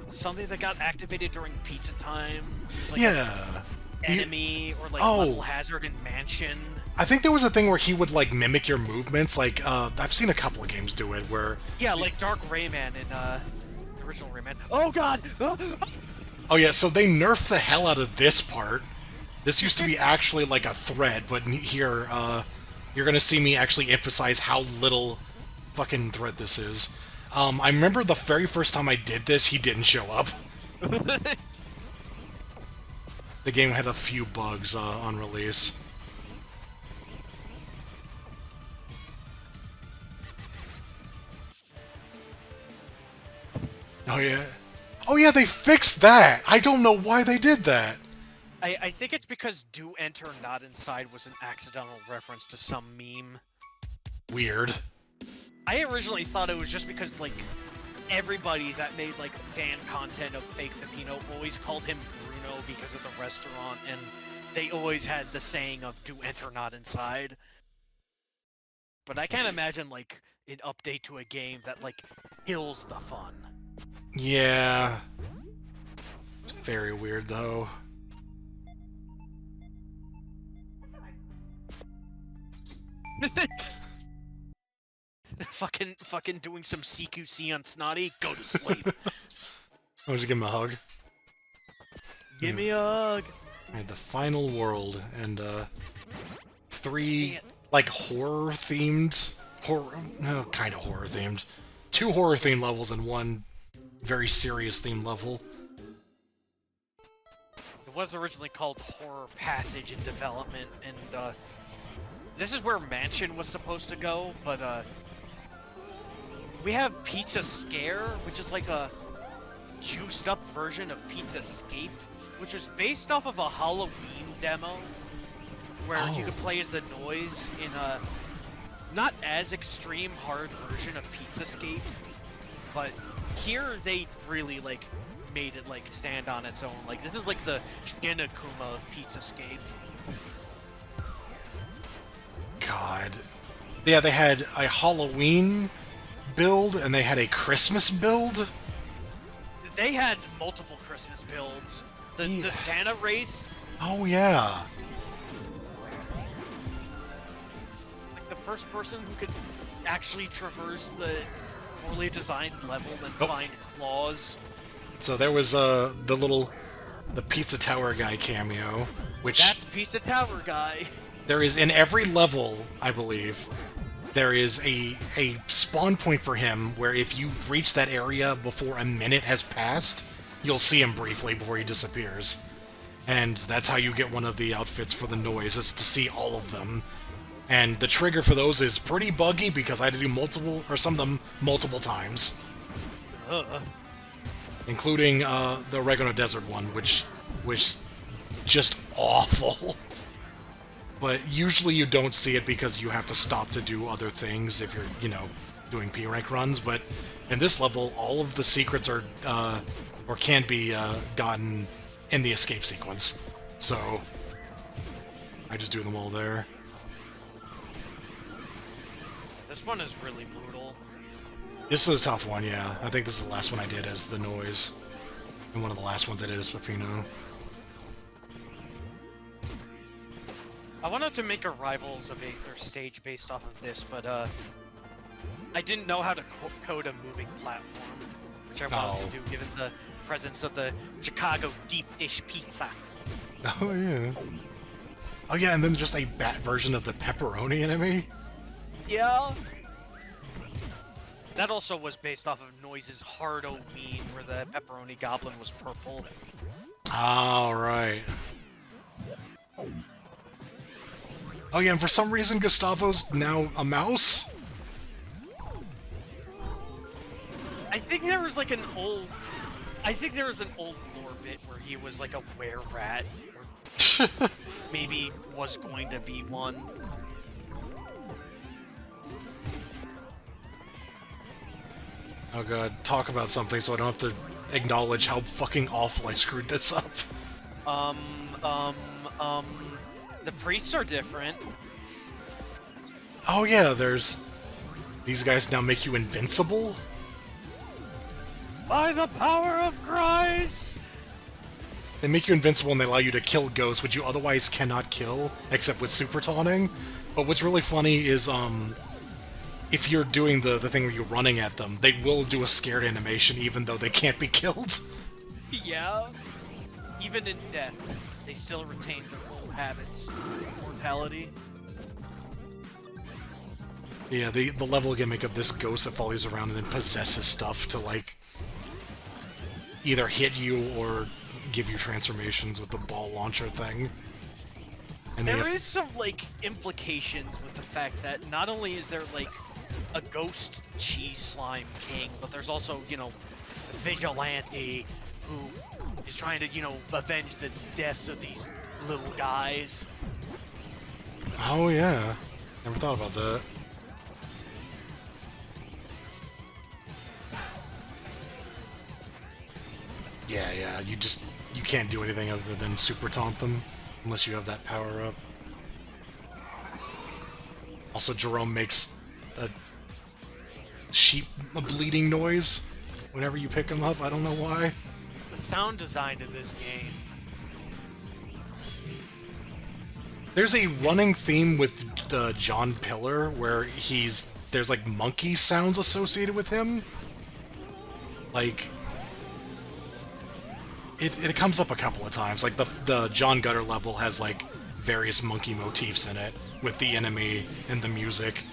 something that got activated during Pizza Time. It was, like, Yeah. enemy or like Oh. level hazard in Mansion. I think there was a thing where he would, like, mimic your movements. Like, I've seen a couple of games do it where... Yeah, like Dark Rayman in the original Rayman. Oh god! Oh yeah, so they nerfed the hell out of this part. This used to be actually like a thread, but here, you're gonna see me actually emphasize how little fucking thread this is. I remember the very first time I did this, he didn't show up. The game had a few bugs on release. Oh yeah. Oh yeah, they fixed that! I don't know why they did that! I think it's because Do Enter Not Inside was an accidental reference to some meme. Weird. I originally thought it was just because, like, everybody that made, like, fan content of Fake Pepino always called him Bruno because of the restaurant, and they always had the saying of Do Enter Not Inside. But I can't imagine, like, an update to a game that, like, kills the fun. Yeah. It's very weird, though. fucking doing some CQC on Snotty, go to sleep. I'll just give him a hug. Give me a hug. Alright, the final world, and, three, Dang it. like, horror-themed... no, kind of horror-themed. 2 horror-themed levels and 1 very serious-themed level. It was originally called Horror Passage in development, and this is where Mansion was supposed to go, but we have Pizza Scare, which is like a juiced up version of Pizza Escape, which was based off of a Halloween demo where you could play as the Noise in a not as extreme hard version of Pizza Escape, but here they really like made it like stand on its own. Like this is like the Shinakuma of Pizza Escape. God. Yeah, they had a Halloween build, and they had a Christmas build? They had multiple Christmas builds. The Santa race, Oh, yeah. like the first person who could actually traverse the poorly designed level and Oh. find claws. So there was the little the Pizza Tower guy cameo, which That's Pizza Tower guy. there is in every level, I believe. There is a spawn point for him where if you reach that area before a minute has passed, you'll see him briefly before he disappears. And that's how you get one of the outfits for the noise, is to see all of them. And the trigger for those is pretty buggy because I had to do some of them multiple times. Including the Oregano Desert one, which was just awful. But usually you don't see it because you have to stop to do other things if you're, doing P-rank runs. But in this level, all of the secrets are, or can be, gotten in the escape sequence. So, I just do them all there. This one is really brutal. This is a tough one, yeah. I think this is the last one I did as the noise. And one of the last ones I did as Peppino. I wanted to make a Rivals of Aether stage based off of this, but I didn't know how to code a moving platform, which I wanted to do given the presence of the Chicago deep dish pizza. Oh yeah. Oh yeah, and then just a bat version of the pepperoni enemy. Yeah. That also was based off of Noise's Hardoween, where the pepperoni goblin was purple. Oh, right. Oh yeah, and for some reason Gustavo's now a mouse? I think there was an old lore bit where he was like a were-rat, or maybe was going to be one. Oh god, talk about something so I don't have to acknowledge how fucking awful I screwed this up. The priests are different. Oh yeah, these guys now make you invincible? By the power of Christ! They make you invincible and they allow you to kill ghosts, which you otherwise cannot kill, except with super taunting. But what's really funny is, if you're doing the thing where you're running at them, they will do a scared animation even though they can't be killed. Yeah. Even in death, they still retain their old habits. Mortality. Yeah, the level gimmick of this ghost that follows around and then possesses stuff to, either hit you or give you transformations with the ball launcher thing. And there is some, implications with the fact that not only is there, a ghost cheese slime king, but there's also, a vigilante who is trying to, avenge the deaths of these little guys. Oh, yeah. Never thought about that. Yeah, you can't do anything other than super taunt them, unless you have that power up. Also, Jerome makes a bleeding noise whenever you pick him up, I don't know why. The sound design of this game. There's a running theme with John Pillar where there's monkey sounds associated with him. It comes up a couple of times. The John Gutter level has various monkey motifs in it with the enemy and the music.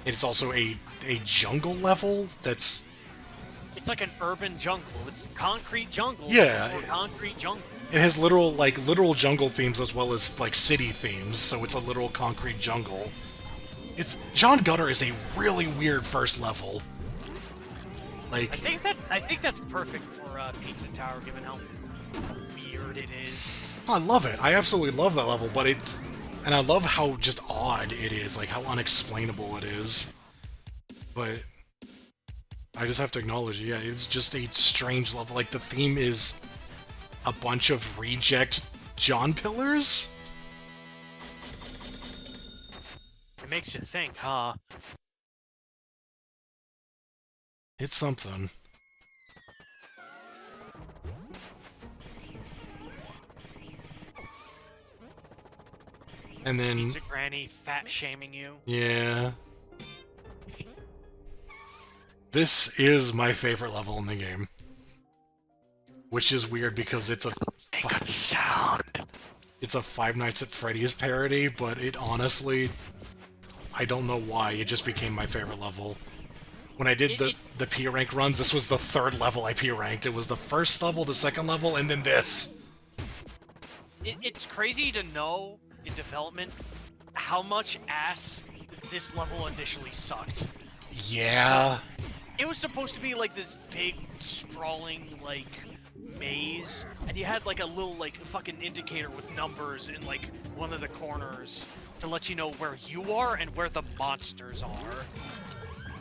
It's also a jungle level that's... It's like an urban jungle. It's concrete jungle. Yeah. Concrete jungle. It has literal jungle themes as well as city themes, so it's a literal concrete jungle. John Gutter is a really weird first level. I think that's perfect for Pizza Tower, given how weird it is. I love it. I absolutely love that level, but and I love how just odd it is, how unexplainable it is. But I just have to acknowledge, yeah, it's just a strange level. The theme is a bunch of reject John Pillars? It makes you think, huh? It's something. And then... Pizza Granny fat-shaming you. Yeah. This is my favorite level in the game. which is weird because it's a Sound. it's a Five Nights at Freddy's parody, but it honestly, I don't know why, it just became my favorite level. When I did the P rank runs, this was the third level I P ranked. It was the first level, the second level, and then this. It's crazy to know in development how much ass this level initially sucked. Yeah. It was supposed to be like this big, sprawling, like, maze, and you had like a little, like, fucking indicator with numbers in, like, one of the corners to let you know where you are and where the monsters are.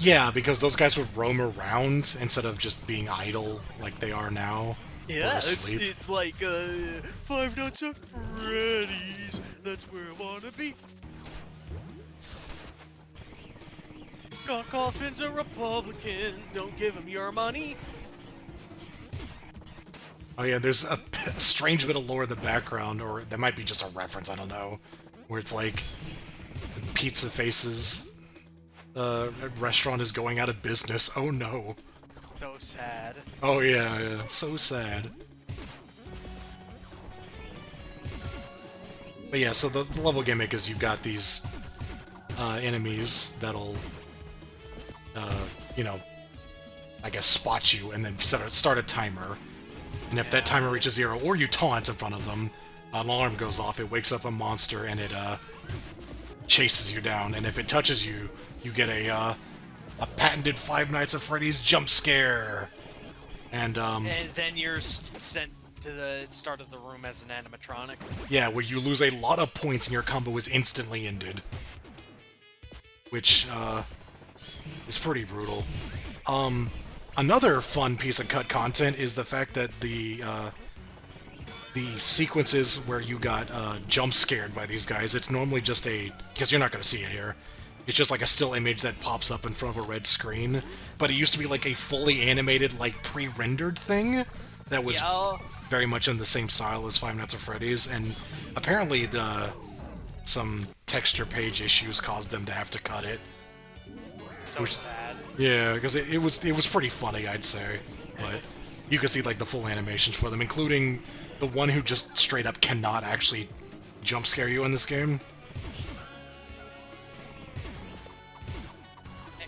Yeah, because those guys would roam around instead of just being idle like they are now. Yeah, asleep. it's like, Five Nights at Freddy's, that's where I wanna be. Scott Cawthon's a Republican, don't give him your money. Oh yeah, there's a strange bit of lore in the background, or that might be just a reference, I don't know, where it's like Pizza Face's restaurant is going out of business. Oh no. So sad. Oh yeah, so sad. But yeah, so the level gimmick is you've got these enemies that'll, you know, I guess spot you and then start a timer. And if that timer reaches 0, or you taunt in front of them, an alarm goes off, it wakes up a monster, and it chases you down. And if it touches you, you get a patented Five Nights at Freddy's jump scare. And then you're sent to the start of the room as an animatronic. yeah, where you lose a lot of points and your combo is instantly ended. Which, is pretty brutal. Another fun piece of cut content is the fact that the sequences where you got jump scared by these guys, it's normally just because you're not going to see it here, it's just like a still image that pops up in front of a red screen, but it used to be like a fully animated, like pre-rendered thing that was very much in the same style as Five Nights at Freddy's, and apparently some texture page issues caused them to have to cut it. So sad. Yeah, because it was pretty funny, I'd say. But you can see like the full animations for them, including the one who just straight up cannot actually jump scare you in this game.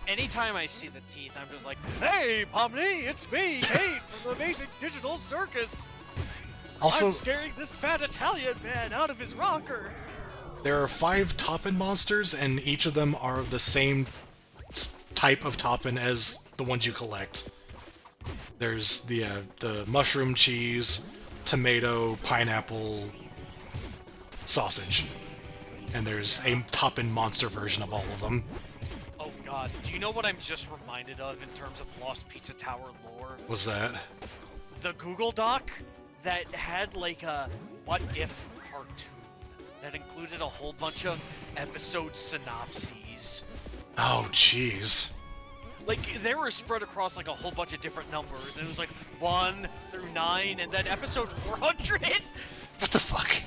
Anytime I see the teeth, I'm just like, "Hey, Pomni, it's me, Kate from the Amazing Digital Circus. Also, I'm scaring this fat Italian man out of his rocker." there are 5 Toppin monsters, and each of them are the same type of Toppin as the ones you collect. There's the mushroom, cheese, tomato, pineapple, sausage. And there's a Toppin monster version of all of them. Oh god, do you know what I'm just reminded of in terms of Lost Pizza Tower lore? What's that? The Google Doc that had like a what if cartoon that included a whole bunch of episode synopses. Oh, jeez. Like, they were spread across, like, a whole bunch of different numbers, and it was, like, 1 through 9, and then episode 400? What the fuck?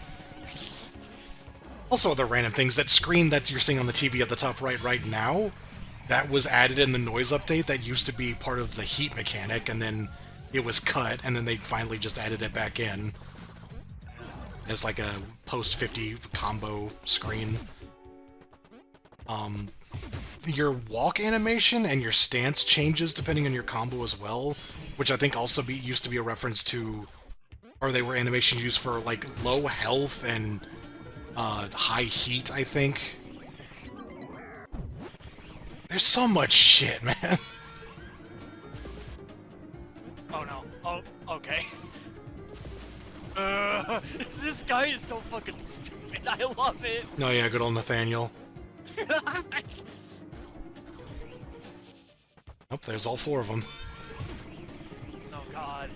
Also, other random things, that screen that you're seeing on the TV at the top right now, that was added in the noise update that used to be part of the heat mechanic, and then it was cut, and then they finally just added it back in as, like, a post-50 combo screen. Your walk animation and your stance changes depending on your combo as well, which I think also used to be a reference to, or they were animations used for like low health and high heat, I think. There's so much shit, man. Oh no. Oh, okay. This guy is so fucking stupid. I love it. No, yeah, good old Nathaniel. Oh, there's all 4 of them. Oh god.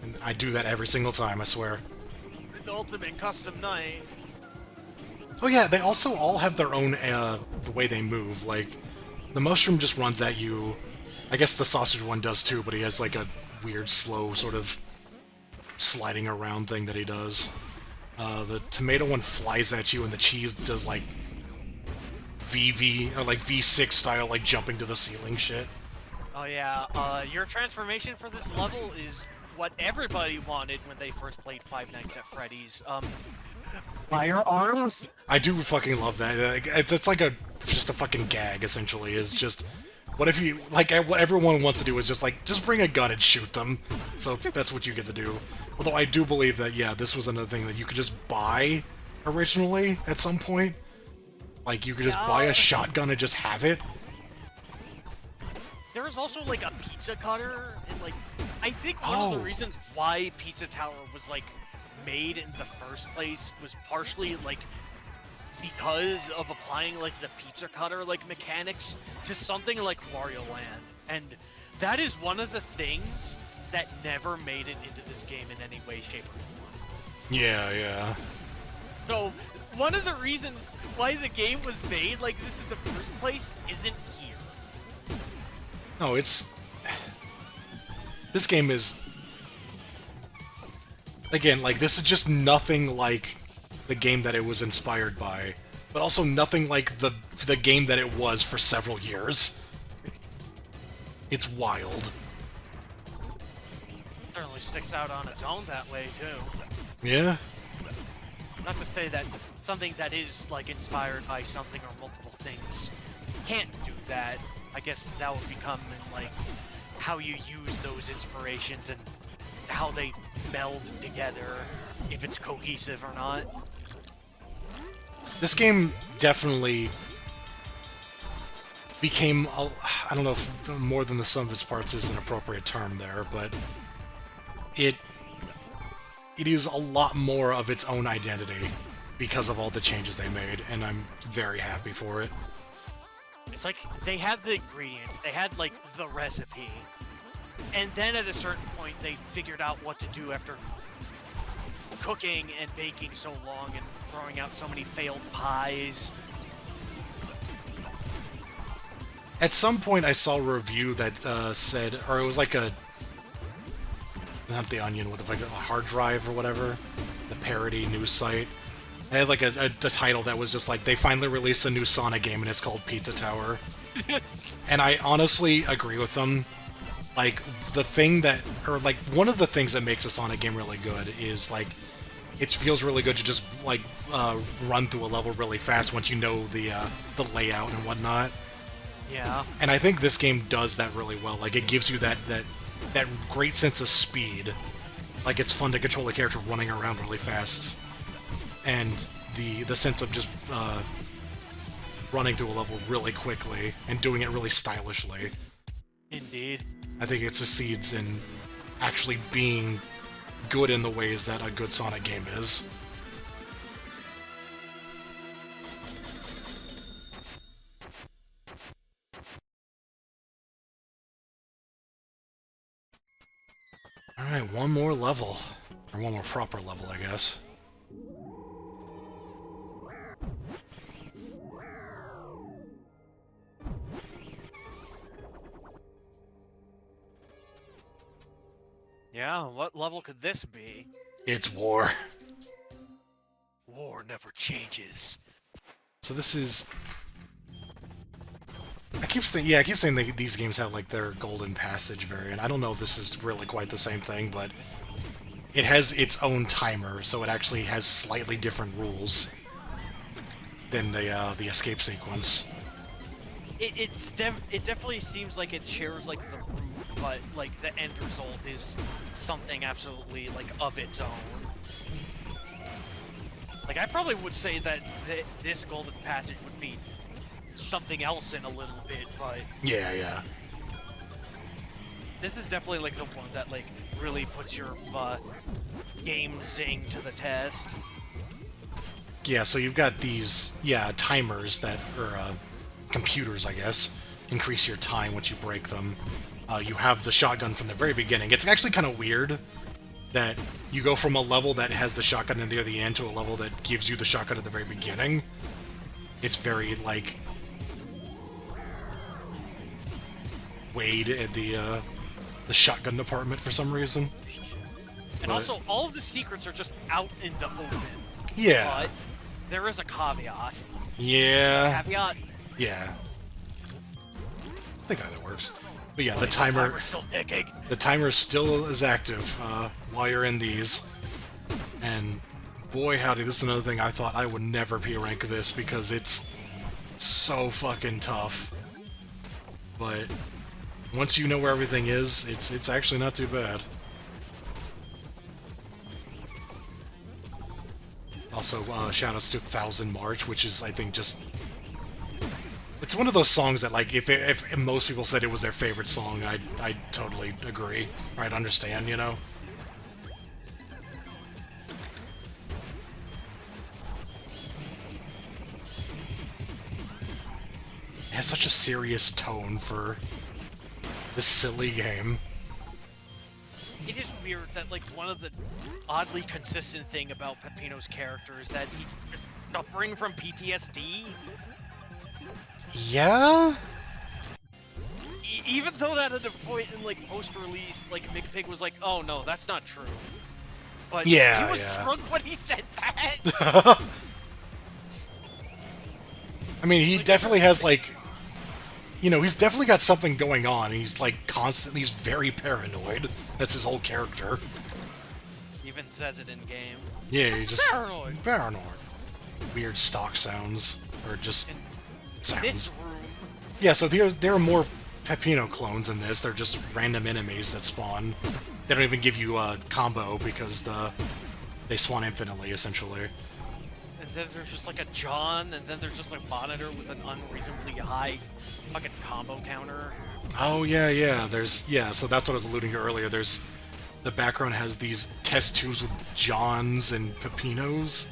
And I do that every single time, I swear. The ultimate custom night. Oh yeah, they also all have their own, the way they move. Like, the mushroom just runs at you. I guess the sausage one does too, but he has like a weird, slow, sort of sliding around thing that he does. The tomato one flies at you, and the cheese does like VV, or like V6 style, like jumping to the ceiling shit. Oh yeah, your transformation for this level is what everybody wanted when they first played Five Nights at Freddy's. Firearms? I do fucking love that. Like, it's like just a fucking gag, essentially. Is just, what if you, like, what everyone wants to do is just bring a gun and shoot them. So that's what you get to do. Although I do believe that, yeah, this was another thing that you could just buy originally at some point. Like, you could just buy a shotgun and just have it. There was also, like, a pizza cutter, and, like, I think one of the reasons why Pizza Tower was, like, made in the first place was partially, like, because of applying, like, the pizza cutter, like, mechanics to something like Wario Land. And that is one of the things that never made it into this game in any way, shape, or form. Yeah, yeah. So, one of the reasons why the game was made like this in the first place isn't here. No, it's... This game is... Again, like, this is just nothing like the game that it was inspired by, but also nothing like the game that it was for several years. It's wild. Certainly sticks out on its own that way, too. Yeah? Not to say that something that is, like, inspired by something or multiple things can't do that. I guess that would become in, like, how you use those inspirations and how they meld together, if it's cohesive or not. This game definitely became, I don't know if more than the sum of its parts is an appropriate term there, but it is a lot more of its own identity because of all the changes they made, and I'm very happy for it. It's like they had the ingredients, they had like the recipe, and then at a certain point they figured out what to do after cooking and baking so long and throwing out so many failed pies. At some point I saw a review that said, or it was like a, not The Onion, what the fuck, a hard drive or whatever, the parody news site. It had like a title that was just like, they finally released a new Sonic game and it's called Pizza Tower. And I honestly agree with them. Like, the thing that, or like, one of the things that makes a Sonic game really good is like, it feels really good to just like run through a level really fast once you know the layout and whatnot. Yeah. And I think this game does that really well. Like, it gives you that great sense of speed. Like, it's fun to control a character running around really fast. And the sense of just running through a level really quickly and doing it really stylishly. Indeed. I think it succeeds in actually being good in the ways that a good Sonic game is. Alright, one more level. Or one more proper level, I guess. Yeah, what level could this be? It's war. War never changes. So this is... I keep saying these games have like their Golden Passage variant. I don't know if this is really quite the same thing, but it has its own timer, so it actually has slightly different rules than the escape sequence. It definitely seems like it shares like the root, but like the end result is something absolutely like of its own. Like, I probably would say that this Golden Passage would be something else in a little bit, but Yeah. this is definitely like the one that like really puts your game zing to the test. Yeah, so you've got these, timers that, or computers, I guess, increase your time once you break them. You have the shotgun from the very beginning. It's actually kind of weird that you go from a level that has the shotgun near the end to a level that gives you the shotgun at the very beginning. It's very, like, Wade at the shotgun department for some reason. And also, all of the secrets are just out in the open. Yeah. But there is a caveat. Yeah. Caveat. Yeah. I think either works. But yeah, Timer's still ticking. the timer still is active while you're in these. And boy howdy, this is another thing I thought I would never P rank this because it's so fucking tough. But once you know where everything is, it's actually not too bad. Also, shoutouts to Thousand March, which is, I think, just... It's one of those songs that, like, if most people said it was their favorite song, I'd totally agree. Or I'd understand, you know? It has such a serious tone for this silly game. It is weird that, like, one of the oddly consistent thing about Peppino's character is that he's just suffering from PTSD. Yeah? Even though that at a point in, like, post-release, like, McPig was like, oh no, that's not true. But Yeah, he was yeah. drunk when he said that! I mean, he definitely has, like... You know, he's definitely got something going on. He's, like, constantly... He's very paranoid. That's his whole character. Even says it in-game. Yeah, he just... Paranoid. Paranoid. Weird stock sounds. Or just... This sounds. room. Yeah, so there are more Peppino clones in this. They're just random enemies that spawn. They don't even give you a combo because they spawn infinitely, essentially. And then there's just like a John, and then there's just like Monitor with an unreasonably high fucking combo counter. Oh, yeah. So that's what I was alluding to earlier. The background has these test tubes with Johns and Peppinos,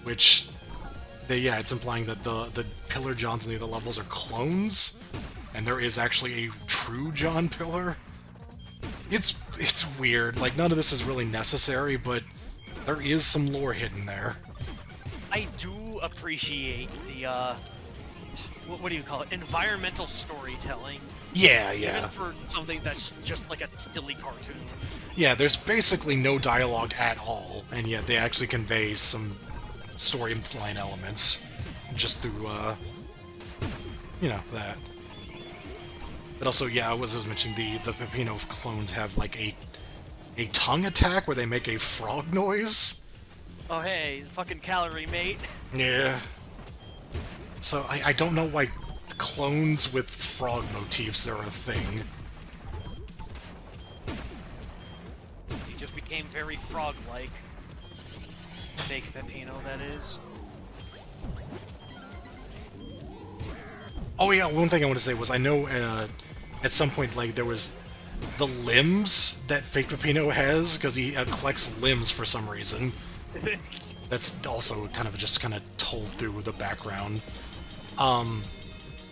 which, it's implying that the Pillar Johns in the other levels are clones, and there is actually a true John Pillar. It's weird. Like, none of this is really necessary, but there is some lore hidden there. I do appreciate the, what do you call it? Environmental storytelling. Yeah. Even for something that's just like a silly cartoon. Yeah, there's basically no dialogue at all, and yet they actually convey some storyline elements just through, that. But also, I was mentioning the Peppino clones have like a tongue attack where they make a frog noise. Oh hey, fucking calorie mate. Yeah. So I don't know why clones with frog motifs are a thing. He just became very frog-like. Fake Peppino, that is. Oh yeah, one thing I want to say was I know at some point like there was the limbs that Fake Peppino has because he collects limbs for some reason. That's also kind of told through the background.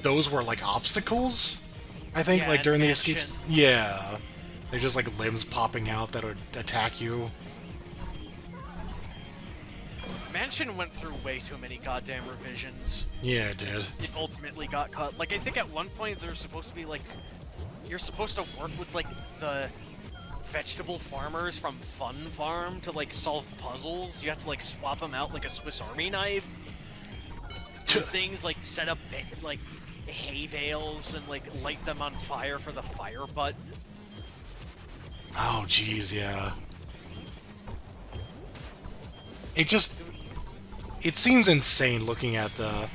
Those were like obstacles, I think, like during the escapes. Yeah, they're just like limbs popping out that would attack you. Mansion went through way too many goddamn revisions. Yeah, it did. It ultimately got cut. Like, I think at one point there's supposed to be, like... You're supposed to work with, like, the vegetable farmers from Fun Farm to, like, solve puzzles. You have to, like, swap them out like a Swiss Army knife. Do things like set up, like, hay bales and, like, light them on fire for the fire butt. Oh, jeez, yeah. It seems insane looking at the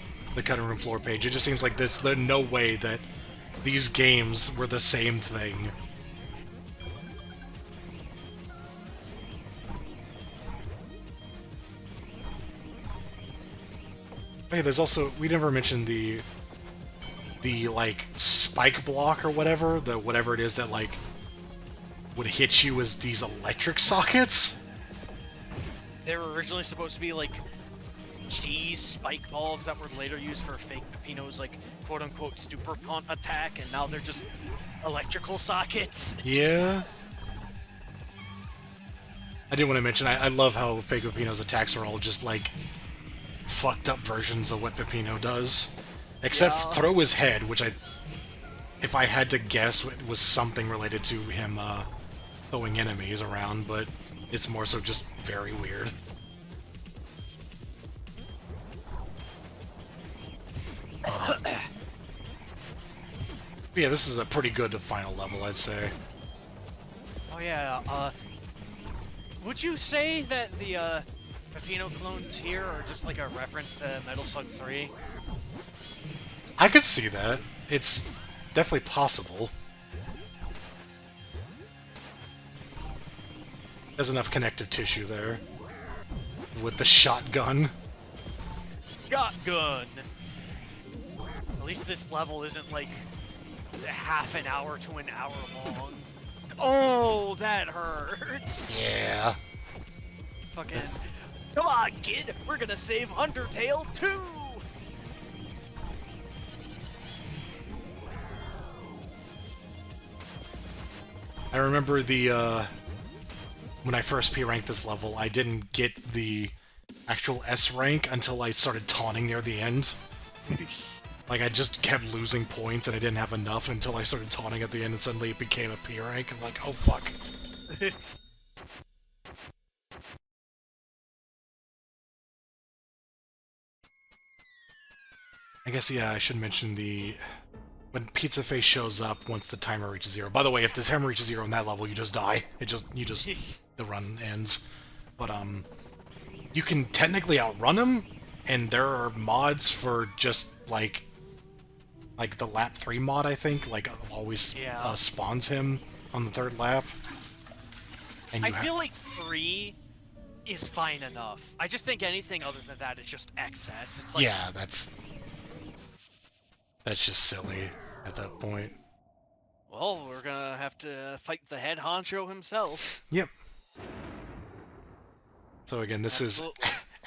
cutting room floor page. It just seems like there's no way that these games were the same thing. Hey, there's also, we never mentioned the like spike block or whatever, whatever it is that like would hit you as these electric sockets. They were originally supposed to be like cheese spike balls that were later used for Fake Peppino's like quote-unquote super taunt attack, and now they're just electrical sockets. Yeah. I did want to mention, I love how Fake Peppino's attacks are all just like fucked up versions of what Peppino does. Except throw his head, which if I had to guess, it was something related to him throwing enemies around, but it's more so just very weird. Yeah, this is a pretty good final level, I'd say. Oh yeah, would you say that the Peppino clones here are just like a reference to Metal Slug 3? I could see that. It's definitely possible. There's enough connective tissue there. With the shotgun. Shotgun! At least this level isn't like half an hour to an hour long. Oh, that hurts! Yeah. Fucking... Come on, kid! We're gonna save Undertale too! I remember the, when I first P-ranked this level, I didn't get the actual S rank until I started taunting near the end. Like, I just kept losing points and I didn't have enough until I started taunting at the end and suddenly it became a P rank. I'm like, oh fuck. I guess, yeah, I should mention when Pizza Face shows up once the timer reaches 0. By the way, if the timer reaches 0 on that level, you just die. The run ends. But, you can technically outrun him, and there are mods for just, like the lap 3 mod, I think, like, always spawns him on the 3rd lap. And I feel like 3 is fine enough. I just think anything other than that is just excess. It's like... Yeah, that's just silly at that point. Well, we're gonna have to fight the head honcho himself. Yep. So again, this is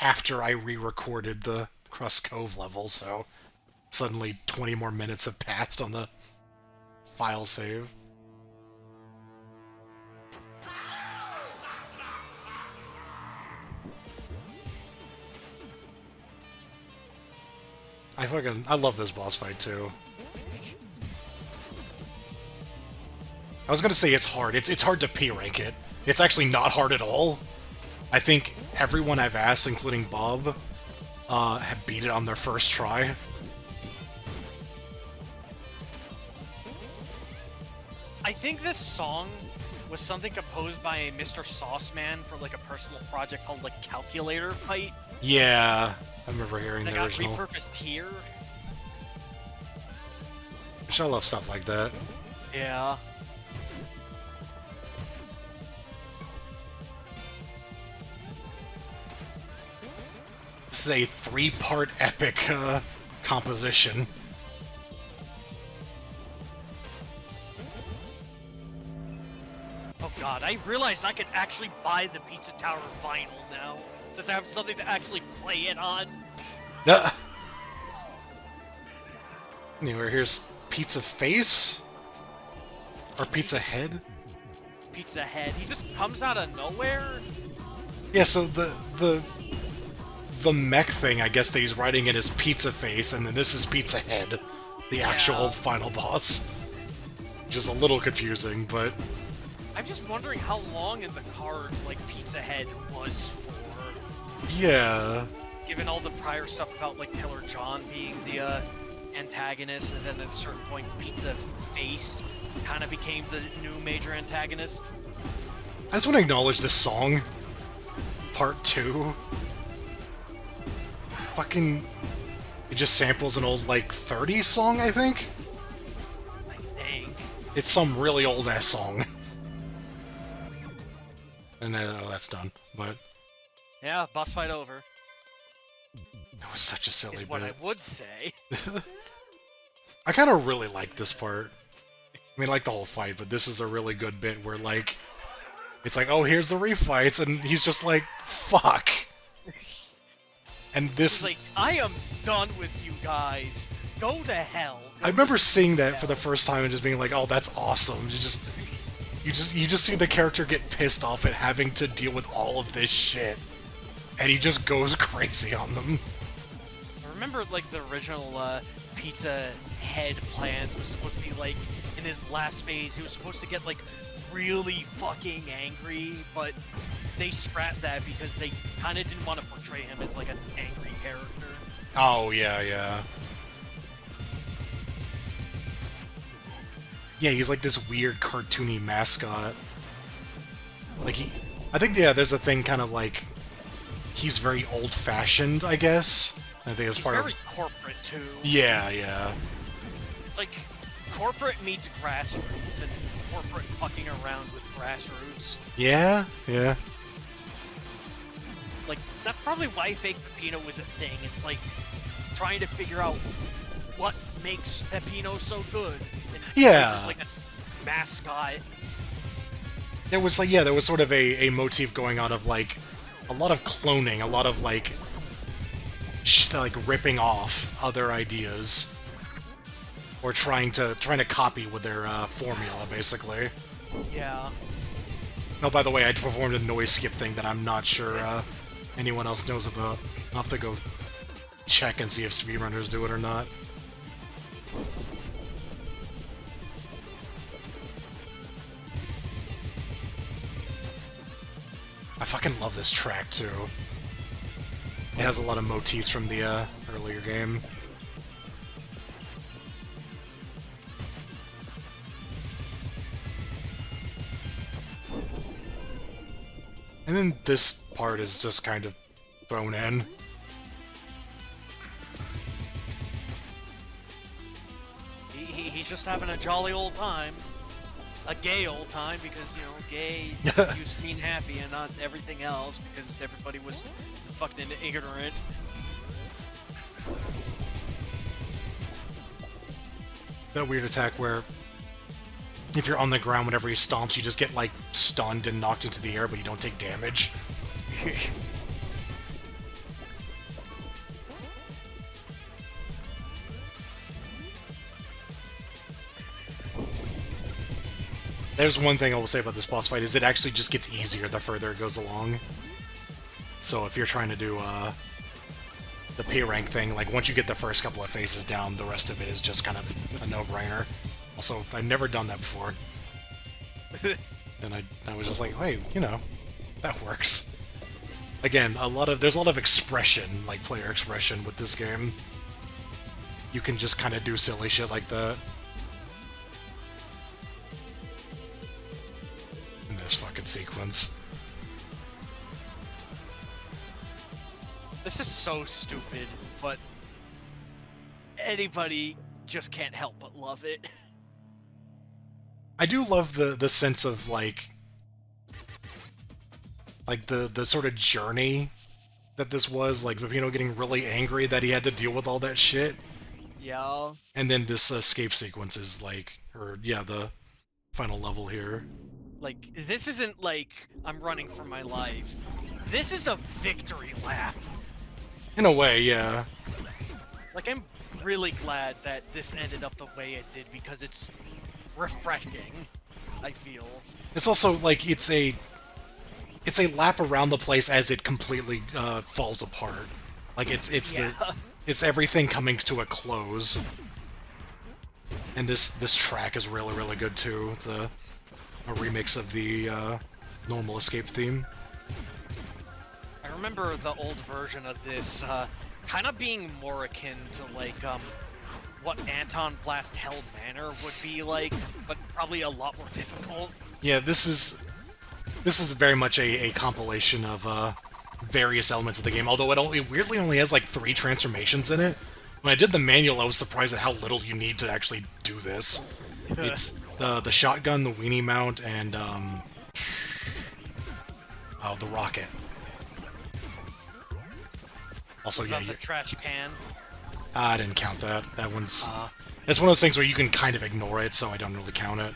after I re-recorded the Crust Cove level, so suddenly 20 more minutes have passed on the file save. I love this boss fight too. I was gonna say it's hard. It's hard to P-rank it. It's actually not hard at all. I think everyone I've asked, including Bob, have beat it on their first try. I think this song was something composed by a Mr. Sauceman for like a personal project called like Calculator Fight. Yeah, I remember hearing That the got original. repurposed here. Which I love stuff like that. Yeah. This is a 3-part epic composition. Oh god, I realized I could actually buy the Pizza Tower vinyl now, since I have something to actually play it on. Anyway, here's Pizza Face? Or Pizza Head? Pizza Head. He just comes out of nowhere? Yeah, so the mech thing, I guess that he's writing it as Pizza Face, and then this is Pizza Head, the actual final boss. Just a little confusing, but... I'm just wondering how long in the cards, like, Pizza Head was for. Yeah. Given all the prior stuff about, like, Killer John being the, antagonist, and then at a certain point, Pizza Face kind of became the new major antagonist. I just want to acknowledge this song. Part 2. Fucking... It just samples an old, like, 30s song, I think? I think. It's some really old-ass song. And that's done, but... Yeah, boss fight over. That was such a silly Is what bit. I would say. I kind of really like this part. I mean, I like the whole fight, but this is a really good bit where, like... It's like, oh, here's the refights, and he's just like, fuck. And this... He's like, I am done with you guys. Go to hell. I remember seeing that for the first time and just being like, oh, that's awesome. You just see the character get pissed off at having to deal with all of this shit. And he just goes crazy on them. I remember, like, the original Pizza Head plans was supposed to be, like, in his last phase, he was supposed to get, like, really fucking angry, but they scrapped that because they kind of didn't want to portray him as, like, an angry character. Oh, yeah, yeah. Yeah, he's like this weird cartoony mascot. Like I think yeah, there's a thing kind of like he's very old-fashioned, I guess. I think it's He's part very of. corporate too. Yeah, yeah. Like corporate meets grassroots, and corporate fucking around with grassroots. Yeah, yeah. Like that's probably why Fake Peppino was a thing. It's like trying to figure out what makes Peppino so good. And Yeah. this is like a mascot. There was like, yeah, there was sort of a motif going on of like a lot of cloning, a lot of like like ripping off other ideas or trying to copy with their formula, basically. Yeah. Oh, by the way, I performed a noise skip thing that I'm not sure anyone else knows about. I'll have to go check and see if speedrunners do it or not. I fucking love this track, too. It has a lot of motifs from the earlier game. And then this part is just kind of thrown in. He's just having a jolly old time. A gay old time, because, you know, gay used to mean happy and not everything else, because everybody was fucking ignorant. That weird attack where if you're on the ground, whenever he stomps, you just get, like, stunned and knocked into the air, but you don't take damage. There's one thing I will say about this boss fight, is it actually just gets easier the further it goes along. So if you're trying to do the P rank thing, like once you get the first couple of phases down, the rest of it is just kind of a no-brainer. Also, I've never done that before. And I was just like, hey, you know, that works. Again, there's a lot of expression, like player expression with this game. You can just kind of do silly shit like that. In this fucking sequence. This is so stupid, but anybody just can't help but love it. I do love the sense of like the sort of journey that this was, like Peppino getting really angry that he had to deal with all that shit. Yeah. And then this escape sequence is like, or yeah, the final level here. Like, this isn't like I'm running for my life. This is a victory lap. In a way, yeah. Like, I'm really glad that this ended up the way it did, because it's refreshing, I feel. It's also like it's a lap around the place as it completely falls apart. Like it's everything coming to a close. And this track is really, really good too. It's a remix of the normal escape theme. I remember the old version of this kind of being more akin to like what Anton Blast Held Manor would be like, but probably a lot more difficult. Yeah, this is very much a compilation of various elements of the game, although it weirdly only has like 3 transformations in it. When I did the manual, I was surprised at how little you need to actually do this. It's the shotgun, the weenie mount, and the rocket. Also, yeah, The trash can. I didn't count that. That one's... It's one of those things where you can kind of ignore it, so I don't really count it.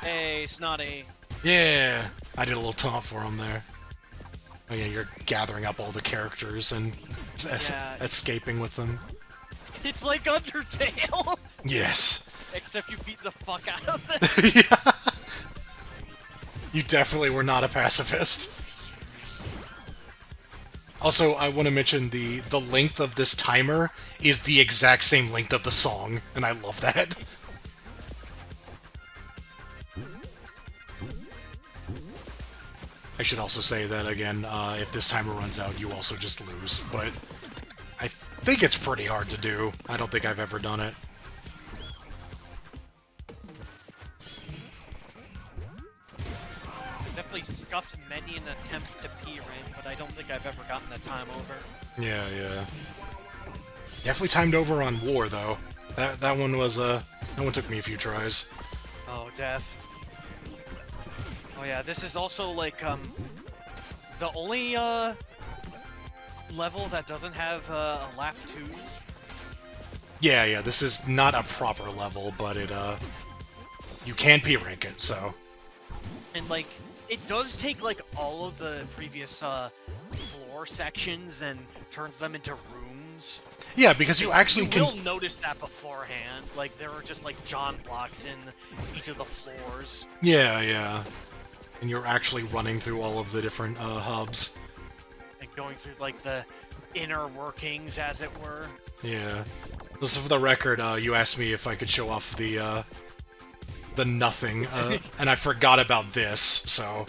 Hey, Snotty. Yeah! I did a little taunt for him there. Oh yeah, you're gathering up all the characters and escaping with them. It's like Undertale! Yes! Except you beat the fuck out of them. Yeah. You definitely were not a pacifist. Also, I want to mention the length of this timer is the exact same length of the song, and I love that. I should also say that, again, if this timer runs out, you also just lose, but I think it's pretty hard to do. I don't think I've ever done it. definitely scuffed many an attempt to P rank, but I don't think I've ever gotten a time over. Yeah, yeah. Definitely timed over on War, though. That one was, that one took me a few tries. Oh, death. Oh yeah, this is also, like, the only, level that doesn't have, a lap 2. Yeah, yeah, this is not a proper level, but it, you can P-rank it, so... And, like, it does take, like, all of the previous, floor sections and turns them into rooms. Yeah, because you actually You will can... notice that beforehand. Like, there are just, like, John blocks in each of the floors. Yeah, yeah. And you're actually running through all of the different, hubs. And going through, like, the inner workings, as it were. Yeah. So for the record, you asked me if I could show off the nothing, and I forgot about this, so...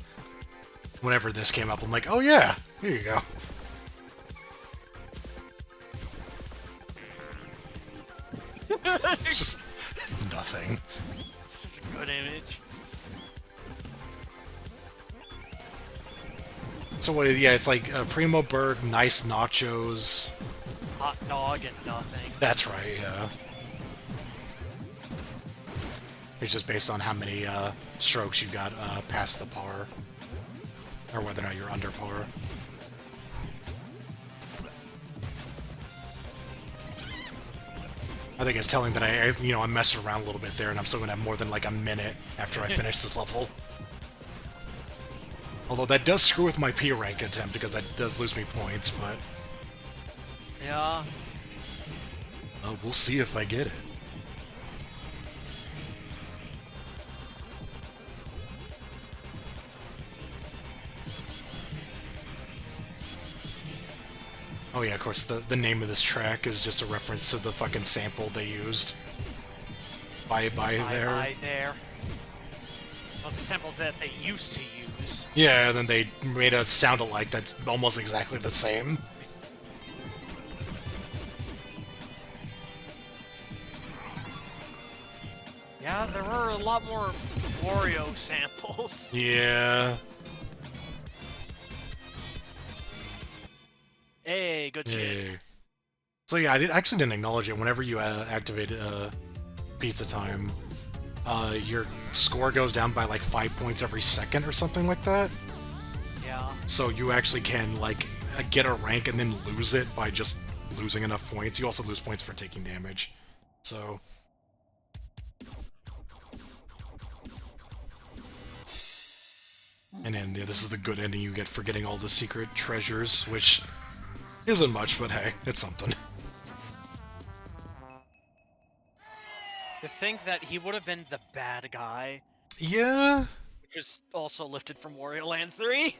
Whenever this came up, I'm like, oh yeah, here you go. Just nothing. Such a good image. So what? Yeah, it's like Primo Berg, nice nachos. Hot dog and nothing. That's right. Yeah. It's just based on how many strokes you got past the par, or whether or not you're under par. I think it's telling that I messed around a little bit there, and I'm still gonna have more than like a minute after I finish this level. Although that does screw with my P rank attempt because that does lose me points, but Yeah. we'll see if I get it. Oh yeah, of course, the name of this track is just a reference to the fucking sample they used. Bye Bye There. Bye there. Well, the sample that they used to use. Yeah, and then they made a sound-alike that's almost exactly the same. Yeah, there were a lot more Wario samples. Yeah. Hey, good shit. Yeah. So yeah, I actually didn't acknowledge it. Whenever you activate Pizza Time, your score goes down by like 5 points every second or something like that. Yeah. So you actually can like get a rank and then lose it by just losing enough points. You also lose points for taking damage. So... And then yeah, this is the good ending you get for getting all the secret treasures, which isn't much, but hey, it's something. To think that he would have been the bad guy, Yeah. which is also lifted from Wario Land 3.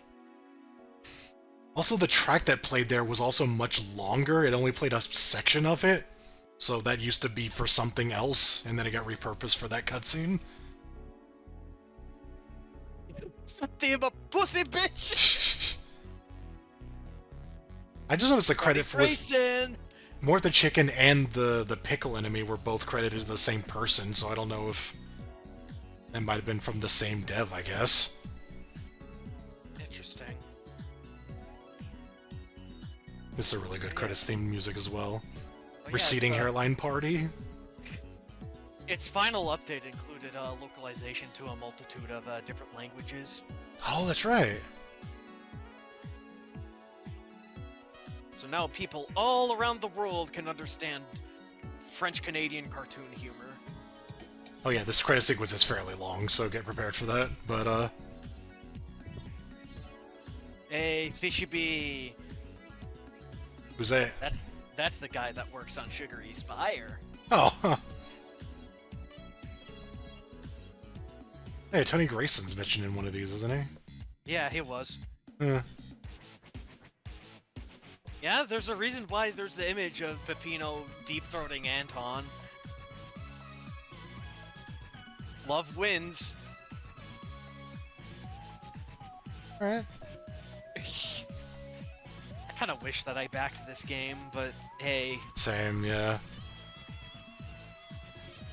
Also, the track that played there was also much longer. It only played a section of it. So that used to be for something else, and then it got repurposed for that cutscene. Damn a pussy bitch! I just noticed the credit for Grayson! more the chicken and the pickle enemy were both credited to the same person, so I don't know if that might have been from the same dev, I guess. Interesting. This is a really good credits theme music as well. Oh, yeah, Receding it's, Hairline Party. Its final update included localization to a multitude of different languages. Oh, that's right. So now people all around the world can understand French-Canadian cartoon humor. Oh yeah, this credit sequence is fairly long, so get prepared for that. But, Hey, Fishy Bee! who's that? That's the guy that works on Sugary Spire. Oh, huh. Hey, Tony Grayson's mentioned in one of these, isn't he? Yeah, he was. Eh. Yeah, there's a reason why there's the image of Peppino deep-throating Anton. Love wins. Alright. I kind of wish that I backed this game, but hey, Same, yeah.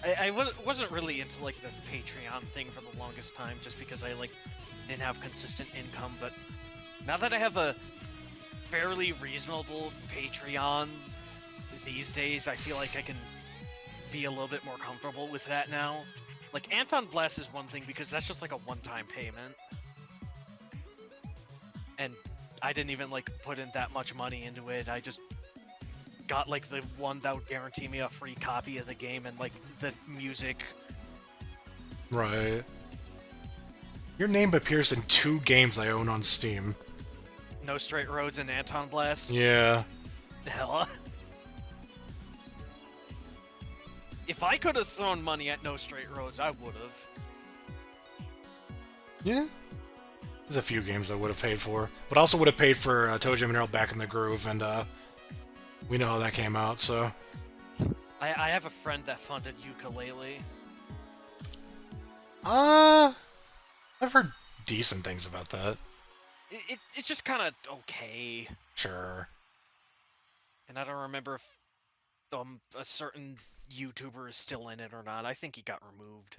I wasn't really into like the Patreon thing for the longest time, just because I like didn't have consistent income, but now that I have a fairly reasonable Patreon these days, I feel like I can be a little bit more comfortable with that now. Like, Anton Blast is one thing because that's just like a one-time payment. And I didn't even like put in that much money into it. I just got like the one that would guarantee me a free copy of the game and like the music. Right. Your name appears in 2 games I own on Steam. No Straight Roads and Anton Blast. Yeah. Hella. If I could have thrown money at No Straight Roads, I would have. Yeah. There's a few games I would have paid for. But I also would have paid for ToeJam and Earl Back in the Groove, and we know how that came out, so... I have a friend that funded Yooka-Laylee. I've heard decent things about that. It's just kind of okay. Sure. And I don't remember if a certain YouTuber is still in it or not. I think he got removed.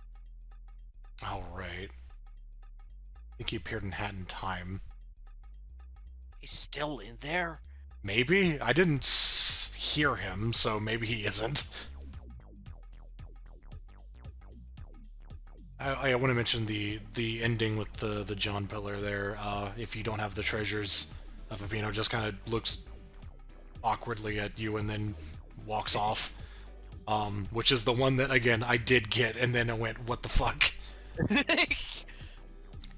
Oh, right. I think he appeared in Hat in Time. He's still in there? Maybe? I didn't hear him, so maybe he isn't. I want to mention the ending with the John Pillar there. If you don't have the treasures, Peppino just kind of looks awkwardly at you and then walks off. Which is the one that, again, I did get, and then I went, what the fuck?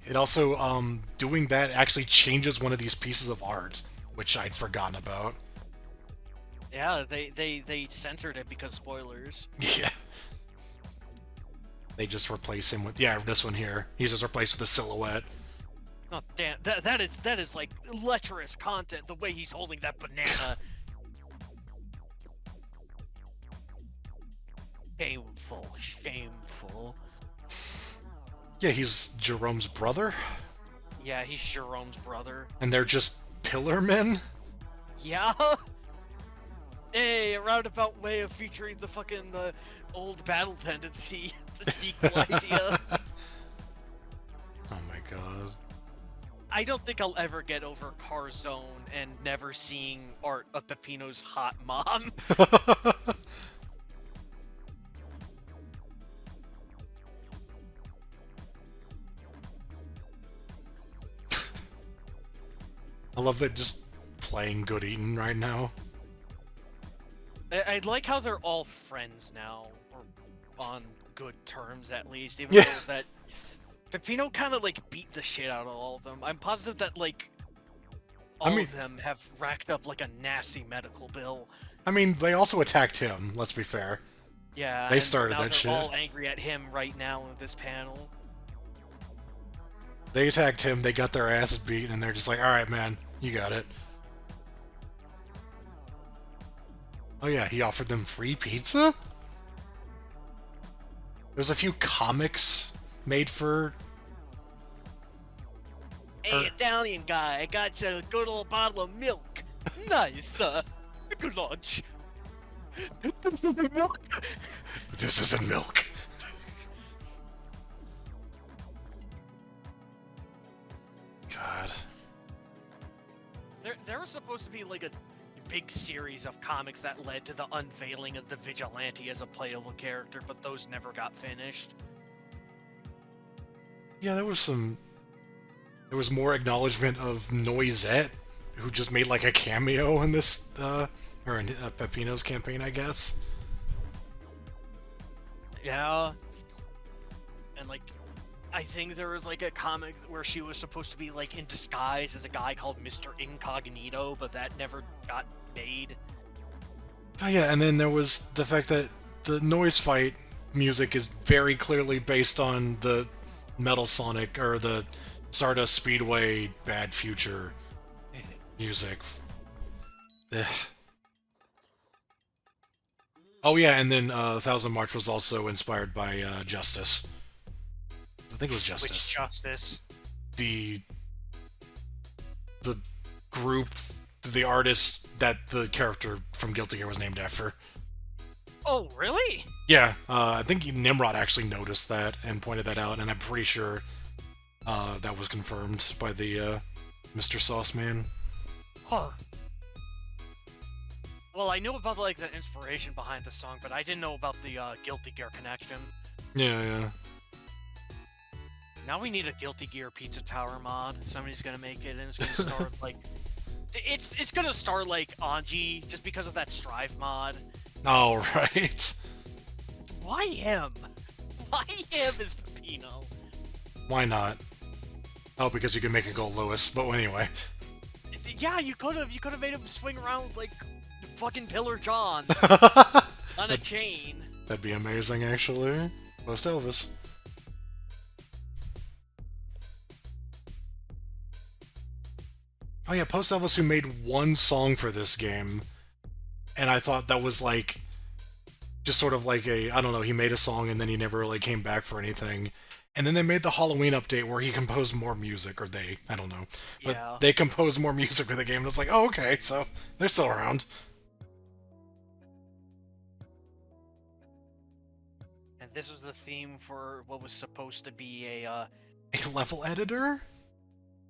It also, doing that actually changes one of these pieces of art, which I'd forgotten about. Yeah, they censored it because spoilers. Yeah. They just replace him with, yeah, this one here. He's just replaced with a silhouette. Oh damn, that is like lecherous content, the way he's holding that banana. Shameful. Yeah, he's Jerome's brother. Yeah, he's Jerome's brother. And they're just pillar men? Yeah? Hey, a roundabout way of featuring the fucking old battle tendency. The sequel idea. Oh my god. I don't think I'll ever get over Carzone and never seeing art of Peppino's hot mom. I love that just playing Good Eatin' right now. I like how they're all friends now, or on good terms at least, even Yeah. though that Peppino kind of like beat the shit out of all of them. I'm positive that like all of them have racked up like a nasty medical bill. I mean, they also attacked him, let's be fair. Yeah, They and started now that they're shit. all angry at him right now in this panel. They attacked him, they got their asses beat, and they're just like, alright man, you got it. Oh yeah, he offered them free pizza? There's a few comics made for... Hey, Italian guy, I got you a good old bottle of milk. Nice, good lunch. This isn't milk. This isn't milk. God. There was supposed to be like a big series of comics that led to the unveiling of the Vigilante as a playable character, but those never got finished. Yeah, there was more acknowledgement of Noisette, who just made like a cameo in this, or in Peppino's campaign, I guess. Yeah. And like, I think there was like a comic where she was supposed to be like in disguise as a guy called Mr. Incognito, but that never got made. Oh yeah, and then there was the fact that the Noise Fight music is very clearly based on the Metal Sonic, or the Stardust Speedway Bad Future music. Ugh. Oh yeah, and then Thousand March was also inspired by Justice. I think it was Justice. Which Justice? The group, the artist that the character from Guilty Gear was named after. Oh, really? Yeah, I think Nimrod actually noticed that and pointed that out, and I'm pretty sure That was confirmed by the Mr. Sauce Man. Huh. Well, I knew about like the inspiration behind the song, but I didn't know about the Guilty Gear connection. Yeah, yeah. Now we need a Guilty Gear Pizza Tower mod. Somebody's gonna make it, and it's gonna start like it's gonna start like Anji just because of that Strive mod. Oh, right. Why him? Why him is Peppino? Why not? Oh, because you can make it go Lewis. But anyway. Yeah, you could have made him swing around like fucking Pillar John on a chain. That'd be amazing, actually. Post Elvis. Oh yeah, Post Elvis, who made one song for this game, and I thought that was like just sort of like I don't know, he made a song and then he never really came back for anything. And then they made the Halloween update where he composed more music, or I don't know. But Yeah. they composed more music for the game, and it's like, oh, okay, so they're still around. And this was the theme for what was supposed to be a, A level editor?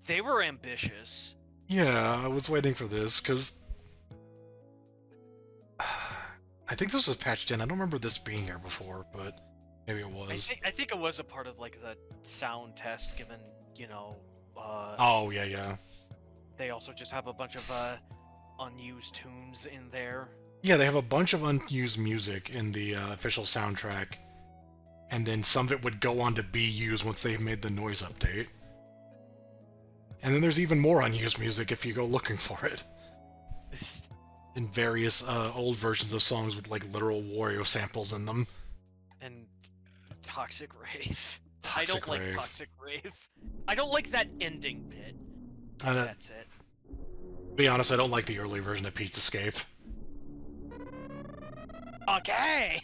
They were ambitious. Yeah, I was waiting for this, because I think this was patched in. I don't remember this being here before, but maybe it was. I think it was a part of like the sound test, given Oh, yeah, yeah. they also just have a bunch of unused tunes in there. Yeah, they have a bunch of unused music in the official soundtrack, and then some of it would go on to be used once they made the noise update. And then there's even more unused music if you go looking for it. In various old versions of songs with like literal Wario samples in them. And Toxic Rave. Toxic I don't Rave. like Toxic Rave. I don't like that ending bit. That's it. To be honest, I don't like the early version of Pete's Escape. Okay!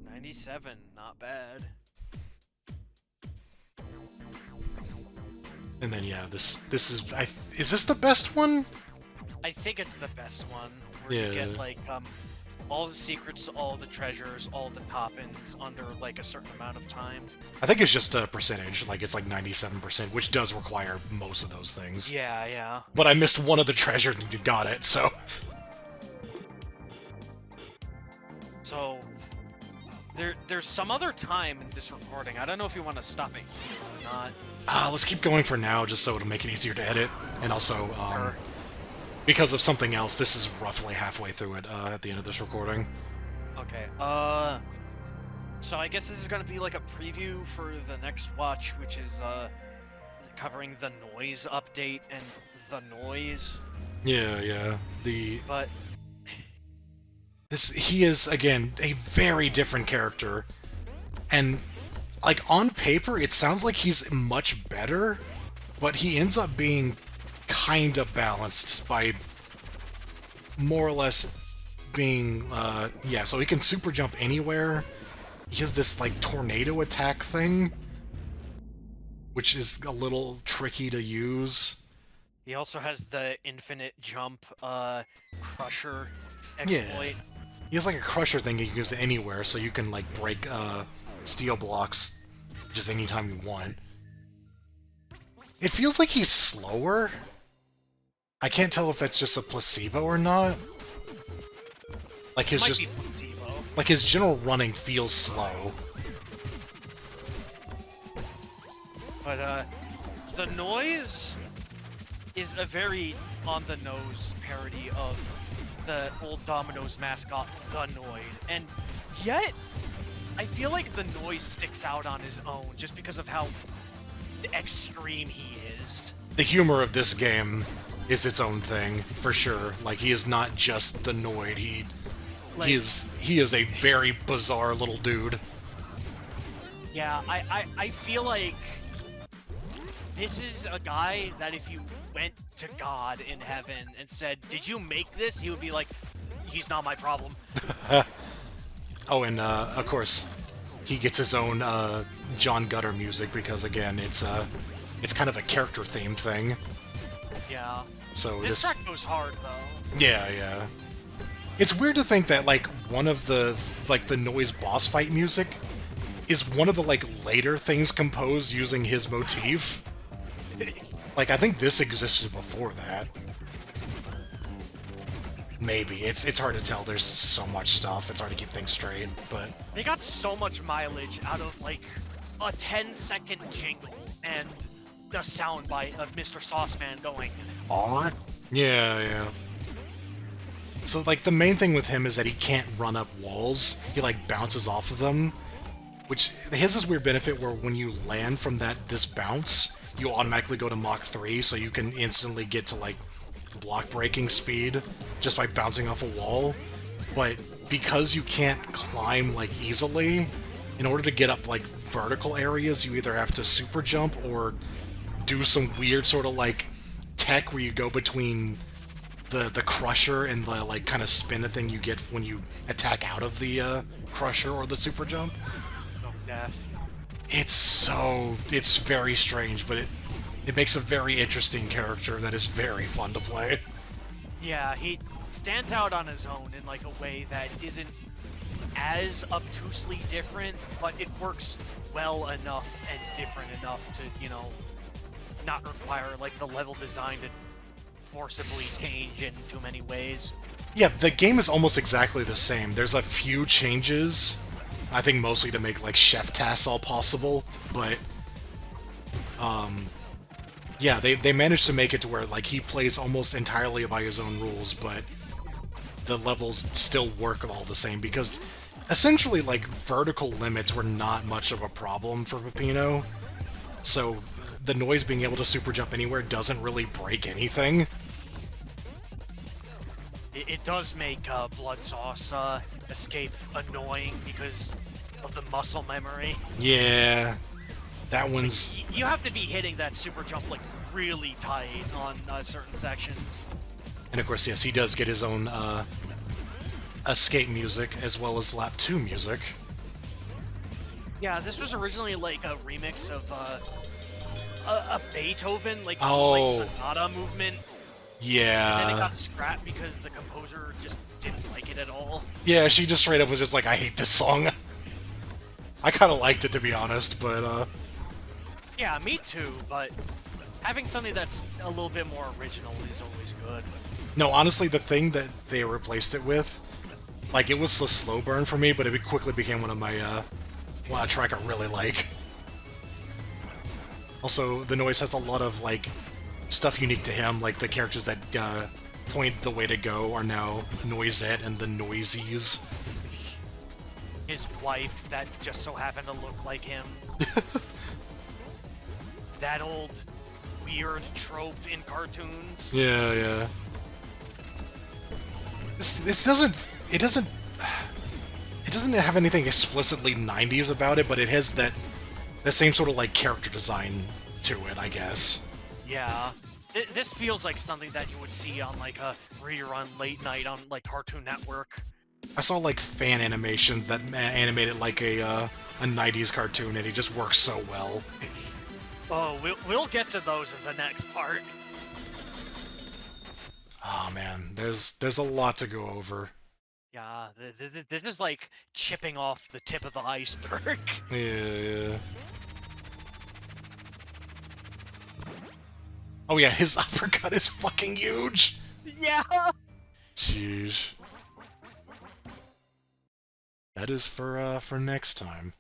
97, not bad. And then yeah, this is is this the best one? I think it's the best one, where you Yeah. get like all the secrets, all the treasures, all the top-ins under like a certain amount of time. I think it's just a percentage, like it's like 97%, which does require most of those things. Yeah, yeah. But I missed one of the treasures and you got it, so... So there's some other time in this recording. I don't know if you want to stop it here or not. Let's keep going for now, just so it'll make it easier to edit. And also, Sure. because of something else, this is roughly halfway through it at the end of this recording. Okay. So I guess this is gonna be like a preview for the next watch, which is covering the noise update and the noise. Yeah, yeah. But He is, again, a very different character. And, like, on paper, it sounds like he's much better, but he ends up being kind of balanced by more or less being, yeah, so he can super jump anywhere. He has this, like, tornado attack thing, which is a little tricky to use. he also has the infinite jump crusher exploit. He has like a crusher thing you can use anywhere, so you can like break steel blocks just anytime you want. It feels like he's slower. I can't tell if that's just a placebo or not. Like his Might be placebo. like his general running feels slow. But the noise is a very on-the-nose parody of the old Domino's mascot, the Noid. And yet, I feel like the Noise sticks out on his own just because of how extreme he is. The humor of this game is its own thing, for sure. Like, he is not just the Noid, he is a very bizarre little dude. Yeah, I feel like this is a guy that if you went to God in heaven and said, "Did you make this?" he would be like, "He's not my problem." Oh, and of course, he gets his own John Gutter music because again, it's kind of a character theme thing. Yeah. So This track goes hard though. yeah, yeah, It's weird to think that like one of the the noise boss fight music is one of the like later things composed using his motif. Like I think this existed before that. Maybe it's hard to tell. There's so much stuff. It's hard to keep things straight. But They got so much mileage out of like a 10-second jingle and the soundbite of Mr. Sauceman going on. yeah. So like the main thing with him is that he can't run up walls. He like bounces off of them, which has this weird benefit where when you land from this bounce, you automatically go to Mach 3, so you can instantly get to like block breaking speed just by bouncing off a wall. But because you can't climb like easily, in order to get up like vertical areas, you either have to super jump or do some weird sort of like tech where you go between the crusher and the like kind of spin thing you get when you attack out of the crusher or the super jump. Oh, death. It's very strange, but it makes a very interesting character that is very fun to play. Yeah, he stands out on his own in like a way that isn't as obtusely different, but it works well enough and different enough to, not require like the level design to forcibly change in too many ways. Yeah, the game is almost exactly the same. There's a few changes, I think mostly to make like chef tasks all possible, but yeah, they managed to make it to where like he plays almost entirely by his own rules, but the levels still work all the same because essentially like vertical limits were not much of a problem for Peppino. So the noise being able to super jump anywhere doesn't really break anything. It does make Blood Sauce escape annoying because of the muscle memory. Yeah, that one's... You have to be hitting that super jump like really tight on certain sections. And of course, yes, he does get his own escape music as well as lap 2 music. Yeah, this was originally like a remix of a Beethoven like sonata movement. Yeah. And then it got scrapped because the composer just didn't like it at all. Yeah, she just straight up was just like, I hate this song. I kind of liked it, to be honest, but Yeah, me too, but having something that's a little bit more original is always good. no, honestly, the thing that they replaced it with, like, it was a slow burn for me, but it quickly became one of my, a track I really like. Also, the noise has a lot of, like, stuff unique to him, like the characters that point the way to go are now Noisette and the Noisies. His wife that just so happened to look like him. That old weird trope in cartoons. Yeah. This doesn't have anything explicitly 90s about it, but it has that same sort of like character design to it, I guess. Yeah. This feels like something that you would see on like a rerun late night on like Cartoon Network. I saw like fan animations that animated like a 90s cartoon, and it just works so well. Oh, we'll get to those in the next part. Oh man, there's a lot to go over. Yeah, this is like chipping off the tip of the iceberg. Yeah. Oh yeah, his uppercut is fucking huge! Yeah! Jeez. That is for next time.